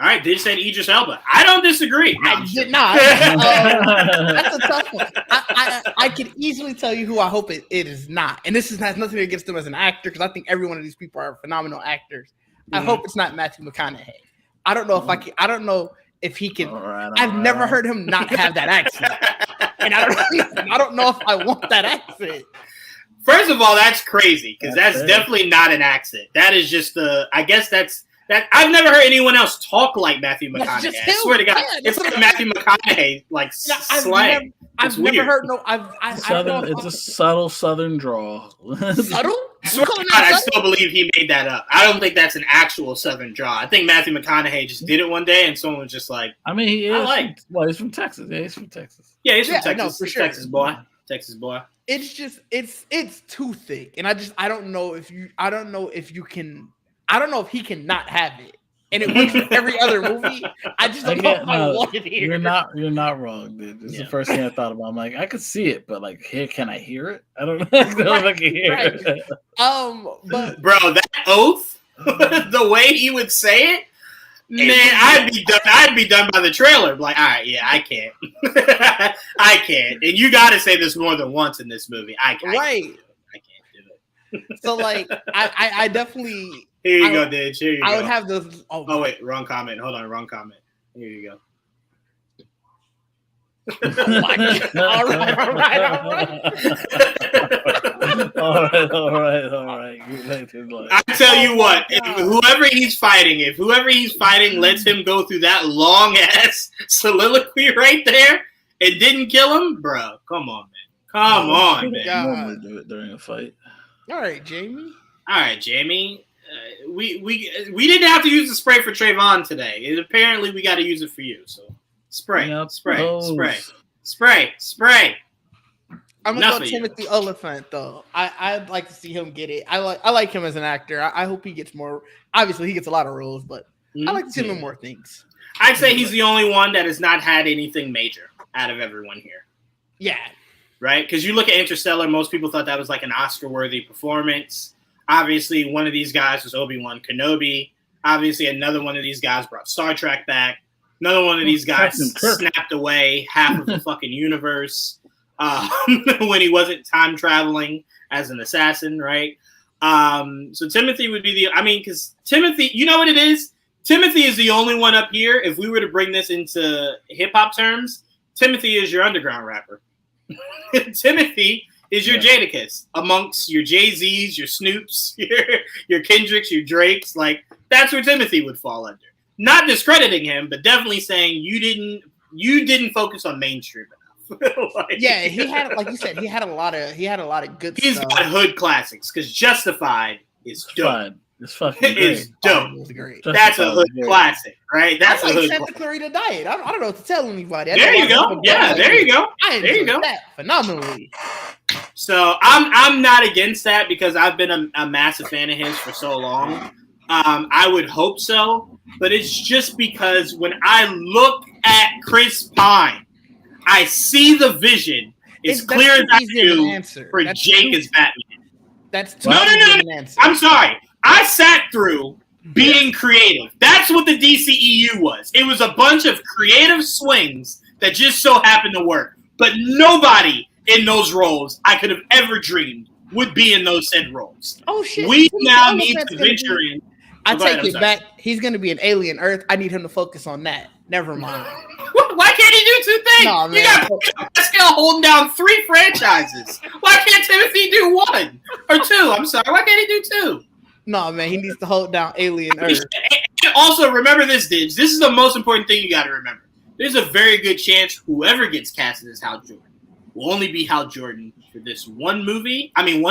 right, they said Idris Elba. I don't disagree. No, I did not. That's a tough one. I can easily tell you who I hope it is not. And this has nothing against them as an actor, because I think every one of these people are phenomenal actors. I hope it's not Matthew McConaughey. I don't know if I can. I don't know if he can. I've never heard him not have that accent, and I don't know if I want that accent. First of all, that's crazy, because that's definitely not an accent. That is just I guess that's. That I've never heard anyone else talk like Matthew McConaughey. I swear to God, it's like Matthew McConaughey slang. I've never heard It's a subtle Southern drawl. Subtle? I still believe he made that up. I don't think that's an actual Southern drawl. I think Matthew McConaughey just did it one day, and someone was just like, I mean, he is. He's from Texas. Yeah, he's from Texas. Yeah, he's from Texas. No, for sure. Texas boy. Texas boy. It's just it's too thick, and I don't know if he can not have it, and it works for every other movie. I just don't know if I want it here. You're not wrong, dude. This is the first thing I thought about. I'm like, I could see it, but like, here, can I hear it? I don't know if I can hear it. But bro, that oath, the way he would say it, man, I'd be done by the trailer. Like, all right, yeah, I can't, I can't, and you got to say this more than once in this movie. I can't do it. So like, I definitely. Here you go, Didge. Here you go. I would have those. Oh, wait. Wrong comment. Hold on. Wrong comment. Here you go. Oh my God. All right. I tell you what, if whoever he's fighting lets him go through that long ass soliloquy right there and didn't kill him, bro, come on, man. Come on, man. Normally do it during a fight. All right, Jamie. We didn't have to use the spray for Trayvon today. Apparently, we got to use it for you. So, spray. I'm gonna go Timothy Oliphant though. I'd like to see him get it. I like him as an actor. I hope he gets more. Obviously, he gets a lot of roles, but I like to see him in more things. I'd say he's the only one that has not had anything major out of everyone here. Yeah. Right? Because you look at Interstellar, most people thought that was like an Oscar-worthy performance. Obviously, one of these guys was Obi-Wan Kenobi. Obviously, another one of these guys brought Star Trek back. Another one of these guys snapped away half of the fucking universe when he wasn't time traveling as an assassin, right? So Timothy would be because Timothy, you know what it is? Timothy is the only one up here. If we were to bring this into hip-hop terms, Timothy is your underground rapper. Timothy is your Jadakiss amongst your Jay-Z's, your Snoops, your Kendricks, your Drakes. Like, that's where Timothy would fall under. Not discrediting him, but definitely saying you didn't focus on mainstream enough. He had, like you said, he had a lot of good stuff. He's got hood classics, because Justified is dope. It's fucking great. It's dope. It's great. That's a hood classic, right? That's a hood Santa Clarita Diet. I don't know what to tell anybody. There you go. Yeah, there you go. There you go. That phenomenally. So I'm not against that, because I've been a massive fan of his for so long. I would hope so, but it's just because when I look at Chris Pine, I see the vision. It's clear as I do for Jake as Batman. That's too no. I'm sorry. I sat through being creative. That's what the DCEU was. It was a bunch of creative swings that just so happened to work. But nobody in those roles I could have ever dreamed would be in those said roles. Oh, shit. We now need to venture in. I take it back. He's going to be an alien Earth. I need him to focus on that. Never mind. Why can't he do two things? No, man. You got Pascal holding down 3 franchises. Why can't Timothy do 1 or 2? I'm sorry. Why can't he do 2? No, man. He needs to hold down alien Earth. And also, remember this, Didge. This is the most important thing you got to remember. There's a very good chance whoever gets casted as Hal Jordan will only be Hal Jordan for this one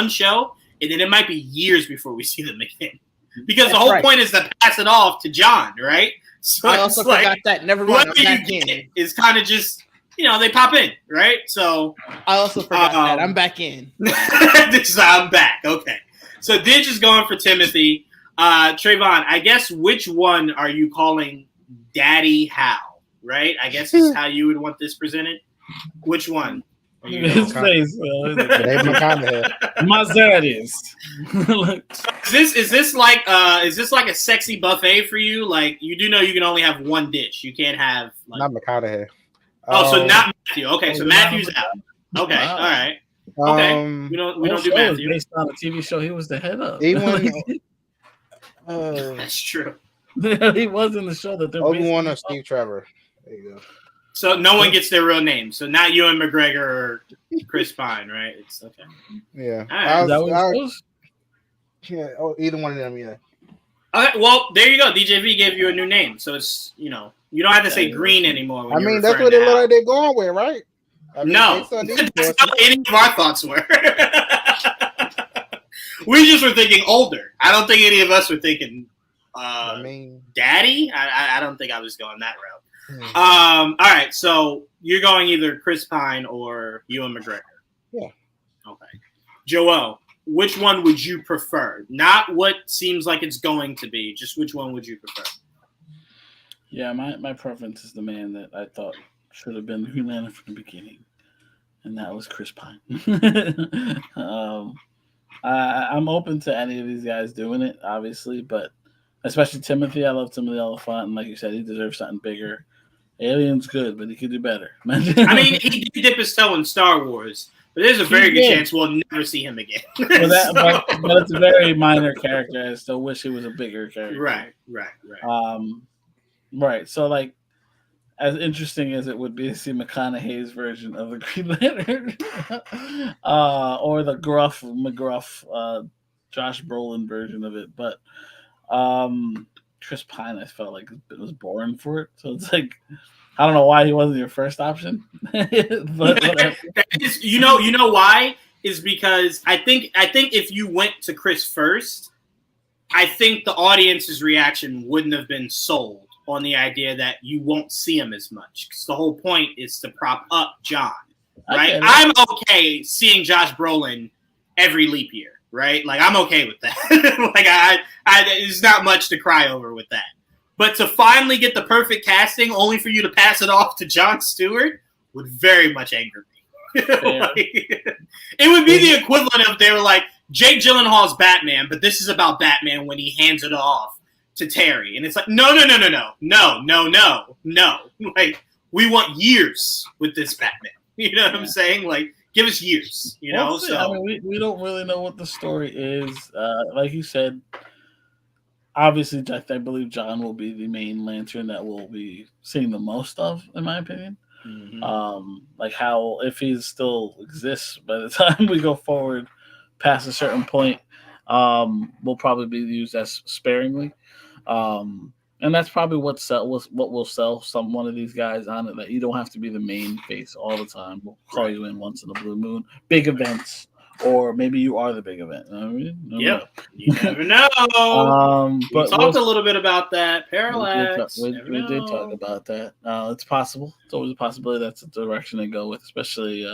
show, and then it might be years before we see them again. Because the whole point is to pass it off to John, right? So I also forgot that. Never mind. I'm back in. It's kind of just, they pop in, right? So I also forgot that. I'm back in. I'm back. Okay. So Didge is going for Timothy. Trayvon, I guess which one are you calling Daddy Hal, right? I guess is how you would want this presented. Which one? His face. Dave McConaughey. Mazeres. Is this like a sexy buffet for you? Like you do know you can only have one dish. You can't have like... Not McConaughey. So not Matthew. Okay, so Matthew's out. Okay, wow. all right. Okay, we don't do Matthew. Based on a TV show he was the head of. That's true. He was in the show that they're Obi-Wan or Steve Trevor. There you go. So no one gets their real name. So not Ewan McGregor or Chris Pine, right? It's okay. Yeah. Right. Yeah. Oh, either one of them. Yeah. Okay. Well, there you go. DJV gave you a new name, so it's you don't have to say Green anymore. I mean, that's what it look like they're going with, right? I mean, no, that's not any of our thoughts were. We just were thinking older. I don't think any of us were thinking. Daddy. I don't think I was going that route. All right, so you're going either Chris Pine or Ewan McGregor. Yeah. Okay. Joel, which one would you prefer? Not what seems like it's going to be, just which one would you prefer? Yeah, my preference is the man that I thought should have been Green Lantern from the beginning, and that was Chris Pine. I'm open to any of these guys doing it, obviously, but especially Timothy. I love Timothy Olyphant, and like you said, he deserves something bigger. Alien's good, but he could do better. I mean, he did dip his toe in Star Wars, but there's a very good chance we'll never see him again. but it's a very minor character. I still wish he was a bigger character. Right. Right. So, like, as interesting as it would be to see McConaughey's version of the Green Lantern, or the McGruff, Josh Brolin version of it, but Chris Pine, I felt like it was boring for it. So it's like, I don't know why he wasn't your first option. But you know why is because I think if you went to Chris first, I think the audience's reaction wouldn't have been sold on the idea that you won't see him as much. Because the whole point is to prop up John, right? I'm okay seeing Josh Brolin every leap year. Right, like I'm okay with that. Like I, there's not much to cry over with that. But to finally get the perfect casting, only for you to pass it off to Jon Stewart, would very much anger me. Like, it would be the equivalent of they were like Jake Gyllenhaal's Batman, but this is about Batman when he hands it off to Terry, and it's like no. Like we want years with this Batman. You know what I'm saying? Like. Give us years, you know. So I mean, we don't really know what the story is. Like you said, obviously, I believe John will be the main Lantern that we'll be seeing the most of, in my opinion. Mm-hmm. Like how if he still exists by the time we go forward past a certain point, will probably be used as sparingly. And that's probably what will sell one of these guys on it. That you don't have to be the main face all the time. We'll call you in once in a blue moon, big events, or maybe you are the big event. You know what I mean? Yep, you never know. But we talked a little bit about that. Parallax. We did talk about that. It's possible. It's always a possibility that's the direction they go with, especially.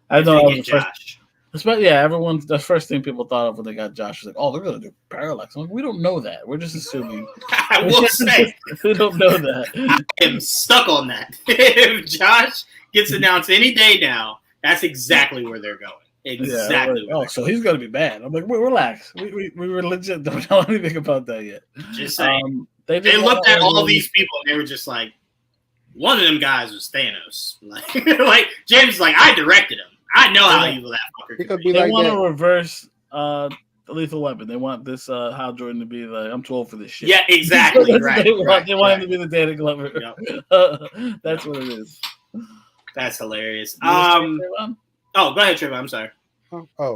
I don't know. Josh. Everyone. The first thing people thought of when they got Josh was like, "Oh, they're gonna do Parallax." I'm like, we don't know that. We're just assuming. I will say we don't know that. I am stuck on that. If Josh gets announced any day now, that's exactly where they're going. Exactly. Yeah, so he's gonna be bad. I'm like, relax. We were legit don't know anything about that yet. Just saying. They looked at all these people and they were just like, one of them guys was Thanos. Like James is like, I directed him. I know how evil that fucker could be. They want to reverse Lethal Weapon. They want this Hal Jordan to be like, I'm too old for this shit. Yeah, exactly. Right. They want him to be the Danny Glover. Yep. That's what it is. That's hilarious. Go ahead, Trevor. I'm sorry. I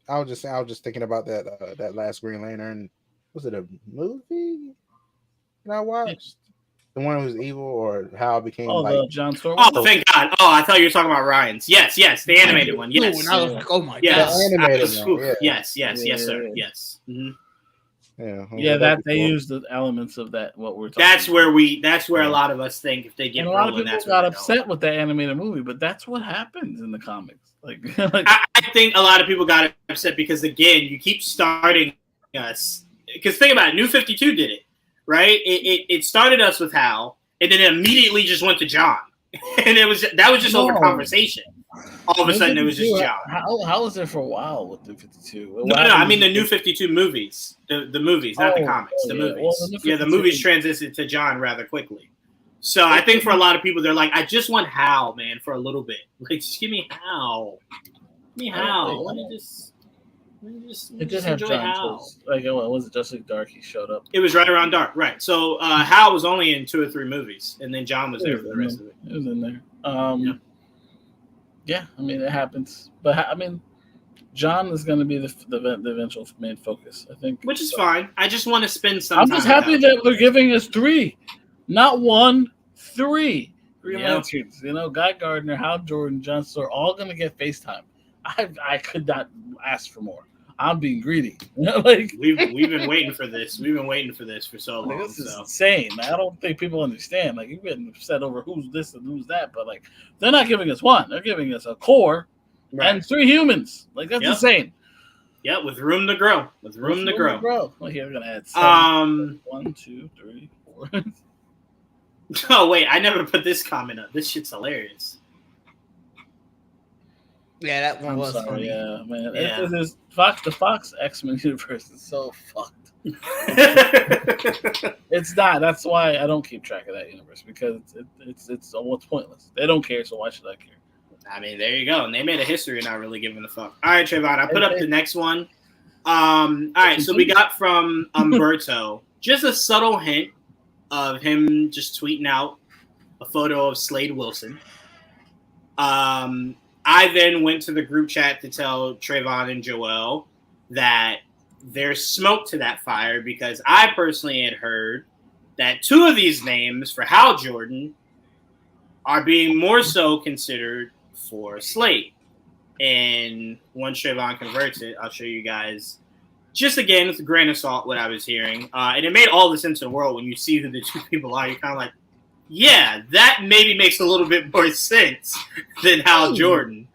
was just thinking about that last Green Lantern. Was it a movie that I watched? The one who was evil, or how it became the John Stewart. Oh, thank God! Oh, I thought you were talking about Ryan's. Yes, the animated one. Yes. And I was like, oh my yes. God. The animated one. Yeah. Yes, sir. Yes. Mm-hmm. Yeah, that they use the elements of that. What we're talking. That's where a lot of us think if they get. And a lot of people got upset with that animated movie, but that's what happens in the comics. Like I think a lot of people got upset because again, you keep starting us. Because think about it, New 52 did it. Right, it started us with Hal, and then it immediately just went to John, and that was just over conversation. all of a sudden it was just John. How was it for a while with the 52? No, I mean the new 52 movies. The movies, not the comics. The movies. Well, the movies transitioned to John rather quickly. So I think for a lot of people, they're like, I just want Hal, man, for a little bit. Like, just give me Hal. Give me Hal. Let me just have John. Like, what was it? Just like Dark, he showed up. It was right around Dark, right? So Hal was only in 2 or 3 movies, and then John was there for the rest of it. It was in there. Yeah, I mean it happens, but I mean, John is going to be the eventual main focus, I think. Which is fine. I just want to spend some. I'm just happy that they're giving us 3, not 1, 3 Lanterns. You know, Guy Gardner, Hal Jordan, John Stewart, all going to get FaceTime. I could not ask for more. I'm being greedy. Like we've been waiting for this. We've been waiting for this for so long. This is insane. I don't think people understand. Like, you've been upset over who's this and who's that, but like they're not giving us 1. They're giving us a core and 3 humans. Like that's insane. Yeah, with room to grow. With room to grow. Well, here we're gonna add 7. 1, 2, 3, 4. Oh wait, I never put this comment up. This shit's hilarious. Yeah, that one was funny. Yeah, man. Yeah. The Fox X-Men universe is so fucked. It's not. That's why I don't keep track of that universe, because it's almost pointless. They don't care, so why should I care? I mean, there you go. And they made a history of not really giving a fuck. All right, Trayvon, I put up the next one. All right, so we got from Umberto just a subtle hint of him just tweeting out a photo of Slade Wilson. I then went to the group chat to tell Trayvon and Joel that there's smoke to that fire, because I personally had heard that 2 of these names for Hal Jordan are being more so considered for Slade. And once Trayvon converts it, I'll show you guys, just again, with a grain of salt, what I was hearing. And it made all the sense in the world when you see who the 2 people are. You're kind of like, yeah, that maybe makes a little bit more sense than Hal Jordan.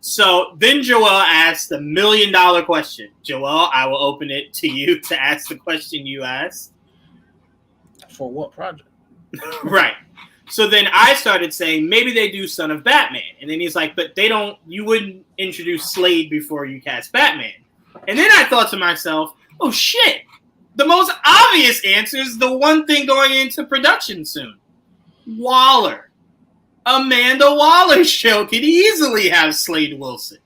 So then Joel asked the $1 million question. Joel, I will open it to you to ask the question you asked. For what project? Right. So then I started saying maybe they do Son of Batman. And then he's like, but you wouldn't introduce Slade before you cast Batman. And then I thought to myself, oh shit. The most obvious answer is the one thing going into production soon. Waller. Amanda Waller's show could easily have Slade Wilson.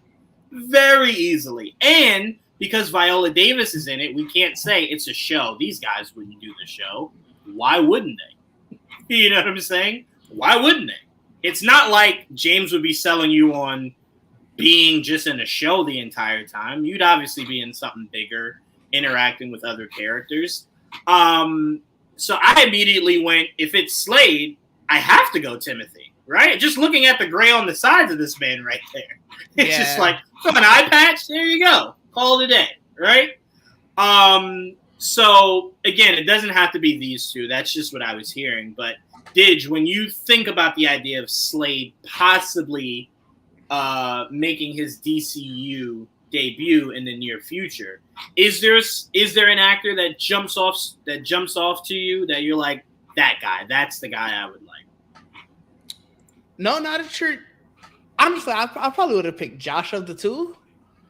Very easily. And because Viola Davis is in it, we can't say it's a show. These guys wouldn't do the show. Why wouldn't they? You know what I'm saying? Why wouldn't they? It's not like James would be selling you on being just in a show the entire time. You'd obviously be in something bigger, interacting with other characters. So I immediately went, if it's Slade, I have to go Timothy, right? Just looking at the gray on the sides of this man right there. It's just like, from an eye patch, there you go. Call it a day, right? So, again, it doesn't have to be these 2. That's just what I was hearing. But, Didge, when you think about the idea of Slade possibly making his DCU debut in the near future, is there an actor that jumps off to you that you're like, that guy, that's the guy I would like? No, not a sure. Honestly, I probably would have picked Josh of the 2.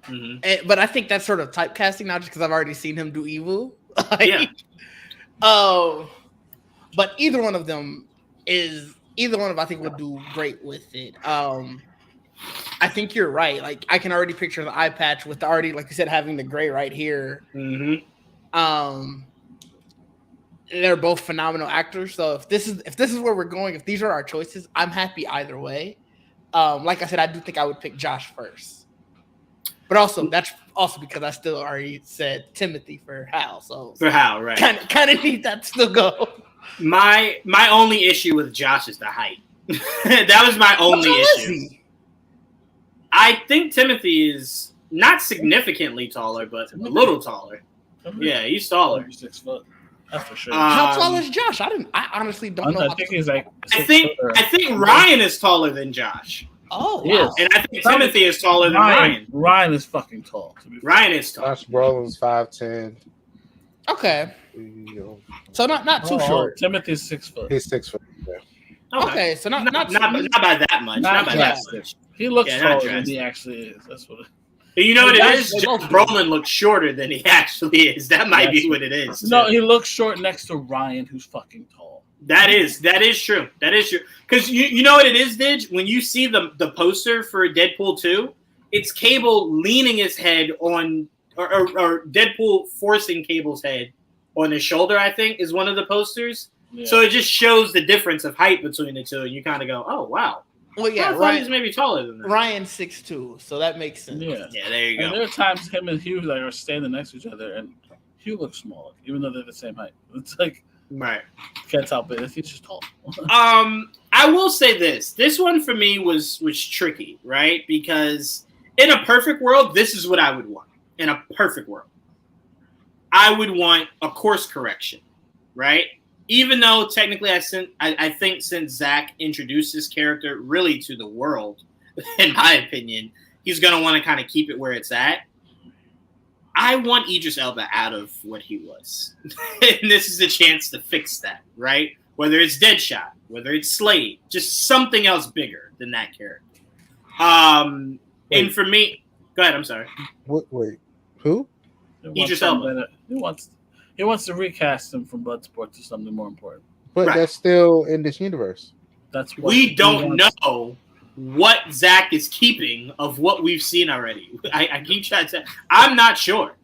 Mm-hmm. But I think that's sort of typecasting, not just because I've already seen him do evil. Yeah. But either one of them I think would do great with it. I think you're right. Like, I can already picture the eye patch with already, like you said, having the gray right here. Mm-hmm. They're both phenomenal actors. So if this is where we're going, if these are our choices, I'm happy either way. Like I said, I do think I would pick Josh first. But also, that's also because I still already said Timothy for Hal. So for Hal, right? Kind of need that to still go. My only issue with Josh is the height. That was my only issue. I think Timothy is not significantly taller, but a little taller. Yeah, he's taller. 6 foot. That's for sure. How tall is Josh? I honestly don't know. I think he's like. I think Ryan is taller than Josh. Oh, wow. And I think Timothy is taller than Ryan. Ryan is fucking tall. Ryan is tall. Josh Brolin's 5'10". Okay. So not too short. Timothy's 6 foot. He's 6 foot. Yeah. Okay, so not by that much. Not by that much. He looks taller than he actually is. That's what. You know what it is? Josh Brolin looks shorter than he actually is. That might be what it is. No, he looks short next to Ryan, who's fucking tall. That is true. That is true. Because you know what it is, Didge? When you see the poster for Deadpool 2, it's Cable leaning his head on, or Deadpool forcing Cable's head on his shoulder, I think, is one of the posters. Yeah. So it just shows the difference of height between the two, and you kind of go, oh, wow. Well, yeah, Ryan's maybe taller than that. Ryan's 6'2", so that makes sense. Yeah, there you go. And there are times him and Hugh are standing next to each other, and Hugh looks smaller, even though they're the same height. It's like, right. Can't help it. He's just tall. I will say this. This one for me was tricky, right? Because in a perfect world, this is what I would want. In a perfect world, I would want a course correction, right? Even though technically I think since Zach introduced this character really to the world, in my opinion, he's going to want to kind of keep it where it's at. I want Idris Elba out of what he was. And this is a chance to fix that, right? Whether it's Deadshot, whether it's Slade, just something else bigger than that character. And for me, go ahead, I'm sorry. Wait, who? Idris Elba. He wants to recast him from Bloodsport to something more important. But that's still in this universe. That's what we don't know what Zach is keeping of what we've seen already. I keep trying to say, I'm not sure.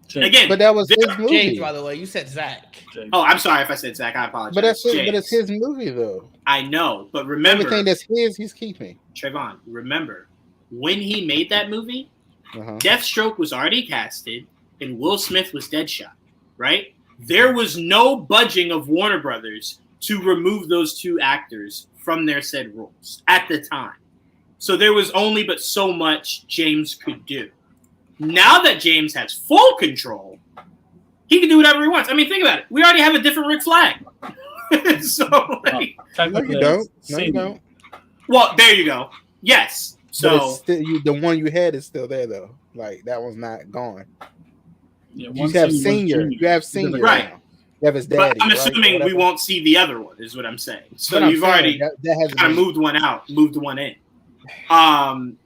James. Again, but that was his movie. James, by the way, you said Zach. James. Oh, I'm sorry if I said Zach. I apologize. But it's his movie, though. I know, but remember, everything that's his, he's keeping. Trayvon, remember when he made that movie, Deathstroke was already casted, and Will Smith was Deadshot. Right? There was no budging of Warner Brothers to remove those two actors from their said roles at the time. So there was only but so much James could do. Now that James has full control, he can do whatever he wants. I mean, think about it. We already have a different Rick Flag. So, like, no, you don't. No, you don't. Well, there you go. Yes. So the one you had is still there, though. Like, that one's not gone. Yeah, you have senior. You have senior. Right. Now. You have his daddy. But I'm assuming we won't see the other one, is what I'm saying. So you've already that kind of moved one out, moved one in.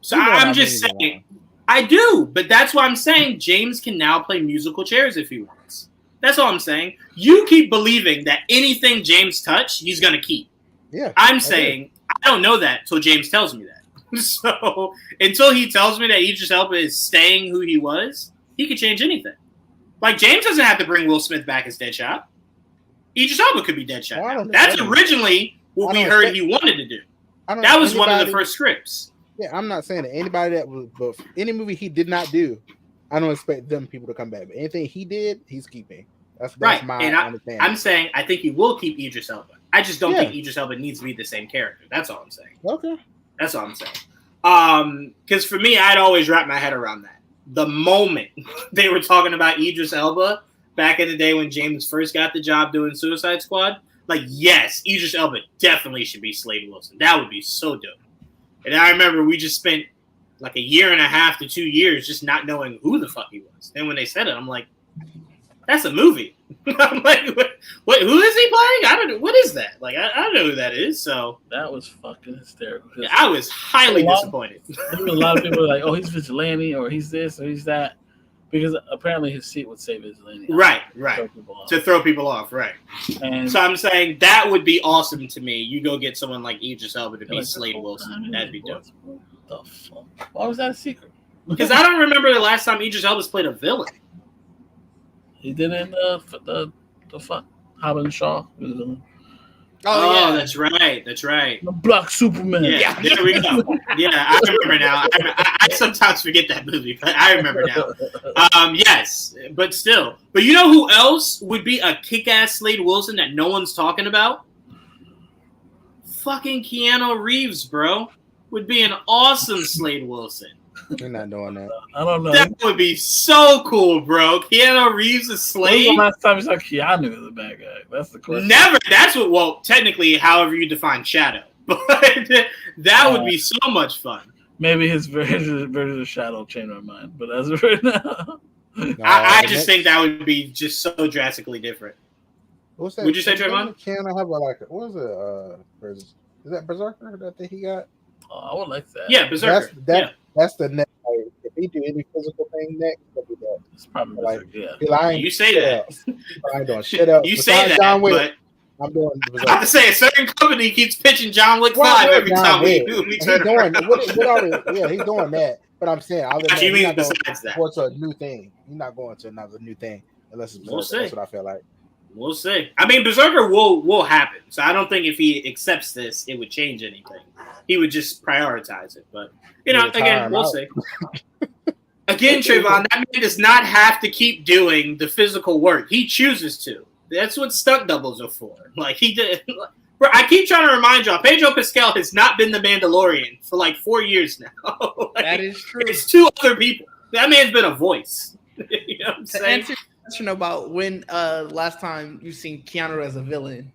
So I'm just saying, I do, but that's why I'm saying James can now play musical chairs if he wants. That's all I'm saying. You keep believing that anything James touched, he's going to keep. Yeah. I'm saying I don't know that until James tells me that. So until he tells me that Idris Elba is staying who he was, he could change anything. Like, James doesn't have to bring Will Smith back as Deadshot. Idris Elba could be Deadshot. That's originally what we heard he wanted to do. That was one of the first scripts. Yeah, I'm not saying that anybody that was, but any movie he did not do, I don't expect them people to come back. But anything he did, he's keeping. That's right. my understanding. I'm saying I think he will keep Idris Elba. I just don't think Idris Elba needs to be the same character. That's all I'm saying. Okay. That's all I'm saying. Because for me, I'd always wrap my head around that. The moment they were talking about Idris Elba back in the day when James first got the job doing Suicide Squad, like, yes, Idris Elba definitely should be Slade Wilson. That would be so dope. And I remember we just spent like 1.5 to 2 years just not knowing who the fuck he was. And when they said it, I'm like, that's a movie. I'm like, what? Who is he playing? I don't know. What is that? Like, I don't know who that is. So that was fucking hysterical. Yeah, I was highly disappointed. There were a lot of people were like, "Oh, he's vigilante," or "He's this," or "He's that," because apparently his seat would say vigilante. Right. To throw people off, right. And so I'm saying that would be awesome to me. You go get someone like Idris Elba to be Slade Wilson. That'd be dope. What the fuck? Why was that a secret? Because I don't remember the last time Idris Elba's played a villain. He did in the fuck Hobbs and Shaw. Oh yeah, that's right. The Black Superman. Yeah, there we go. Yeah, I remember now. I sometimes forget that movie, but I remember now. Yes, but still. But you know who else would be a kick-ass Slade Wilson that no one's talking about? Fucking Keanu Reeves, bro. Would be an awesome Slade Wilson. You're not doing that. I don't know. That would be so cool, bro. Keanu Reeves is Slade. When was the last time you saw Keanu as a bad guy? That's the question. Never. That's what. Well, technically, however you define Shadow, but that would be so much fun. Maybe his version of Shadow changed my mind, but as of right now, I just think that would be just so drastically different. What's that? Would you say, Trayvon? Can I have what was it? Is that Berserker that he got? Oh, I would like that. Yeah, Berserker. That's the next. Like, if he do any physical thing next, it'll be that. It's probably Like, Berserker, You say that. I ain't doing shit else. You say that, John Wick, but I'm doing. I have to say, a certain company keeps pitching John Wick 5 every time we turn around. He's doing that. But I'm saying, You mean besides that? Going to a new thing. You're not going to another new thing unless it's Berserker. That's what I feel like. We'll see. I mean, Berserker will happen. So I don't think if he accepts this, it would change anything. He would just prioritize it. But, again, we'll see. Again, Trayvon, that man does not have to keep doing the physical work. He chooses to. That's what stunt doubles are for. Like, he did. I keep trying to remind y'all, Pedro Pascal has not been the Mandalorian for like 4 years now. Like, that is true. It's 2 other people. That man's been a voice. You know what I'm saying? Answer your question about when last time you've seen Keanu as a villain,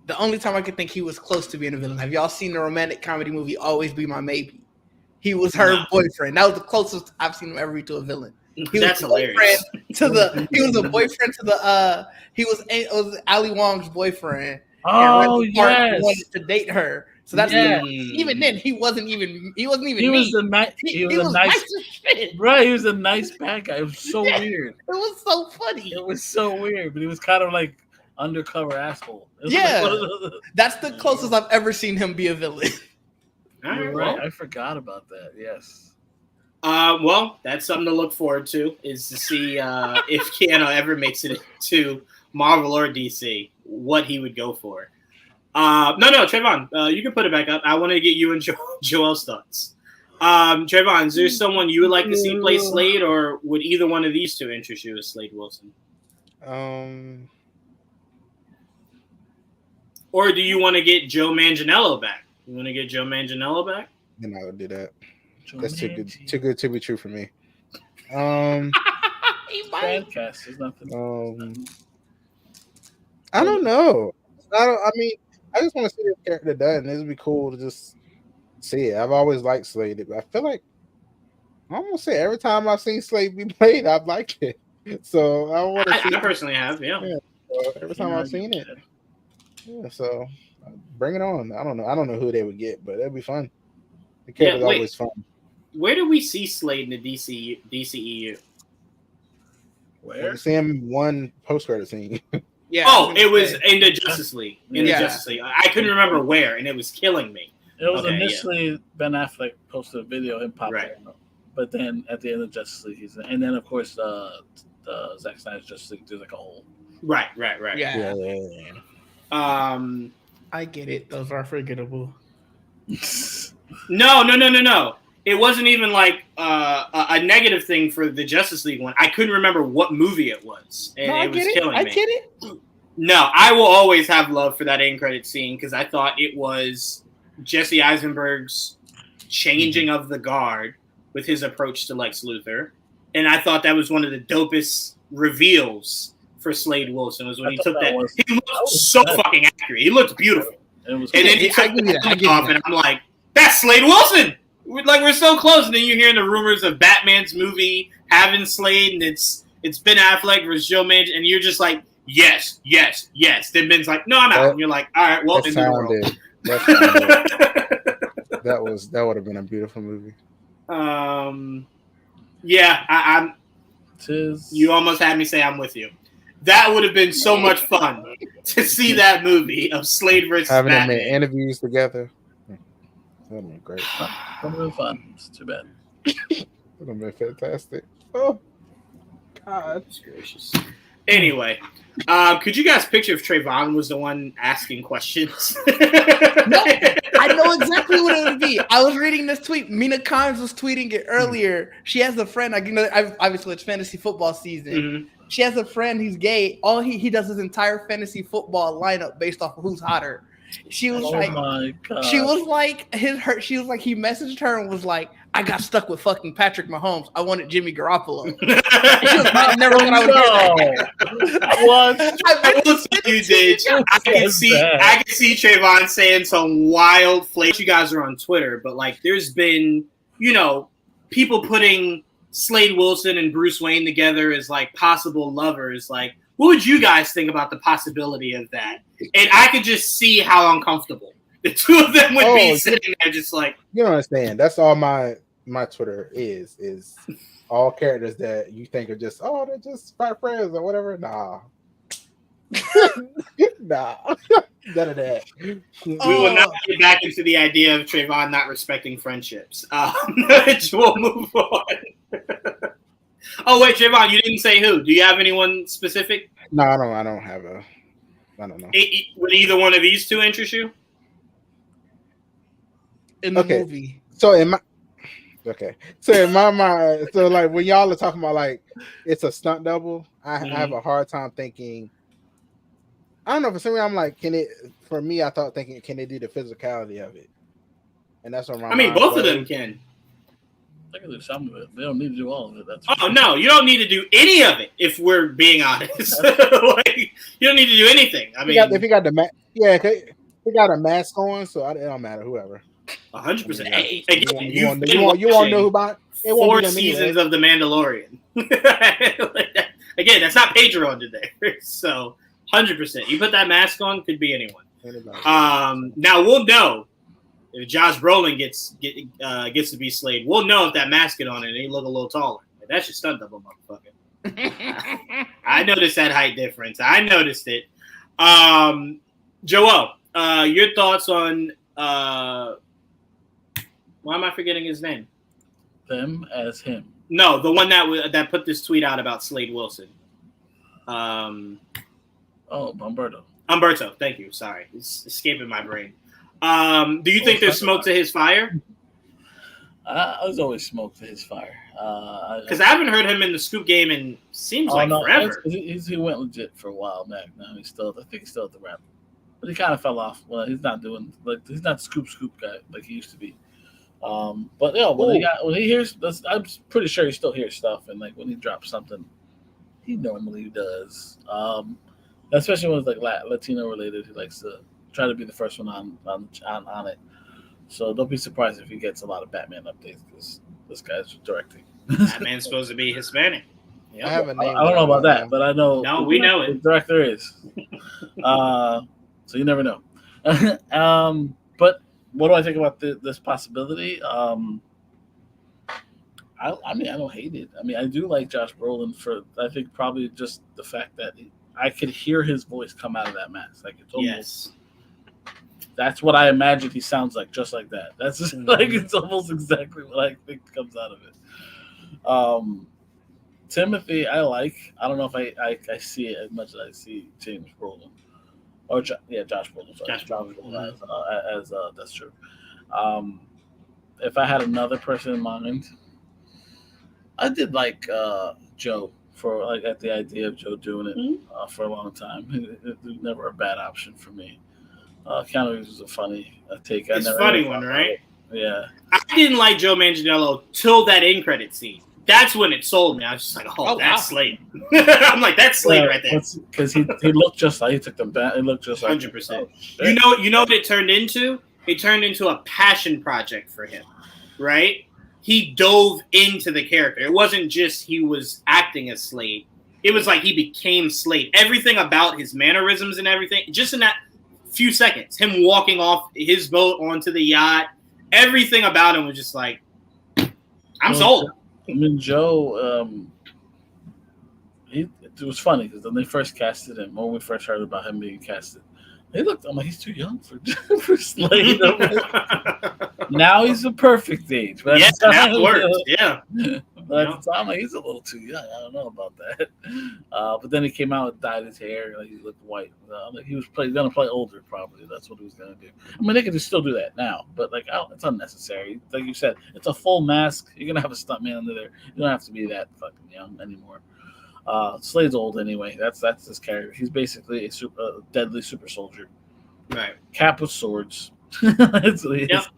the only time I could think he was close to being a villain. Have y'all seen the romantic comedy movie Always Be My Maybe? He was her boyfriend. That was the closest I've seen him ever be to a villain. That's hilarious. He was a boyfriend to the it was Ali Wong's boyfriend. Oh yes, wanted to date her. So that's even then he was a nice shit. Right, he was a nice bad guy. It was so weird. It was so funny. It was so weird, but he was kind of like undercover asshole. That's the closest I've ever seen him be a villain. Right, I forgot about that. Yes. Well, that's something to look forward to, is to see if Keanu ever makes it to Marvel or DC, what he would go for. No, Trayvon, you can put it back up. I want to get you and Joel's thoughts. Trayvon, is there someone you would like to see play Slade, or would either one of these two interest you as Slade Wilson? Or do you want to get Joe Manganiello back? You want to get Joe Manganiello back? Then I would do that. That's too good to be true for me. Fan cast is nothing. I don't know. I mean, I just want to see this character done. It would be cool to just see it. I've always liked Slade, but I feel like I'm gonna say every time I've seen Slade be played, I've liked it. So I want to see. I personally have, yeah. So every time I've seen it, So bring it on. I don't know who they would get, but it'd be fun. The character's always fun. Where do we see Slade in the DCEU? Where? You see him one post-credit scene. Yeah. Oh, it was in the Justice League. The Justice League. I couldn't remember where, and it was killing me. It was initially Ben Affleck posted a video him popping up, but then at the end of Justice League, and then of course the Zack Snyder's Justice League there's like a whole. Right. Yeah. I get it. Those are forgettable. No. It wasn't even like a negative thing for the Justice League one. I couldn't remember what movie it was, and it was killing me. I get it. No, I will always have love for that end credit scene because I thought it was Jesse Eisenberg's changing of the guard with his approach to Lex Luthor, and I thought that was one of the dopest reveals for Slade Wilson. Was when he took that. He looked so fucking accurate. He looked beautiful, and then he took the off, and I'm like, "That's Slade Wilson." We're so close, and then you're hearing the rumors of Batman's movie having Slade, and it's Ben Affleck versus Joe Manchin, and you're just like, yes. Then Ben's like, no, I'm out. And you're like, all right, well, in the world. That would have been a beautiful movie. Yeah, you almost had me say I'm with you. That would have been so much fun to see that movie of Slade versus having Batman. them in interviews together. That would have been great. That would have been fun. It's too bad. That would have been fantastic. Oh, God. Gracious. Anyway, could you guys picture if Trayvon was the one asking questions? No, I know exactly what it would be. I was reading this tweet. Mina Kimes was tweeting it earlier. She has a friend. Obviously, it's fantasy football season. Mm-hmm. She has a friend who's gay. All he does his entire fantasy football lineup based off of who's hotter. She was my God. She was like she was like he messaged her and was like, I got stuck with fucking Patrick Mahomes. I wanted Jimmy Garoppolo. She was like, never thought I would hear that. What? I will say you did. I can see Trayvon saying some wild flash. You guys are on Twitter, but like there's been, people putting Slade Wilson and Bruce Wayne together as like possible lovers. Like, what would you guys think about the possibility of that? And I could just see how uncomfortable The two of them would be sitting there just like, you don't understand. That's all my Twitter is all characters that you think are just they're just fight friends or whatever. Nah. Nah. None of that. We will not get back into the idea of Trayvon not respecting friendships. We'll move on. Oh wait, Trayvon, you didn't say who. Do you have anyone specific? No, I don't have I don't know. Would either one of these two interest you? In the movie. So in my mind, so like when y'all are talking about like it's a stunt double, I have a hard time thinking. I don't know, for some reason I'm like, can they do the physicality of it? And that's what both of them can. They can do some of it. They don't need to do all of it. No, you don't need to do any of it. If we're being honest, like, you don't need to do anything. I mean, if you got the mask, if you got a mask on, so it don't matter. Whoever. 100%. You want to know who bought it? 4 seasons of The Mandalorian. Again, that's not Patreon today. So 100%. You put that mask on, could be anyone. Now we'll know if Josh Brolin gets to be Slade. We'll know if that mask get on and he look a little taller. That's your stunt double, motherfucker. I noticed that height difference. I noticed it. Joel, your thoughts on why am I forgetting his name? Them as him. No, the one that put this tweet out about Slade Wilson. Umberto, thank you. Sorry, it's escaping my brain. Do you think there's smoke to his fire? There's always smoke to his fire. Because I haven't heard him in the scoop game in seems like forever. He went legit for a while back. Now I think he's still at the rap, but he kind of fell off. Well, he's not doing he's not scoop guy like he used to be. But yeah, when he hears, I'm pretty sure he still hears stuff, and like when he drops something, he normally does. Especially when it's like Latino related, he likes to try to be the first one on it. So don't be surprised if he gets a lot of Batman updates because this guy's directing. Batman's supposed to be Hispanic. Yep. I don't know about that, but I know. No, we know it. The director is. So you never know. But what do I think about this possibility? I don't hate it. I mean, I do like Josh Brolin I think probably just the fact that I could hear his voice come out of that mask. Like it's almost, that's what I imagine he sounds like, just like that. That's just, like it's almost exactly what I think comes out of it. Timothy, I like. I don't know if I see it as much as I see James Brolin. Or Josh Brolin. Sorry. Josh Brolin as that's true. If I had another person in mind, I did like Joe for at the idea of Joe doing it for a long time. It was never a bad option for me. Keanu Reeves was a funny take. It's a funny one, right? Yeah. I didn't like Joe Manganiello till that end credit scene. That's when it sold me. I was just like, that's Slade. I'm like, that's Slade right there. Because he looked just like, he took them back. He looked just like 100%. You know what it turned into? It turned into a passion project for him, right? He dove into the character. It wasn't just he was acting as Slade. It was like he became Slade. Everything about his mannerisms and everything, just in that few seconds, him walking off his boat onto the yacht, everything about him was just like, I'm sold. I mean, Joe, it was funny because when they first casted him, when we first heard about him being casted, I'm like, he's too young for Slade. Now he's a perfect age. But that works. Yeah. But at the time, like, he's a little too young. I don't know about that. But then he came out and dyed his hair. Like, he looked white. Like, he was going to play older, probably. That's what he was going to do. I mean, they could still do that now. But, like, it's unnecessary. Like you said, it's a full mask. You're going to have a stuntman under there. You don't have to be that fucking young anymore. Slade's old anyway. That's his character. He's basically a deadly super soldier. Right. Cap with swords. That's what he is.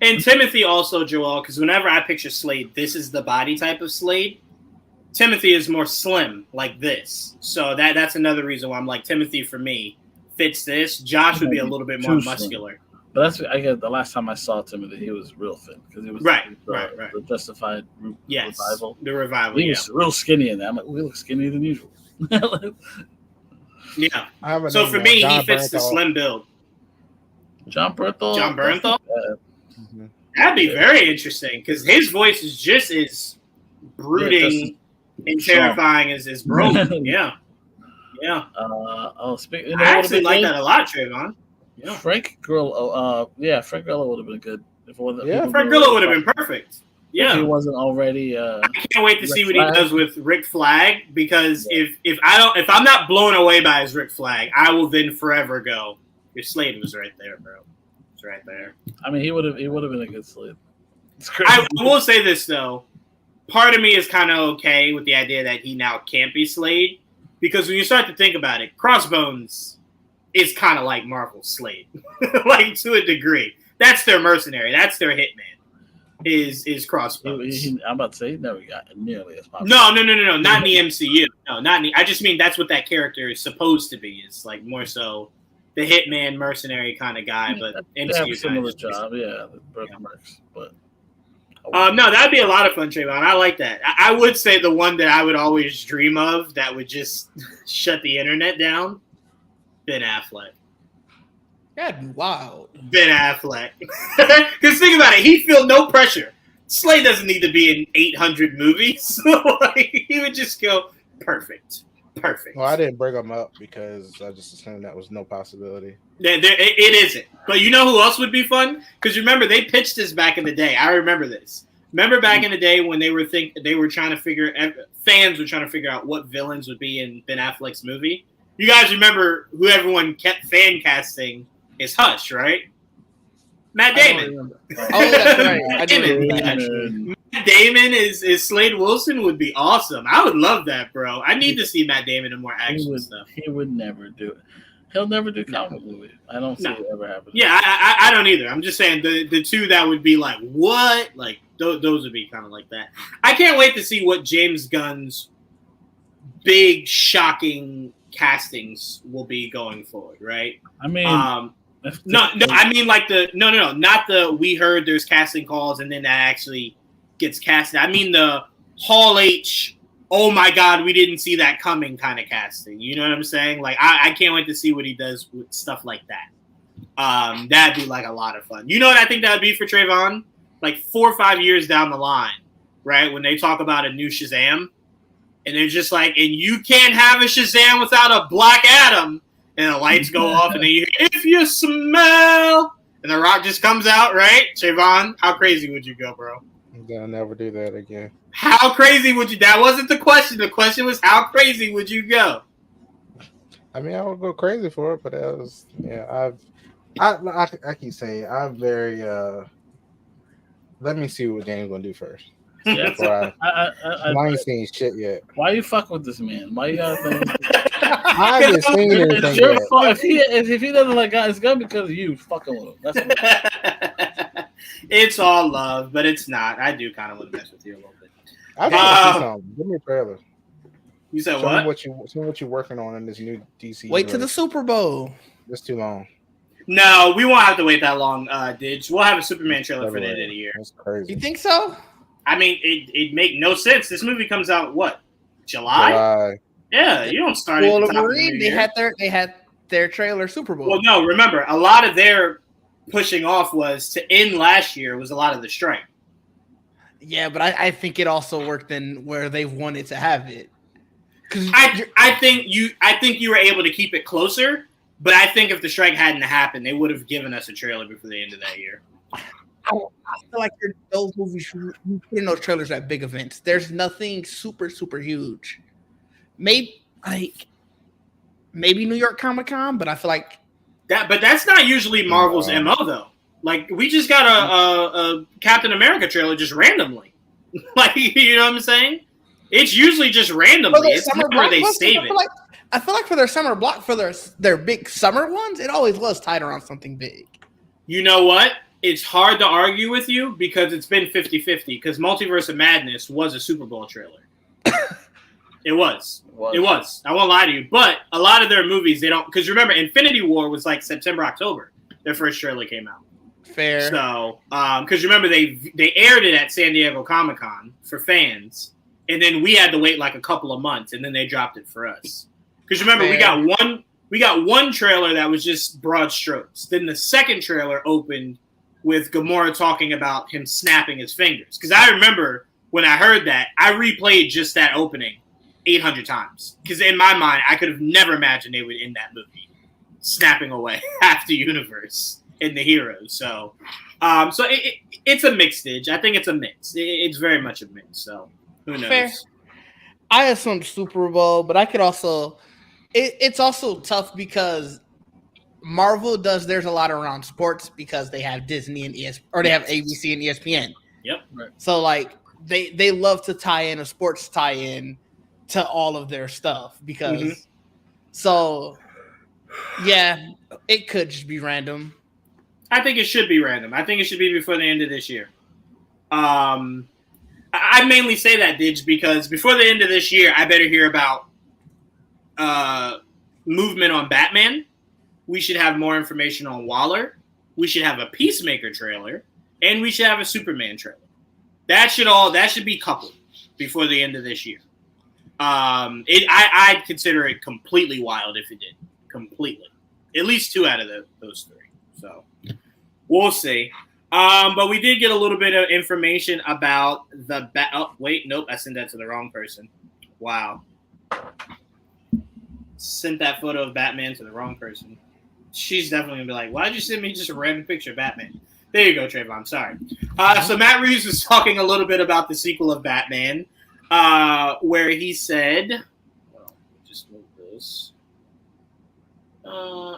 And Timothy also, Joel, because whenever I picture Slade, this is the body type of Slade. Timothy is more slim, like this. So that's another reason why I'm like, Timothy, for me, fits this. Josh would be a little bit more muscular. But that's, I guess, the last time I saw Timothy, he was real thin. Because he was the Justified Revival. The Revival, He was real skinny in that. I'm like, we look skinnier than usual. Yeah. So for me, he fits the slim build. John Bernthal. John Bernthal. Mhm. That'd be very interesting because his voice is just as brooding and terrifying as Brolin. Yeah. Speaking, I actually like that a lot, Trayvon. Yeah. Frank Grillo. Frank Grillo would have been good if it wasn't. Yeah. Frank Grillo would have been perfect. If he Yeah. wasn't already. I can't wait to see what he Flag. does with Rick Flag because if I'm not blown away by his Rick Flag, I will then forever go. Your Slade was right there, bro. It's right there. I mean, he would have been a good Slade. It's crazy. I will say this though. Part of me is kind of okay with the idea that he now can't be Slade because when you start to think about it, Crossbones is kind of like Marvel's Slade, like to a degree. That's their mercenary. That's their hitman. Is Crossbones? I'm about to say he never got nearly as popular. No, not in the MCU. No, not in the, I just mean that's what that character is supposed to be. It's like more so the hitman, mercenary kind of guy, but They have a MCU similar kind job, the Broken Mercs, but. no, that'd be a lot of fun, Trayvon. I like that. I would say the one that I would always dream of that would just shut the internet down, Ben Affleck. That'd be wild. Ben Affleck. Because think about it, he feel no pressure. Slade doesn't need to be in 800 movies. Like, he would just go, perfect. Well, I didn't bring him up because I just assumed that was no possibility. It isn't. But you know who else would be fun? Because remember, they pitched this back in the day. I remember this. Remember back in the day when fans were trying to figure out what villains would be in Ben Affleck's movie? You guys remember who everyone kept fan casting is Hush, right? Matt Damon. Oh, that's right. I do Damon. remember that, actually. Matt Damon is Slade Wilson would be awesome. I would love that, bro. I need to see Matt Damon in more action stuff. He would never do it. He'll never do comic movie. I don't see it ever happening. Yeah, I don't either. I'm just saying the two that would be like, what? Like, those would be kind of like that. I can't wait to see what James Gunn's big, shocking castings will be going forward, right? I mean, no, I mean like not the we heard there's casting calls and then that actually gets casted. I mean the Hall H, oh my God, we didn't see that coming kind of casting. You know what I'm saying? Like I can't wait to see what he does with stuff like that. That'd be like a lot of fun. You know what I think that'd be for Trayvon? Like 4 or 5 years down the line, right? When they talk about a new Shazam, and they're just like, and you can't have a Shazam without a Black Adam. And the lights go off, and then you hear, if you smell, and The Rock just comes out, right? Trayvon, how crazy would you go, bro? I'll never do that again. How crazy would you? That wasn't the question. The question was, how crazy would you go? I mean, I would go crazy for it, but that was, I keep saying, I'm very, let me see what James gonna do first. Yeah, I ain't seen shit yet. Why you fuck with this man? Why you gotta I haven't seen anything it's your yet. fault. If he doesn't like guys, it's gonna be because of you fucking with him. That's what It's all love, but it's not. I do kind of want to mess with you a little bit. I gotta see something. Give me a trailer. You said Show what? Me what you're working on in this new DC. Wait till the Super Bowl. It's too long. No, we won't have to wait that long, Didge. We'll have a Superman trailer for the end of the year. That's crazy. You think so? I mean, it make no sense. This movie comes out what? July? Yeah, you don't start at the top of the Wolverine, they had their trailer Super Bowl. Well, no, remember, a lot of their pushing off was to end last year was a lot of the strike. Yeah, but I think it also worked in where they wanted to have it. I think you were able to keep it closer, but I think if the strike hadn't happened, they would have given us a trailer before the end of that year. I feel like those movies, you put in those trailers at big events. There's nothing super, super huge. Maybe New York Comic Con, but I feel like that. But that's not usually Marvel's MO though. Like we just got a Captain America trailer just randomly. Like you know what I'm saying? It's usually just randomly. It's not where they save it. I feel like for their summer block, for their big summer ones, it always was tied around something big. You know what? It's hard to argue with you because it's been 50-50 because Multiverse of Madness was a Super Bowl trailer. It was. I won't lie to you. But a lot of their movies, they don't – because remember, Infinity War was like September, October. Their first trailer came out. Fair. So, because remember, they aired it at San Diego Comic-Con for fans, and then we had to wait like a couple of months, and then they dropped it for us. Because remember, we got we got one trailer that was just broad strokes. Then the second trailer opened with Gamora talking about him snapping his fingers. Because I remember when I heard that, I replayed just that opening 800 times. Because in my mind, I could have never imagined they would end that movie snapping away half the universe in the heroes. So it's a mixage. I think it's a mix. It's very much a mix. So who knows? Fair. I assumed Super Bowl, but I could also. It's also tough because Marvel does theirs a lot around sports because they have Disney and they have ABC and ESPN. Yep. Right. So like they love to tie in a sports tie-in to all of their stuff because so yeah, it could just be random. I think it should be random. I think it should be before the end of this year. I mainly say that, Didge, because before the end of this year, I better hear about movement on Batman. We should have more information on Waller. We should have a Peacemaker trailer, and we should have a Superman trailer. That should be coupled before the end of this year. I'd consider it completely wild if it did. Completely. At least 2 out of those 3. So we'll see. But we did get a little bit of information about the oh, wait, nope, I sent that to the wrong person. Wow. Sent that photo of Batman to the wrong person. She's definitely gonna be like, why'd you send me just a random picture of Batman? There you go, Trayvon. Sorry. So Matt Reeves was talking a little bit about the sequel of Batman, where he said, just move this.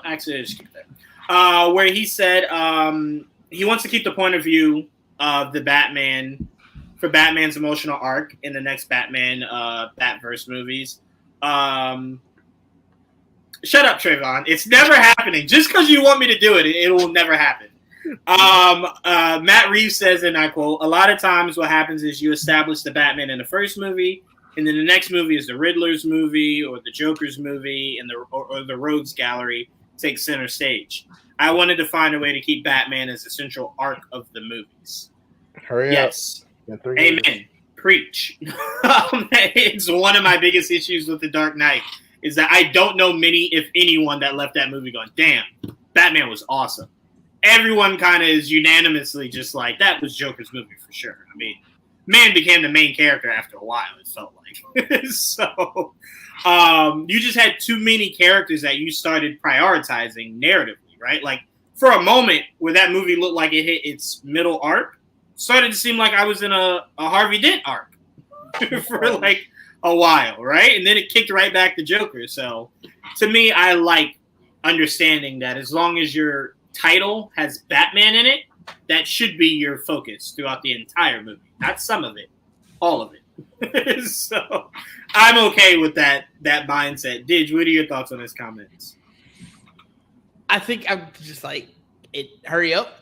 Actually, I just keep that. Where he said he wants to keep the point of view of the Batman for Batman's emotional arc in the next Batman Batverse movies. Shut up, Trayvon. It's never happening. Just because you want me to do it, it will never happen. Matt Reeves says, and I quote, a lot of times what happens is you establish the Batman in the first movie, and then the next movie is the Riddler's movie or the Joker's movie, and or the Rogues Gallery takes center stage. I wanted to find a way to keep Batman as the central arc of the movies. Hurry yes. up. Amen. Preach. It's one of my biggest issues with The Dark Knight is that I don't know many, if anyone, that left that movie going, damn, Batman was awesome. Everyone kind of is unanimously just like, that was Joker's movie for sure. I mean, man became the main character after a while, it felt like. So you just had too many characters that you started prioritizing narratively, right? Like, for a moment where that movie looked like it hit its middle arc, started to seem like I was in a Harvey Dent arc for like a while, right? And then it kicked right back to Joker. So to me, I like understanding that as long as your title has Batman in it, that should be your focus throughout the entire movie. Not some of it, all of it. So I'm okay with that mindset. Didge, what are your thoughts on his comments? I think I'm just like, hurry up.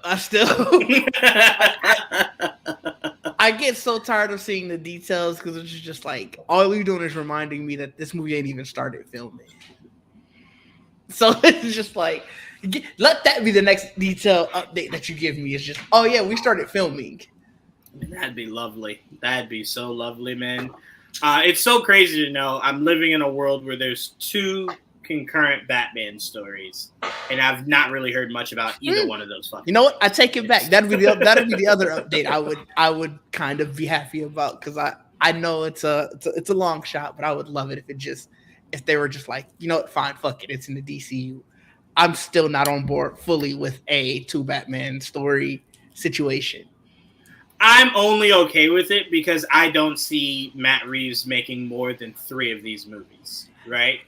I get so tired of seeing the details because it's just like, all you're doing is reminding me that this movie ain't even started filming. So it's just like, let that be the next detail update that you give me. It's just, oh yeah, we started filming. That'd be lovely. That'd be so lovely, man. It's so crazy to know I'm living in a world where there's 2 concurrent Batman stories, and I've not really heard much about either one of those. You know what? I take it back. That'd be the other update I would kind of be happy about, because I know it's a long shot, but I would love it if they were just like, you know what, fine, fuck it, it's in the DCU. I'm still not on board fully with a 2 Batman story situation. I'm only okay with it because I don't see Matt Reeves making more than 3 of these movies, right?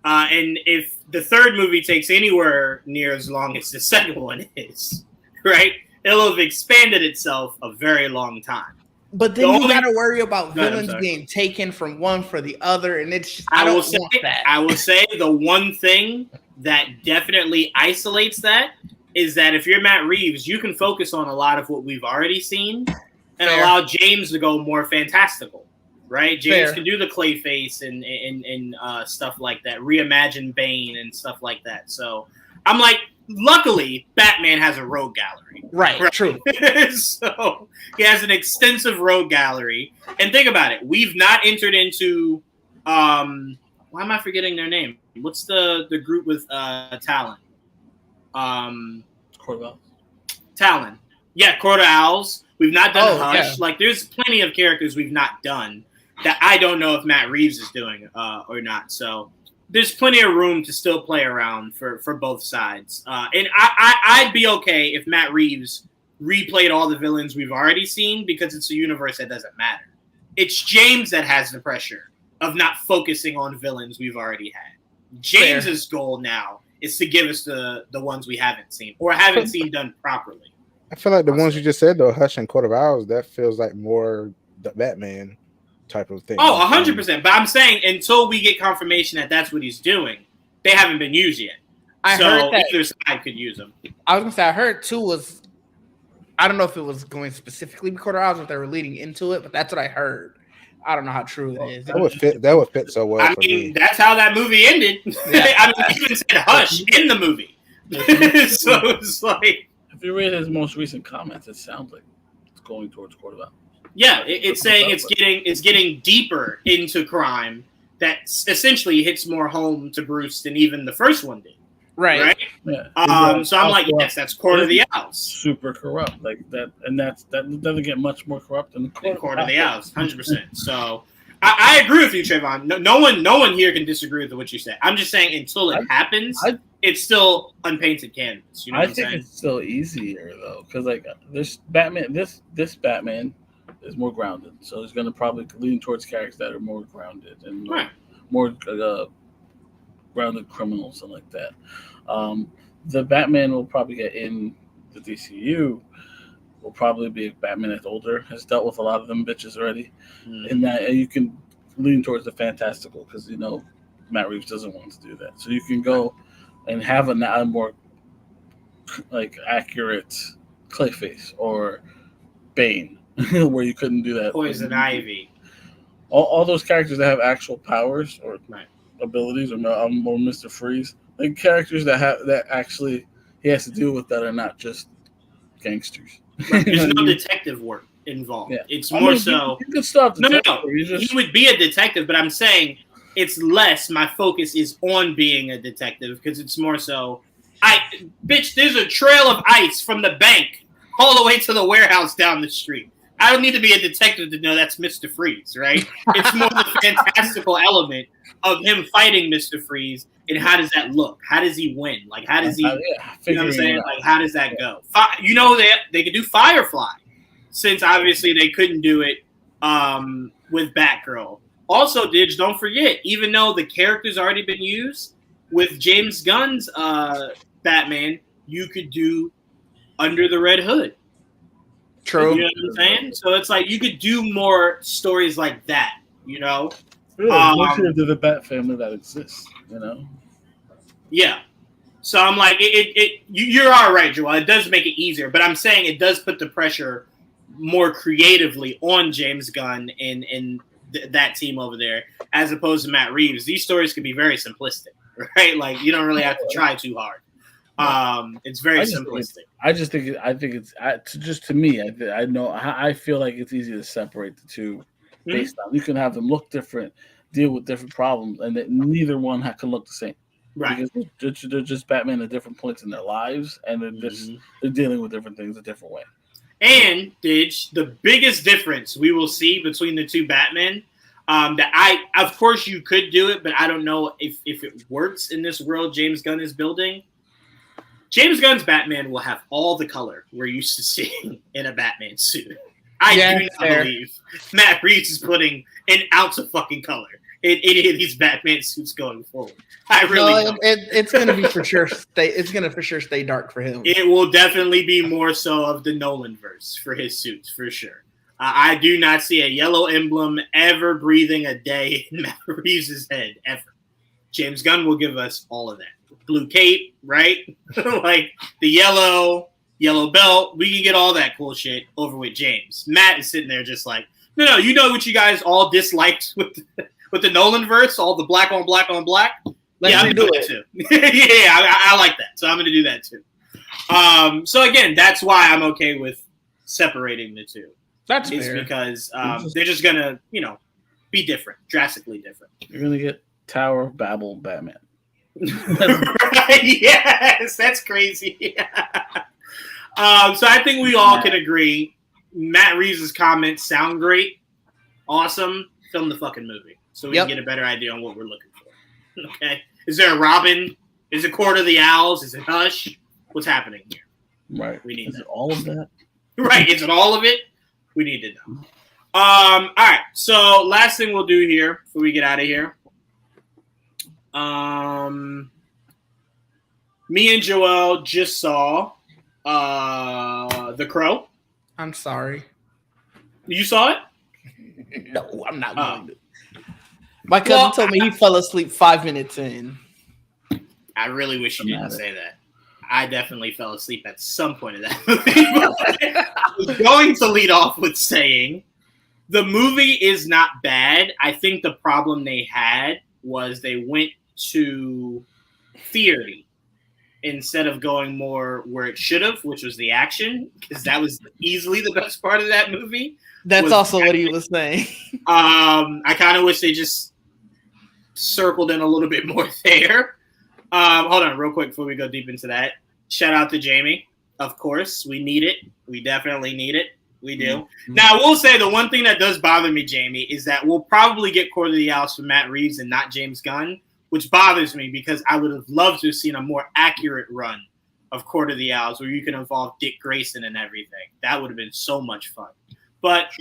And if the 3rd movie takes anywhere near as long as the second one is, right, it'll have expanded itself a very long time. But then you got to worry about villains being taken from one for the other, and it's just, I will say the one thing that definitely isolates that is that if you're Matt Reeves, you can focus on a lot of what we've already seen and allow James to go more fantastical, right? James can do the Clayface and stuff like that, reimagine Bane and stuff like that. So I'm like, luckily, Batman has a rogue gallery. Right? True. So he has an extensive rogue gallery. And think about it. We've not entered into Why am I forgetting their name? What's the group with Talon? Corval. Talon. Yeah, Quarter Owls. We've not done Hush. Yeah. Like, there's plenty of characters we've not done that I don't know if Matt Reeves is doing or not. So there's plenty of room to still play around for both sides. And I'd be okay if Matt Reeves replayed all the villains we've already seen because it's a universe that doesn't matter. It's James that has the pressure of not focusing on villains we've already had. James's goal now is to give us the ones we haven't seen or haven't seen done properly. I feel like the ones you just said, though, Hush and Court of Owls, that feels like more the Batman type of thing. Oh, 100%. But I'm saying until we get confirmation that that's what he's doing, they haven't been used yet. I heard that either side could use them. I was gonna say I heard too was I don't know if it was going specifically with Court of Owls or if they were leading into it, but that's what I heard. I don't know how true it is. That would fit so well. I mean, that's how that movie ended. Yeah. I mean, he even said "hush" in the movie, so it's like. If you read his most recent comments, it sounds like it's going towards Court of Owls. Yeah, it's saying it's getting deeper into crime that essentially hits more home to Bruce than even the first one did. Right. Yeah. So I'm like, yes, that's Court of the Owls. Super corrupt, like that, and that doesn't get much more corrupt than Court of the Owls, 100%. So I agree with you, Trayvon. No one here can disagree with what you said. I'm just saying until it happens, it's still unpainted canvas. You know what I'm saying? I think it's still easier though, because like this Batman is more grounded, so he's going to probably lean towards characters that are more grounded and more grounded criminals and like that. The Batman will probably get in the DCU will probably be a Batman that's older, has dealt with a lot of them bitches already, and that you can lean towards the fantastical because Matt Reeves doesn't want to do that, so you can go and have a more like accurate Clayface or Bane, where you couldn't do that. Poison Ivy. All those characters that have actual powers or abilities, or Mr. Freeze, like characters that actually he has to deal with that are not just gangsters. Right. There's no detective work involved. Yeah. It's more so. You could stop. No. He would be a detective, but I'm saying it's less. My focus is on being a detective because it's more so. There's a trail of ice from the bank all the way to the warehouse down the street. I don't need to be a detective to know that's Mr. Freeze, right? It's more the fantastical element of him fighting Mr. Freeze, and how does that look? How does he win? Like, how does he? You know what I'm saying? Like, how does that go? They could do Firefly, since obviously they couldn't do it with Batgirl. Also, Didge, don't forget, even though the character's already been used with James Gunn's Batman, you could do Under the Red Hood. True. You know what I'm saying? So it's like you could do more stories like that, Really, to the Bat family that exists, Yeah. So I'm like, you're all right, Joel. It does make it easier, but I'm saying it does put the pressure more creatively on James Gunn and that team over there, as opposed to Matt Reeves. These stories could be very simplistic, right? Like you don't really have to try too hard. It's very simplistic. I think it's just to me. I feel like it's easy to separate the two based on you can have them look different, deal with different problems, and that neither one can look the same. Right. Because they're just Batman at different points in their lives, and they're dealing with different things a different way. And Didge, the biggest difference we will see between the two Batmen, of course you could do it, but I don't know if it works in this world James Gunn is building. James Gunn's Batman will have all the color we're used to seeing in a Batman suit. I do not believe Matt Reeves is putting an ounce of fucking color in any of these Batman suits going forward. I really don't. It's going to be for sure. It's going to for sure stay dark for him. It will definitely be more so of the Nolan verse for his suits, for sure. I do not see a yellow emblem ever breathing a day in Matt Reeves' head, ever. James Gunn will give us all of that. Blue cape, right? Like the yellow belt. We can get all that cool shit over with James. Matt is sitting there just like, no, you know what you guys all disliked with the Nolan verse, all the black on black on black. I'm gonna do it too. I like that. So I'm gonna do that too. So again, that's why I'm okay with separating the two. That's fair. Because they're just gonna, be different, drastically different. You're gonna get Tower of Babel Batman. Right, yes, that's crazy. So I think we all can agree. Matt Reeves' comments sound great, awesome. Film the fucking movie so we can get a better idea on what we're looking for. Okay, is there a Robin? Is it Court of the Owls? Is it Hush? What's happening here? Right. We need it all of that? Right. Is it all of it? We need to know. All right. So last thing we'll do here before we get out of here. Me and Joel just saw The Crow. I'm sorry. You saw it? No, I'm not going to. My cousin told me he fell asleep 5 minutes in. I really wish you didn't say that. I definitely fell asleep at some point in that movie. I was going to lead off with saying the movie is not bad. I think the problem they had was they went to theory instead of going more where it should have, which was the action, because that was easily the best part of that movie. That's also what he was saying. I kind of wish they just circled in a little bit more there. Hold on real quick before we go deep into that. Shout out to Jamie. Of course, we need it. We definitely need it. We do. Mm-hmm. Now, I will say the one thing that does bother me, Jamie, is that we'll probably get Court of the Owls from Matt Reeves and not James Gunn, which bothers me because I would have loved to have seen a more accurate run of Court of the Owls where you can involve Dick Grayson and everything. That would have been so much fun. But,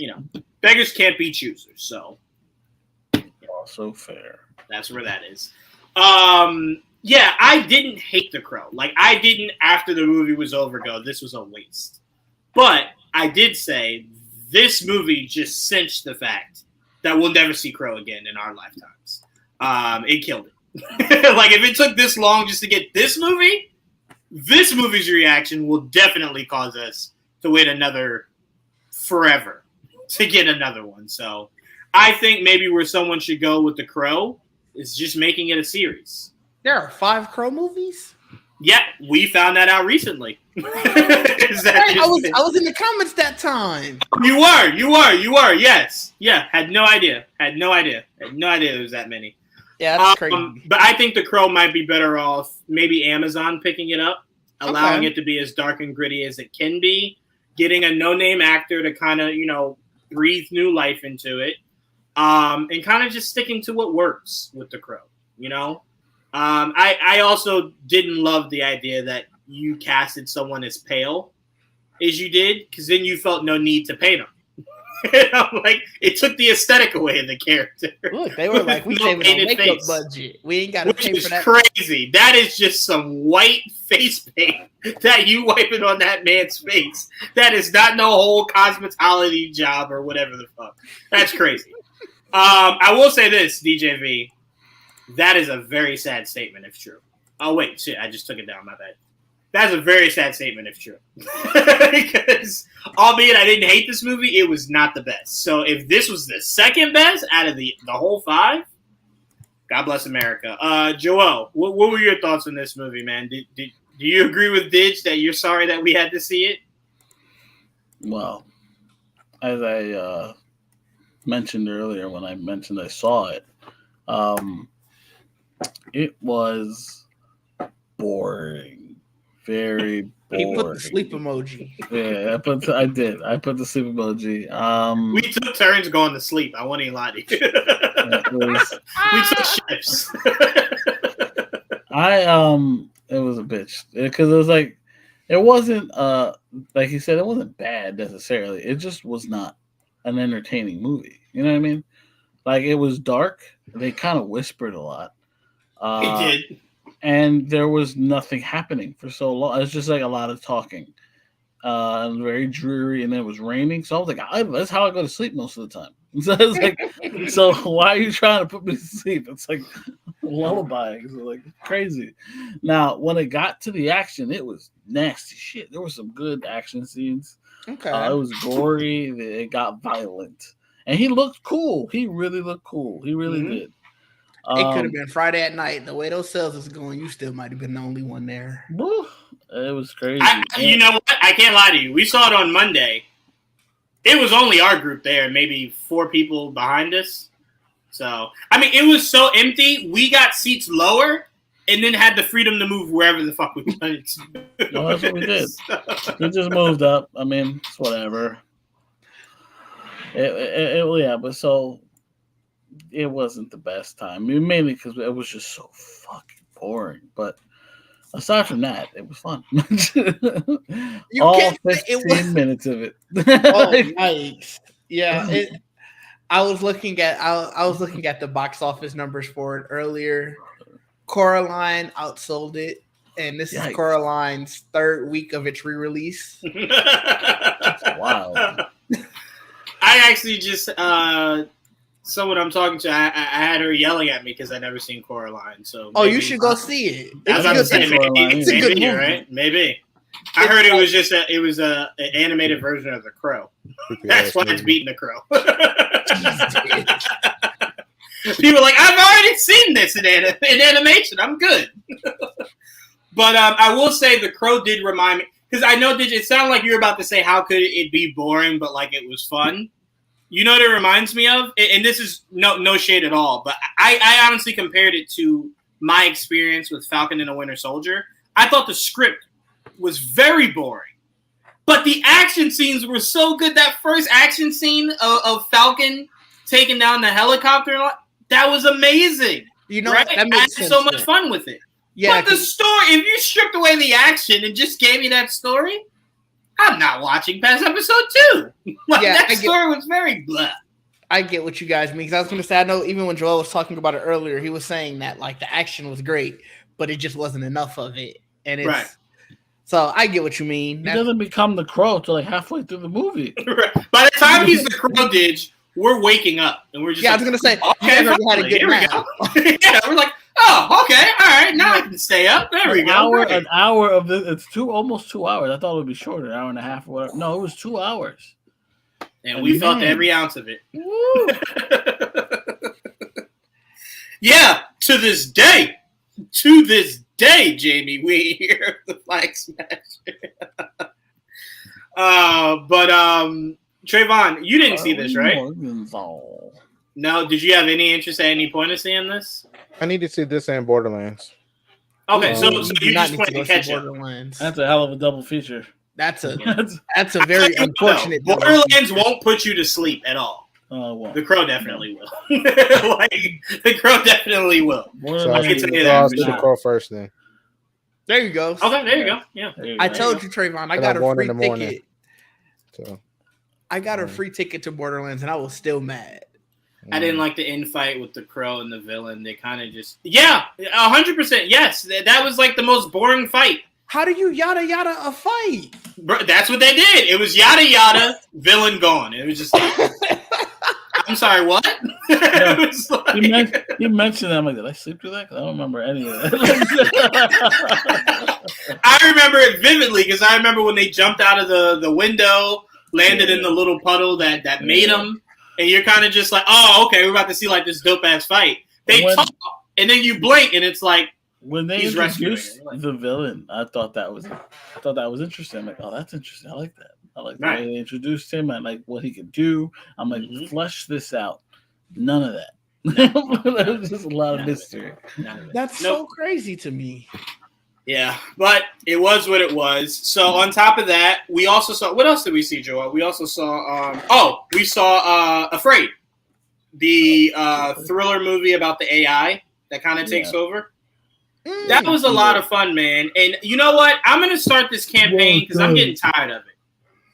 beggars can't be choosers, so. Also fair. That's where that is. Yeah, I didn't hate The Crow. Like, I didn't, after the movie was over, go, this was a waste. But I did say this movie just cinched the fact that we'll never see Crow again in our lifetimes. It killed it. Like, if it took this long just to get this movie's reaction will definitely cause us to wait another forever to get another one. So I think maybe where someone should go with The Crow is just making it a series. There are 5 Crow movies? Yeah, we found that out recently. I was in the comments that time. You were. Yes. Yeah, had no idea there was that many. Yeah, that's crazy. But I think The Crow might be better off maybe Amazon picking it up, allowing it to be as dark and gritty as it can be, getting a no-name actor to kind of, breathe new life into it, and kind of just sticking to what works with The Crow, I also didn't love the idea that you casted someone as pale as you did, because then you felt no need to paint them. Like, it took the aesthetic away of the character. Look, they were like, we saving on makeup budget. We ain't got to pay for that. Crazy. That is just some white face paint that you wiping on that man's face. That is not no whole cosmetology job or whatever the fuck. That's crazy. I will say this, DJV. That is a very sad statement if true. Oh, wait. Shit, I just took it down. My bad. That's a very sad statement if true. Because, albeit I didn't hate this movie, it was not the best. So if this was the second best out of the whole 5, God bless America. Joel, what were your thoughts on this movie, man? Do you agree with Didge that you're sorry that we had to see it? Well, as I mentioned earlier when I mentioned I saw it, it was boring. Very boring. He put the sleep emoji. Yeah, I put the sleep emoji. We took turns going to sleep. I won't even lie to you. We took shifts. It was a bitch because it was like it wasn't like he said, it wasn't bad necessarily. It just was not an entertaining movie. You know what I mean? Like, it was dark. They kind of whispered a lot. It did. And there was nothing happening for so long. It's just like a lot of talking. And very dreary, and it was raining. So I was like, that's how I go to sleep most of the time. So it's like, so why are you trying to put me to sleep? It's like lullaby. It's like crazy. Now, when it got to the action, it was nasty shit. There were some good action scenes. Okay. It was gory. It got violent. And he looked cool. He really looked cool. He really did. It could have been Friday at night. The way those sales is going, you still might have been the only one there. It was crazy. You know what? I can't lie to you. We saw it on Monday. It was only our group there, maybe 4 people behind us. So, I mean, it was so empty. We got seats lower and then had the freedom to move wherever the fuck we wanted to. No, that's what we did. We just moved up. I mean, it's whatever. Yeah, but so it wasn't the best time. I mean, mainly because it was just so fucking boring. But aside from that, it was fun. All 15 minutes of it. Oh, nice. Yeah, I was looking at the box office numbers for it earlier. Coraline outsold it, and this is Coraline's third week of its re-release. That's wild. I actually just someone I'm talking to, I had her yelling at me because I never seen Coraline. So you should go see it. It's a good movie, right? Maybe. I heard it was just an animated version of The Crow. That's why it's beating The Crow. People are like, I've already seen this in animation. I'm good. But I will say The Crow did remind me, because I know it sounded like you were about to say how could it be boring, but like it was fun. You know what it reminds me of? And this is no shade at all, but I honestly compared it to my experience with Falcon and the Winter Soldier. I thought the script was very boring, but the action scenes were so good. That first action scene of Falcon taking down the helicopter, that was amazing. You know, right? That makes sense. I had so much fun with it. Yeah, but the story, if you stripped away the action and just gave me that story, I'm not watching past episode 2. That story was very blah. I get what you guys mean, because I was going to say, I know even when Joel was talking about it earlier, he was saying that like the action was great, but it just wasn't enough of it. And it's right. So I get what you mean. He doesn't become the Crow till like halfway through the movie. Right. By the time he's the Crow Didge, we're waking up and we're just I was going to say, okay, here we go. Yeah, we're like, oh, okay, all right, now I can stay up. There we go. An hour of this. It's almost 2 hours. I thought it would be shorter, an hour and a half or whatever. No, it was 2 hours. And we felt every ounce of it. Yeah, to this day, Jamie, we hear the flag smash. But Trayvon, you didn't see this, right? No, did you have any interest at any point of seeing this? I need to see this and Borderlands. Okay, so you just went to catch up. That's a hell of a double feature. That's a very unfortunate. Borderlands won't put you to sleep at all. The Crow definitely will. The Crow definitely will. So I'll see the Crow first then. There you go. Okay, there you go. Yeah. I told you, Trayvon, I got a free ticket. So I got a free ticket to Borderlands, and I was still mad. I didn't like the infight with the Crow and the villain. They kind of just 100%. Yes, that was like the most boring fight. How do you yada yada a fight? Bro, that's what they did. It was yada yada, villain gone. It was just like, I'm sorry, what? Yeah. You mentioned that. I'm like, did I sleep through that? Because I don't remember any of that. I remember it vividly because I remember when they jumped out of the window, landed in the little puddle that made them, and you're kind of just like, oh, okay, we're about to see like this dope ass fight. They talk, and then you blink, and it's like when they introduced the villain, I thought that was interesting. I'm like, oh, that's interesting. I like that. I like the way they introduced him. I like what he could do. I'm like, flesh this out. None of that. There was just a lot of mystery. That's so crazy to me. Yeah, but it was what it was. So on top of that, we also saw. What else did we see, Joel? We also saw. We saw Afraid, the thriller movie about the AI that kind of takes over. That was a lot of fun, man. And you know what? I'm going to start this campaign because I'm getting tired of it.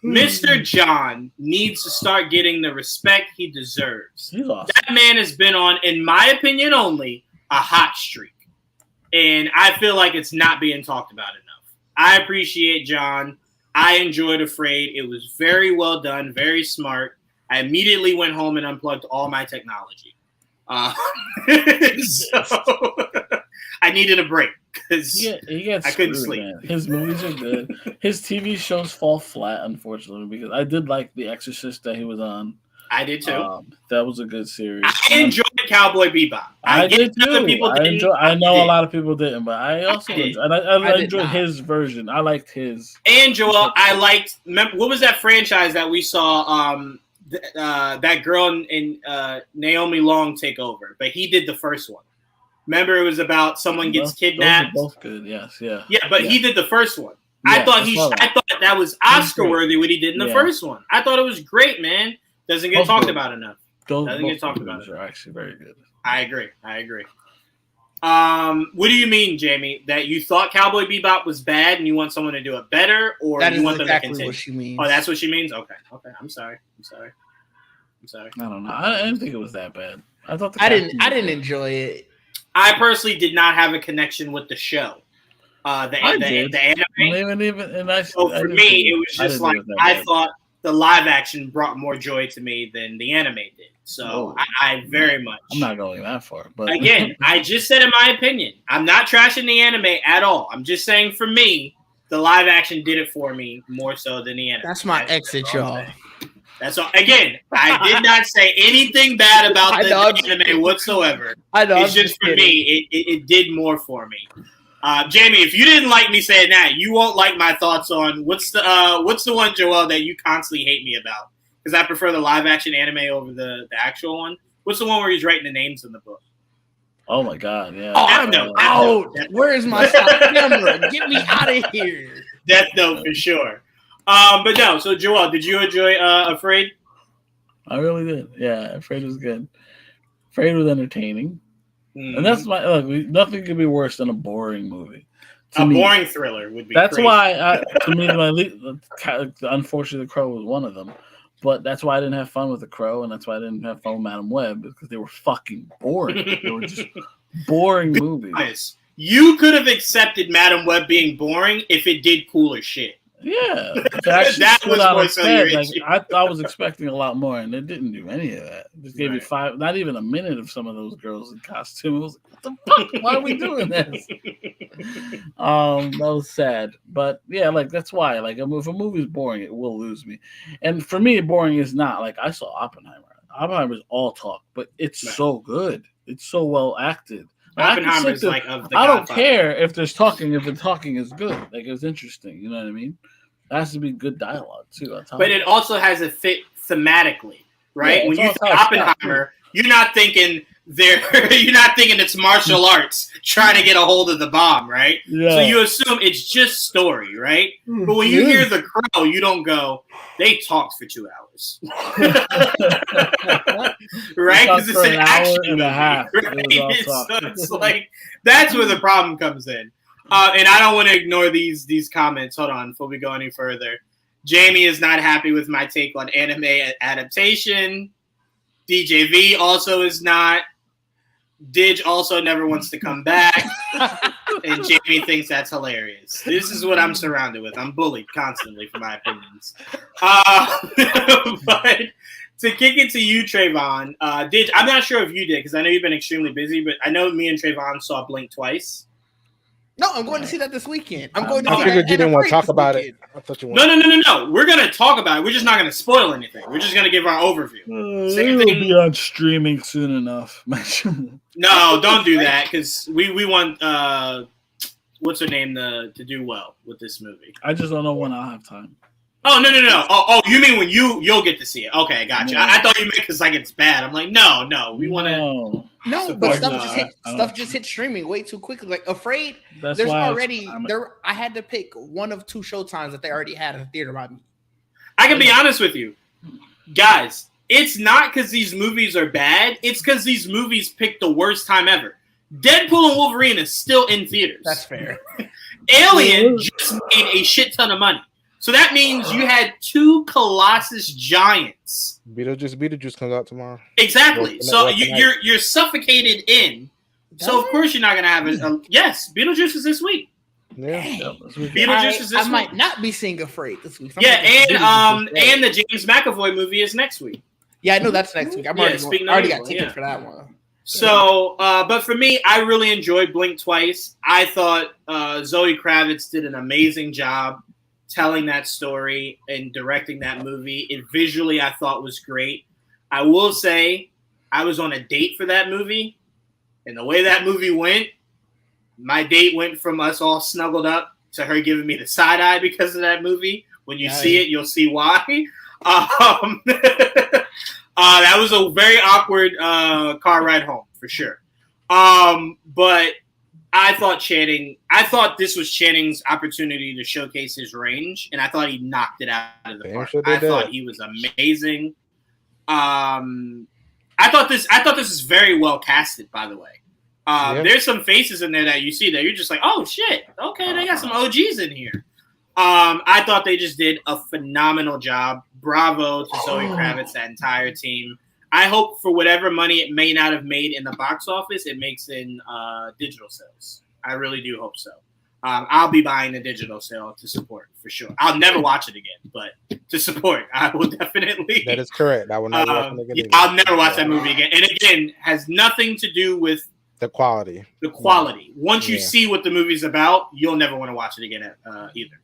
Mr. John needs to start getting the respect he deserves. Awesome. That man has been on, in my opinion only, a hot streak. And I feel like it's not being talked about enough. I appreciate John. I enjoyed Afraid. It was very well done, very smart. I immediately went home and unplugged all my technology. So I needed a break because I couldn't sleep. Man. His movies are good. His TV shows fall flat, unfortunately, because I did like The Exorcist that he was on. I did too. That was a good series. I enjoyed Cowboy Bebop. I did too. I know a lot of people didn't, but I also enjoyed. I enjoyed his version. I liked his. And Joel, I liked. What was that franchise that we saw? that girl in Naomi Long take over, but he did the first one. Remember, it was about someone gets kidnapped. Those are both good. Yes, yeah. Yeah, but he did the first one. Yeah, I thought that was Oscar worthy what he did in the first one. I thought it was great, man. Doesn't get talked about enough. Doesn't get talked about. Are actually very good. I agree. What do you mean, Jamie? That you thought Cowboy Bebop was bad and you want someone to do it better, or that you want exactly them to continue? What she means. Oh, that's what she means. Okay. I'm sorry. I don't know. I didn't think it was that bad. I didn't enjoy it. I personally did not have a connection with the show. The anime. So for me, it was just like I thought the live action brought more joy to me than the anime did. So I very much. I'm not going that far, but again, I just said in my opinion, I'm not trashing the anime at all. I'm just saying for me, the live action did it for me more so than the anime. That's my exit, y'all. That's all. Again, I did not say anything bad about the anime whatsoever. I know. It's just for me, it did more for me. Jamie, if you didn't like me saying that, you won't like my thoughts on what's the one, Joel, that you constantly hate me about? Because I prefer the live action anime over the actual one. What's the one where he's writing the names in the book? Oh my God, yeah. Oh, I'm out. Where is my camera? Get me out of here. Death Note for sure. But no, so Joel, did you enjoy Afraid? I really did. Yeah, Afraid was good. Afraid was entertaining. And that's nothing could be worse than a boring movie. Boring thriller would be. That's crazy. why, to me, unfortunately, The Crow was one of them. But that's why I didn't have fun with The Crow, and that's why I didn't have fun with Madam Web, because they were fucking boring. They were just boring movies. You could have accepted Madam Web being boring if it did cooler shit. Yeah, that was more so your issue. I was expecting a lot more, and it didn't do any of that. It just gave you not even a minute of some of those girls in costume. It was like, what the fuck? Why are we doing this? That was sad, but yeah, like that's why. Like, if a movie's boring, it will lose me. And for me, boring is not. Like, I saw Oppenheimer. Oppenheimer's all talk, but it's so good. It's so well acted. Oppenheimer's like of the I don't care if there's talking if the talking is good. Like, it's interesting. You know what I mean? It has to be good dialogue too. But it also has a fit thematically, right? Yeah, when you think Oppenheimer, you're not thinking it's martial arts trying to get a hold of the bomb, right? Yeah. So you assume it's just story, right? But when you hear The Crow, you don't go, they talked for 2 hours. Right? Because it's an action and a half. Right? So it's like, that's where the problem comes in. And I don't want to ignore these comments. Hold on, before we go any further. Jamie is not happy with my take on anime adaptation. DJV also is not. Didge also never wants to come back. And Jamie thinks that's hilarious. This is what I'm surrounded with. I'm bullied constantly for my opinions. But to kick it to you, Trayvon, Didge, I'm not sure if you did, because I know you've been extremely busy, but I know me and Trayvon saw Blink twice. No, I'm going to see that this weekend. I figured you didn't want to talk about it. I thought you wanted. No. We're going to talk about it. We're just not going to spoil anything. We're just going to give our overview. It will be on streaming soon enough. No, don't do that, because we want what's her name to do well with this movie. I just don't know when I'll have time. Oh, no. Oh, you mean when you'll get to see it? Okay, gotcha. No. I thought you meant because like it's bad. I'm like, no, we want to. No, but stuff just hit streaming way too quickly. Like Afraid, there's already there. I had to pick one of 2 showtimes that they already had in the theater by me. I can be honest with you, guys. It's not because these movies are bad. It's because these movies picked the worst time ever. Deadpool and Wolverine is still in theaters. That's fair. Alien just made a shit ton of money. So that means you had 2 Colossus giants. Beetlejuice comes out tomorrow. Exactly. So you're suffocated in. So of course you're not gonna have it. Yes, Beetlejuice is this week. Yeah, Beetlejuice is this week. I might not be seeing Afraid this week. And the James McAvoy movie is next week. Yeah, I know that's next week. I already got tickets for that one. So, but for me, I really enjoyed Blink twice. I thought Zoe Kravitz did an amazing job telling that story and directing that movie. It visually, I thought, was great. I will say, I was on a date for that movie, and the way that movie went, my date went from us all snuggled up to her giving me the side eye because of that movie. When you see it, you'll see why. That was a very awkward car ride home for sure. But I thought this was Channing's opportunity to showcase his range, and I thought he knocked it out of the park. I thought he was amazing. I thought this is very well casted, by the way. There's some faces in there that you see that you're just like, oh shit, okay, they got some OGs in here. I thought they just did a phenomenal job. Bravo to Zoe Kravitz, that entire team. I hope for whatever money it may not have made in the box office, it makes in digital sales. I really do hope so. I'll be buying the digital sale to support for sure. I'll never watch it again, but to support, I will definitely. That is correct. I will never watch it again. I'll never watch that movie again. And again, has nothing to do with the quality. Once you see what the movie's about, you'll never want to watch it again either.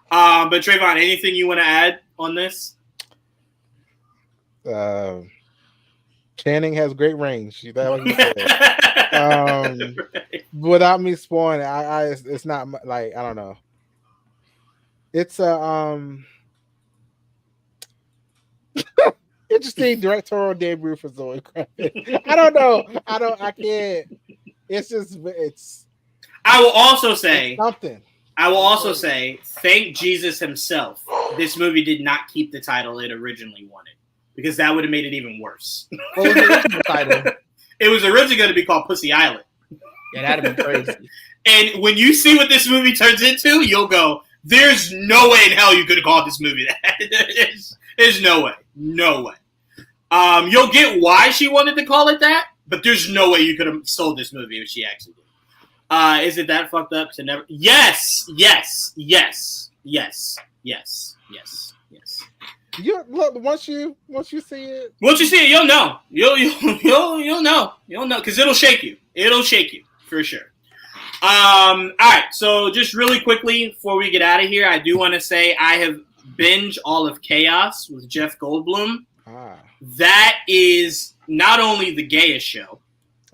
But Trayvon, anything you want to add on this? Channing has great range. That was you said. Without me spoiling it, it's not like, I don't know. It's a interesting directorial debut for Zoe Kravitz. I don't know. I can't. It's. I will also say something. I will also say, thank Jesus himself, this movie did not keep the title it originally wanted, because that would have made it even worse. What was the original title? It was originally going to be called Pussy Island. Yeah, that'd have been crazy. And when you see what this movie turns into, you'll go, there's no way in hell you could have called this movie that. There's no way. No way. You'll get why she wanted to call it that, but there's no way you could have sold this movie if she actually did. Is it that fucked up to never? Yes. You look once you see it. Once you see it, you'll know. You'll know. You'll know because it'll shake you. It'll shake you for sure. All right. So just really quickly before we get out of here, I do want to say I have binged all of Chaos with Jeff Goldblum. That is not only the gayest show.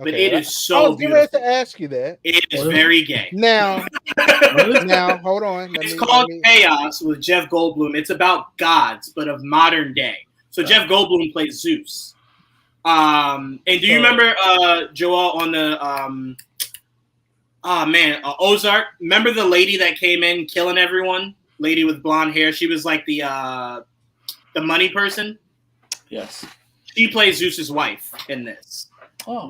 But it is so I was beautiful. ready to ask you that. It is very gay. Now, hold on. It's called Chaos with Jeff Goldblum. It's about gods, but of modern day. So Jeff Goldblum plays Zeus. And do you remember Joel on the Ozark? Remember the lady that came in killing everyone? Lady with blonde hair. She was like the money person. Yes. She plays Zeus's wife in this. Oh.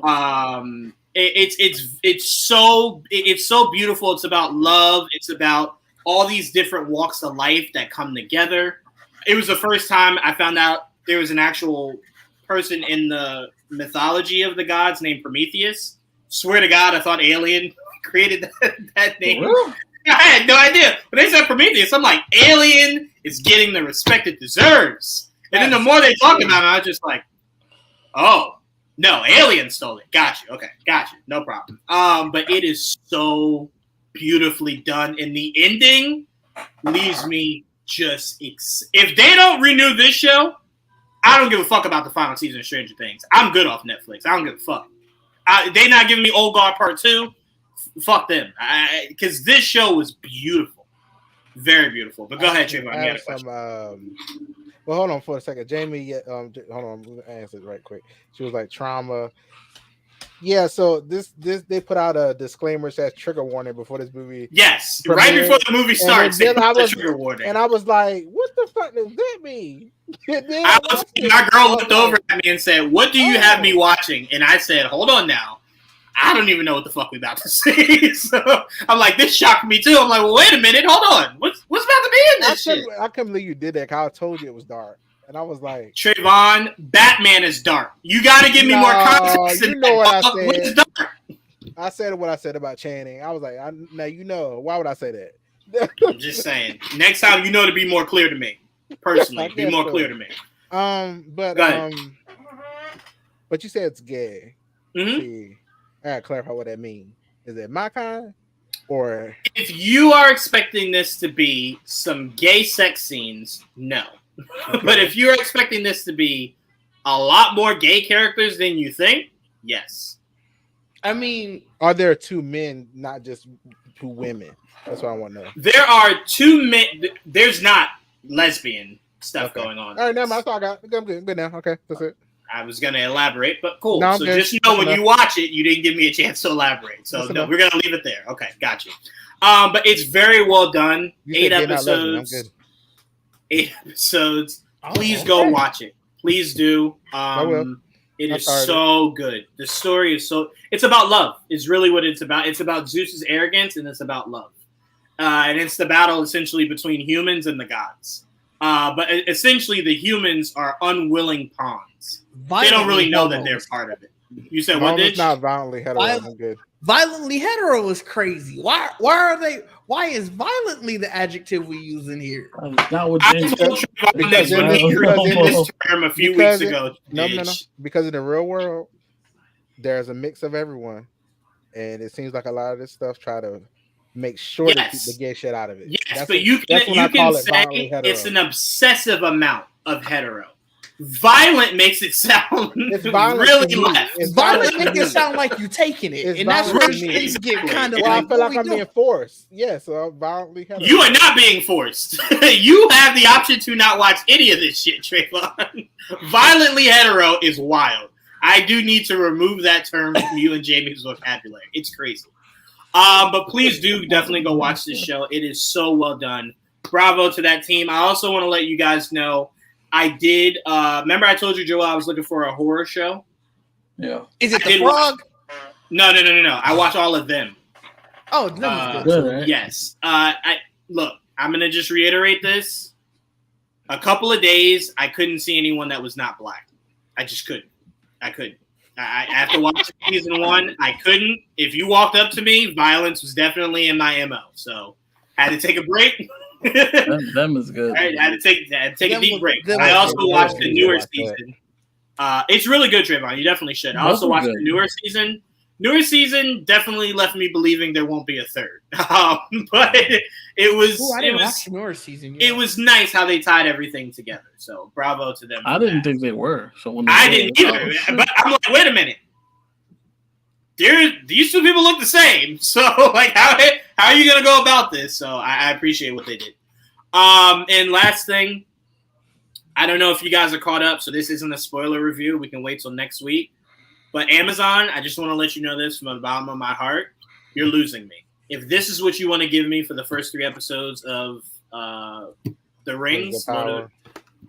It's so beautiful. It's about love. It's about all these different walks of life that come together. It was the first time I found out there was an actual person in the mythology of the gods named Prometheus. Swear to God, I thought Alien created that name. Really? I had no idea. When they said Prometheus, I'm like, Alien is getting the respect it deserves. And then the more they talk about it, I was just like, oh. No, Alien stole it. Got you. Okay, got you. No problem. But it is so beautifully done, and the ending leaves me just. If they don't renew this show, I don't give a fuck about the final season of Stranger Things. I'm good off Netflix. I don't give a fuck. They not giving me Old Guard Part 2. Fuck them. Because this show was beautiful, very beautiful. But go ahead, Trayvon. You had a question. Well, hold on for a second. Jamie, hold on, I'm going to answer it right quick. She was like, trauma. Yeah, so this they put out a disclaimer that says trigger warning before this movie. Yes, premiered. Right before the movie starts, trigger warning. And I was like, what the fuck does that mean? My girl looked over at me and said, what do you have me watching? And I said, hold on now. I don't even know what the fuck we're about to see. So I'm like, this shocked me too. I'm like, well, wait a minute, hold on. What's about to be in this shit? I couldn't believe you did that because I told you it was dark. And I was like, Trayvon, Batman is dark. You got to give me more context. You know what I said. Dark? I said what I said about Channing. I was like, now you know. Why would I say that? I'm just saying. Next time, you know to be more clear to me. Personally, be more clear to me. But you said it's gay. Mm-hmm. See, I gotta clarify what that means. Is it my kind? Or if you are expecting this to be some gay sex scenes, no. Okay. But if you're expecting this to be a lot more gay characters than you think, yes. I mean, are there two men, not just two women? That's what I want to know. There are two men. There's not lesbian stuff going on. All right, never mind. That's all I got. I'm good now. Okay, that's it. I was going to elaborate, but cool. No, so good. just know when you watch it, you didn't give me a chance to elaborate. So no, we're going to leave it there. Okay, got you. But it's very well done. 8 episodes. I'm good. 8 episodes. Please go watch it. Please do. I will. It is so good. The story is it's about love is really what it's about. It's about Zeus's arrogance and it's about love. And it's the battle essentially between humans and the gods. But essentially the humans are unwilling pawns. They don't really know that they're part of it. You said what? It's not violently hetero. I'm good. Violently hetero is crazy. Why is violently the adjective we use in here? Not with I told you this term a few weeks ago. No. Because in the real world, there's a mix of everyone. And it seems like a lot of this stuff try to make sure to keep the gay shit out of it. Yes, but you can say it's an obsessive amount of hetero. Violent makes it sound really left. Violent makes it sound like you taking it, and that's where things get kind of. Well, I feel like I'm being forced. Yeah, so I'm violently hetero. You are not being forced. You have the option to not watch any of this shit, Trayvon. Violently hetero is wild. I do need to remove that term from you and Jamie's vocabulary. It's crazy. But please do definitely go watch this show. It is so well done. Bravo to that team. I also want to let you guys know. I did. Remember, I told you, Joel, I was looking for a horror show. Yeah. Is it The Frog? No. I watch all of them. Oh, no. Good, right? Yes. Look, I'm gonna just reiterate this. A couple of days, I couldn't see anyone that was not black. I just couldn't. I couldn't. After watching season 1, I couldn't. If you walked up to me, violence was definitely in my MO. So, had to take a break. them is good. I had to take a deep break. I also watched the newer season. It's really good, Trayvon. You definitely should. I also watched the newer season. Newer season definitely left me believing there won't be a third. But it was. Ooh, I didn't watch the newer season. It was nice how they tied everything together. So bravo to them. I didn't think they were. So when I didn't either. But I'm like, wait a minute. These two people look the same. So like, how are you gonna go about this? So I appreciate what they did. And last thing, I don't know if you guys are caught up. So this isn't a spoiler review. We can wait till next week. But Amazon, I just want to let you know this from the bottom of my heart. You're losing me. If this is what you want to give me for the first 3 episodes of The Rings,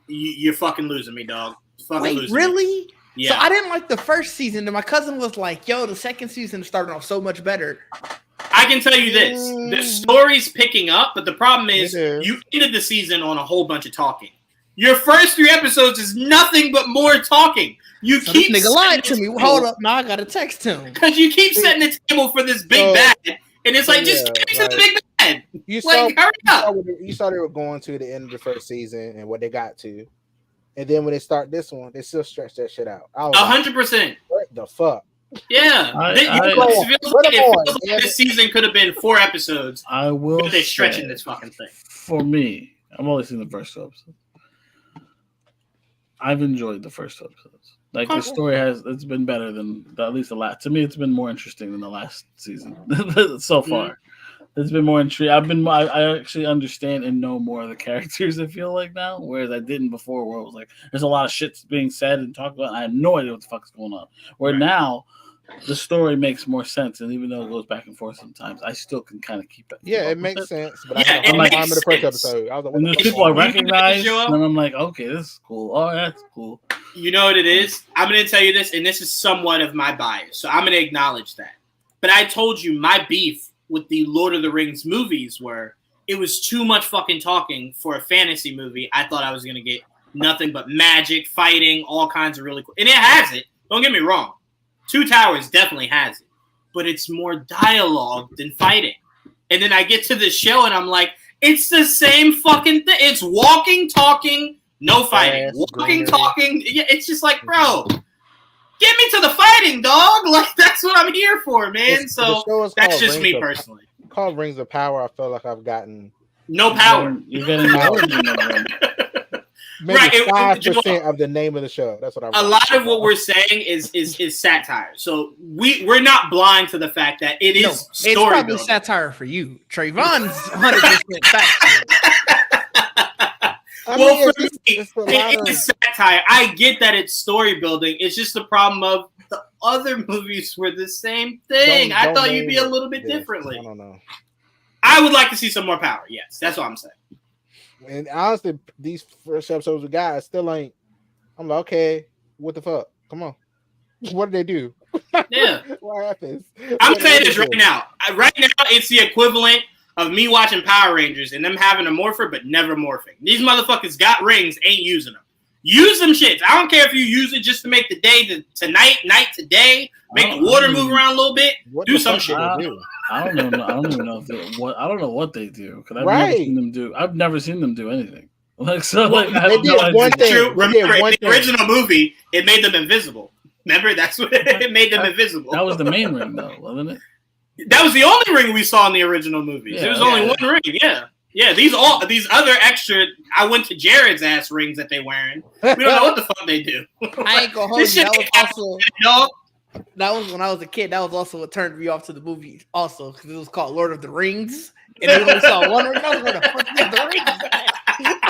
you're fucking losing me, dog. Wait, really? Me. Yeah. So I didn't like the first season, and my cousin was like, yo, the second season started off so much better. I can tell you this. The story's picking up, but the problem is you ended the season on a whole bunch of talking. Your first 3 episodes is nothing but more talking. You keep this nigga lied to me. Hold up, now I gotta text him because you keep setting the table for this big bad, and it's like just get to the big bad. You saw they were going to the end of the first season and what they got to, and then when they start this one, they still stretch that shit out. 100%. What the fuck? Yeah, this season could have been 4 episodes. I will. They're stretching this fucking thing. For me, I've only seen the first 2 episodes. I've enjoyed the first 2 episodes. Like the story it's been better than at least the last. To me, it's been more interesting than the last season so far. It's been more intriguing. I actually understand and know more of the characters. I feel like now, whereas I didn't before, where it was like there's a lot of shit being said and talked about. And I have no idea what the fuck's going on. Where now, the story makes more sense, and even though it goes back and forth sometimes, I still can kind of keep it. Yeah, it makes sense. But I'm like, I'm in the first episode. I was like, and there's people I recognize, and I'm like, okay, this is cool. Oh, that's cool. You know what it is? I'm going to tell you this, and this is somewhat of my bias, so I'm going to acknowledge that. But I told you my beef with the Lord of the Rings movies were it was too much fucking talking for a fantasy movie. I thought I was going to get nothing but magic, fighting, all kinds of really cool. And it has it. Don't get me wrong. 2 Towers definitely has it. But it's more dialogue than fighting. And then I get to the show, and I'm like, it's the same fucking thing. It's walking, talking, no fighting. Walking, talking. Yeah, it's just like, bro, get me to the fighting, dog. Like, that's what I'm here for, man. So that's just me personally. Called Rings of Power. I feel like I've gotten no power. You're getting power. Maybe 5% of the name of the show. That's what I'm. A lot of what we're saying is satire. So we're not blind to the fact that it is. It's probably satire for you. Trayvon's 100% satire. Well, for me, it is satire. I get that it's story building. It's just the problem of the other movies were the same thing. I thought you'd be a little bit differently. I don't know. I would like to see some more power. Yes, that's what I'm saying. And honestly, these first episodes we got still ain't. I'm like, okay, what the fuck? Come on, what did they do? Yeah, what happens? I'm saying this right now. Right now, it's the equivalent of me watching Power Rangers and them having a morpher but never morphing. These motherfuckers got rings, ain't using them. Use them shits. I don't care if you use it just to make the day to night to day, make the water move around a little bit. Do some shit. I don't know. I don't even know if I don't know what they do because I've never seen them do. I've never seen them do anything. Like so, like they did one thing. Remember, in the original movie, it made them invisible. Remember, that's what it made them invisible. That was the main ring, though, wasn't it? That was the only ring we saw in the original movies. Yeah, there was only one ring. Yeah. These other extra. I went to Jared's ass rings that they wearing. We don't know what the fuck they do. I ain't gonna hold you. That was when I was a kid. That was also what turned me off to the movie. Also, because it was called Lord of the Rings, and we only saw one ring. I was like, "What the fuck is the rings?"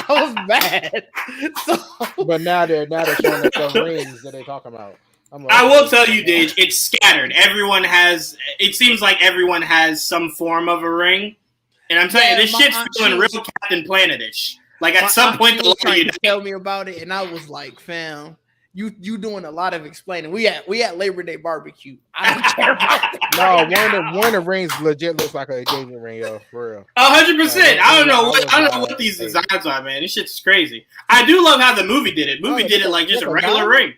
I was mad. So, but now they're showing us the rings that they're talking about. I will tell you, Dage, it's scattered. Everyone has. It seems like everyone has some form of a ring, and I'm telling you, this shit's feeling real Captain Planet-ish. Like at some point, the trying to tell me about it, and I was like, "Fam, you doing a lot of explaining." We at Labor Day barbecue. I don't care about that. No, one of the rings legit looks like a engagement ring, yo, for real. 100%. I don't know what these designs are, man. This shit's crazy. I do love how the movie did it. Movie did it like just a regular ring.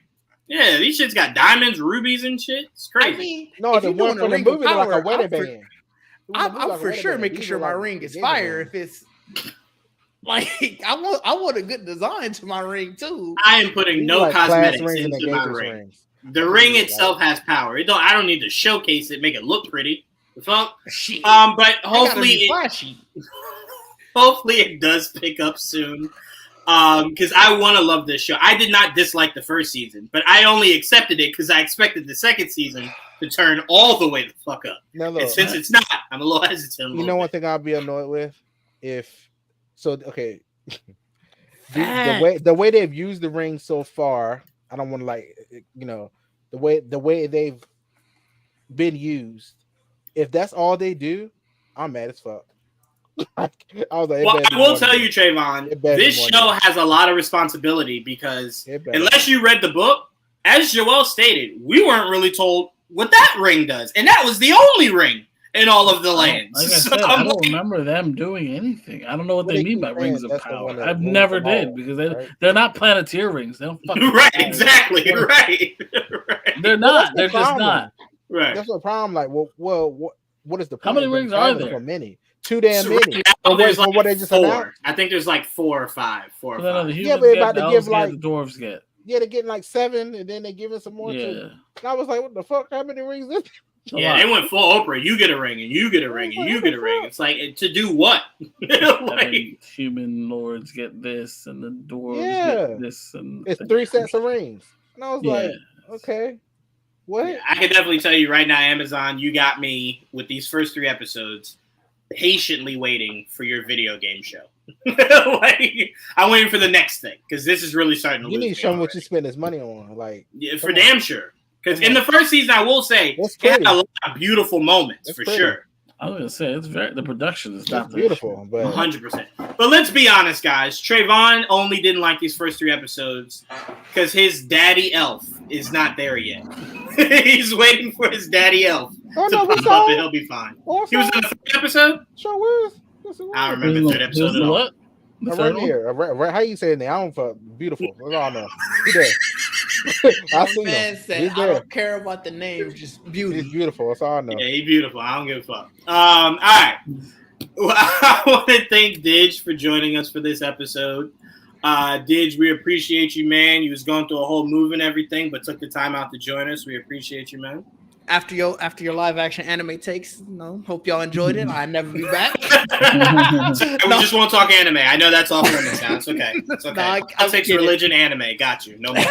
Yeah, these shits got diamonds, rubies, and shit. It's crazy. I mean, no, the one from the movie look like a wedding band. I'm for sure making sure my ring is fire. If it's like I want a good design to my ring too. I am putting no cosmetics into my ring. The ring itself has power. I don't need to showcase it, make it look pretty. The fuck. But hopefully it does pick up soon. Because I want to love this show. I did not dislike the first season, but I only accepted it because I expected the second season to turn all the way the fuck up. Now, look, and since it's not, I'm a little hesitant. You know one thing I'll be annoyed with? The way they've used the ring so far, I don't want to the way they've been used. If that's all they do, I'm mad as fuck. I will tell you, Trayvon, this show has a lot of responsibility because unless you read the book, as Joel stated, we weren't really told what that ring does, and that was the only ring in all of the lands. Like I said, I don't remember them doing anything. I don't know what they mean by rings of power. I've never did because they're not Planeteer rings. They don't fucking right, exactly, right. They're not. They're just not. Right. That's the problem. Like, what is the point? How many rings are there? So many. Too damn many. There's like what they just 4. announced? I think there's like 4 or 5. 4 or 5. Yeah, but they're about to give like the dwarves get. Yeah, they're getting like 7, and then they're giving some more. Yeah. And I was like, what the fuck? How many rings is there? Yeah, they went full Oprah. You get a ring, and you get a ring, and you get a ring. It's like, to do what? Like, human lords get this, and the dwarves get this. And it's 3 sets of rings. And I was like, okay. What? Yeah, I can definitely tell you right now, Amazon, you got me with these first 3 episodes. Patiently waiting for your video game show. I'm waiting for the next thing because this is really starting to. You need to show him what you spend his money on, for damn sure. Because in the first season, I will say it had a lot of beautiful moments for sure. I was gonna say the production is not beautiful, but 100%. But let's be honest, guys. Trayvon only didn't like these first 3 episodes because his daddy elf is not there yet. He's waiting for his daddy elf to pop up, and he'll be fine. He was in the 3rd episode. Sure was. I don't remember the 3rd episode at all. What? Right here. How you say it now? I don't fuck. Beautiful. That's all I know. He's there. I seen him. Said, I don't care about the name, just beauty. He's beautiful. That's all I know. Yeah, he's beautiful. I don't give a fuck. All right. Well, I want to thank Didge for joining us for this episode. Didge, we appreciate you, man. You was going through a whole move and everything, but took the time out to join us. We appreciate you, man. After your live action anime takes, hope y'all enjoyed it. I'll never be back. We just won't talk anime. I know that's off limits now. It's okay. It's okay. Politics, religion, anime. Got you. No more.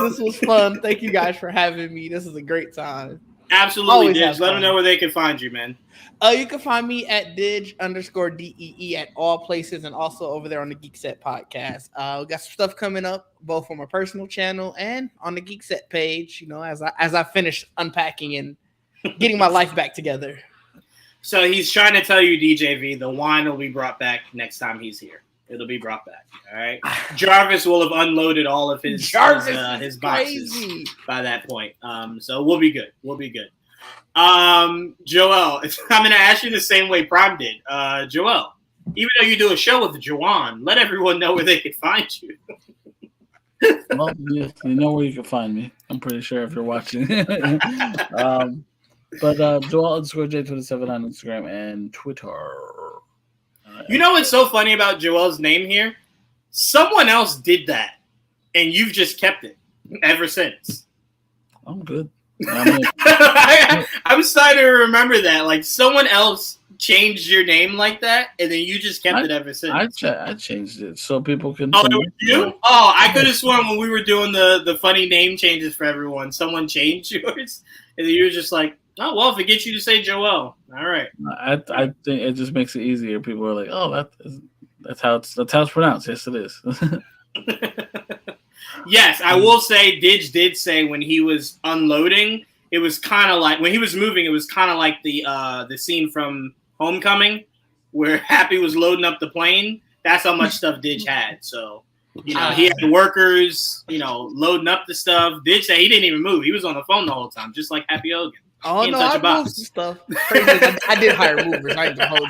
This was fun. Thank you guys for having me. This is a great time. Absolutely, Always Didge. has Let fun. them know where they can find you, man. You can find me at Didge_DEE at all places, and also over there on the Geek Set podcast. We got some stuff coming up, both on my personal channel and on the Geek Set page. You know, as I finish unpacking and getting my life back together. So he's trying to tell you, DJV, the wine will be brought back next time he's here. It'll be brought back. All right. Jarvis will have unloaded all of his boxes by that point. So we'll be good. We'll be good. Joel, I'm going to ask you the same way Prime did. Joel, even though you do a show with Joanne, let everyone know where they can find you. Well, you know where you can find me. I'm pretty sure if you're watching. But Joel_J27 on Instagram and Twitter. You know what's so funny about Joel's name here? Someone else did that, and you've just kept it ever since. I'm good. I'm starting to remember that. Like, someone else changed your name like that, and then you just kept it ever since. I changed it so people can. Oh, it was you? Oh, I could have sworn when we were doing the funny name changes for everyone, someone changed yours, and then you were just like, oh, well, if it gets you to say Joel. All right. I think it just makes it easier. People are like, oh, that's how it's pronounced. Yes, it is. Yes, I will say Didge did say when he was unloading, it was kind of like, when he was moving, it was kind of like the scene from Homecoming where Happy was loading up the plane. That's how much stuff Didge had. So, you know, he had the workers, you know, loading up the stuff. Didge said he didn't even move. He was on the phone the whole time, just like Happy Hogan. Oh, no, I moved some stuff. I did hire movers. I ain't gonna hold you.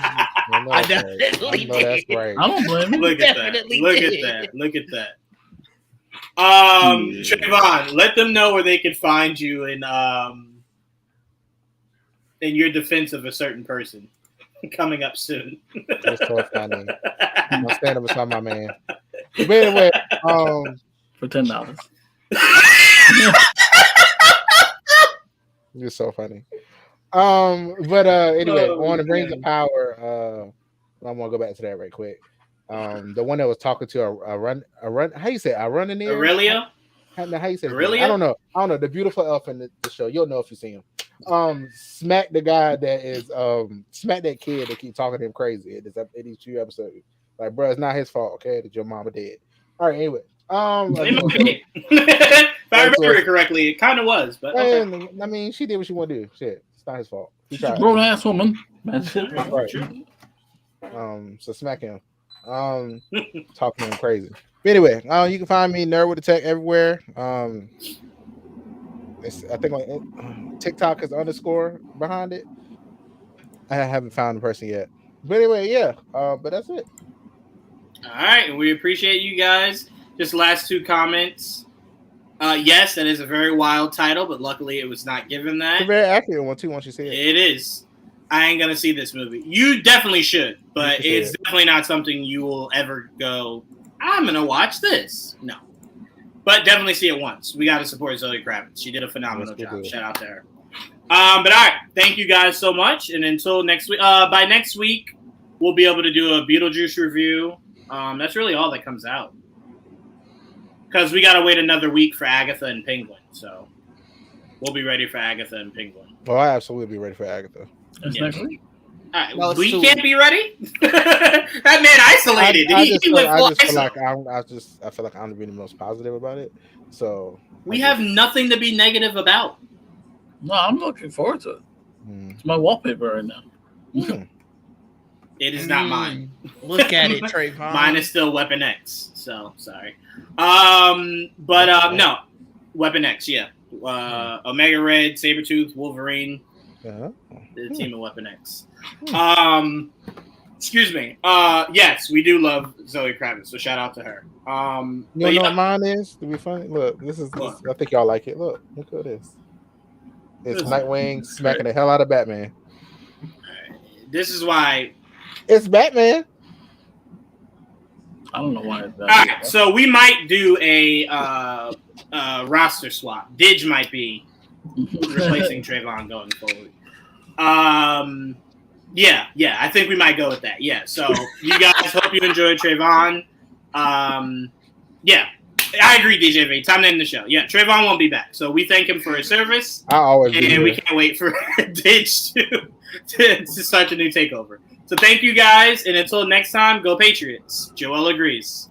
I definitely did. That's right. I don't blame you. Look at that. Look at that. Trayvon, let them know where they can find you in your defense of a certain person coming up soon. That's so funny. I'm gonna stand up beside my man. But anyway, for $10. You're so funny. But anyway, on the Rings of Power, I'm gonna go back to that right quick. The one that was talking to a run. How you say it? Aurelia? How you say it? Aurelia? I don't know. The beautiful elf in the show. You'll know if you see him. Smack the guy that is smack that kid that keep talking to him crazy in these 2 episodes. Like, bro, it's not his fault. Okay, that your mama dead. All right. Anyway, if I remember it correctly, it kind of was, but okay. I mean, she did what she wanted to do. Shit, it's not his fault. She's a grown ass woman. Right. So smack him. Talking to him crazy. But anyway, you can find me Nerd with the Tech everywhere. I think like TikTok is _ behind it. I haven't found the person yet. But anyway, yeah. But that's it. All right, we appreciate you guys. Just last 2 comments. Yes, that is a very wild title, but luckily it was not given that. It's a very accurate one too. Once you see it, it is. I ain't gonna see this movie. You definitely should, but it's definitely not something you will ever go, I'm gonna watch this. No, but definitely see it once. We got to support Zoe Kravitz. She did a phenomenal job. Shout out to her. But all right, thank you guys so much, and until next week. By next week, we'll be able to do a Beetlejuice review. That's really all that comes out. Because we got to wait another week for Agatha and Penguin. So we'll be ready for Agatha and Penguin. Well, I absolutely be ready for Agatha. That's next week. All right, well, we can't be ready? That man isolated. I feel like I'm being the most positive about it. So we have nothing to be negative about. No, I'm looking forward to it. It's my wallpaper right now. It is not mine. Look at it, Trayvon. Mine is still Weapon X. So sorry. No, Weapon X. Yeah, Omega Red, Sabretooth, Wolverine. The team of Weapon X. Excuse me. Yes, we do love Zoe Kravitz, so shout out to her. You know what mine is? To be funny, look, this. I think y'all like it. Look at this. It's Nightwing smacking the hell out of Batman. This is why. It's Batman. I don't know why. All right, so we might do a roster swap. Didge might be replacing Trayvon going forward. Yeah, I think we might go with that. Yeah, so you guys hope you enjoyed Trayvon. Yeah, I agree, DJV. Time to end the show. Yeah, Trayvon won't be back, so we thank him for his service. I always and we can't wait for Ditch to start a new takeover. So thank you guys, and until next time, go Patriots. Joel agrees.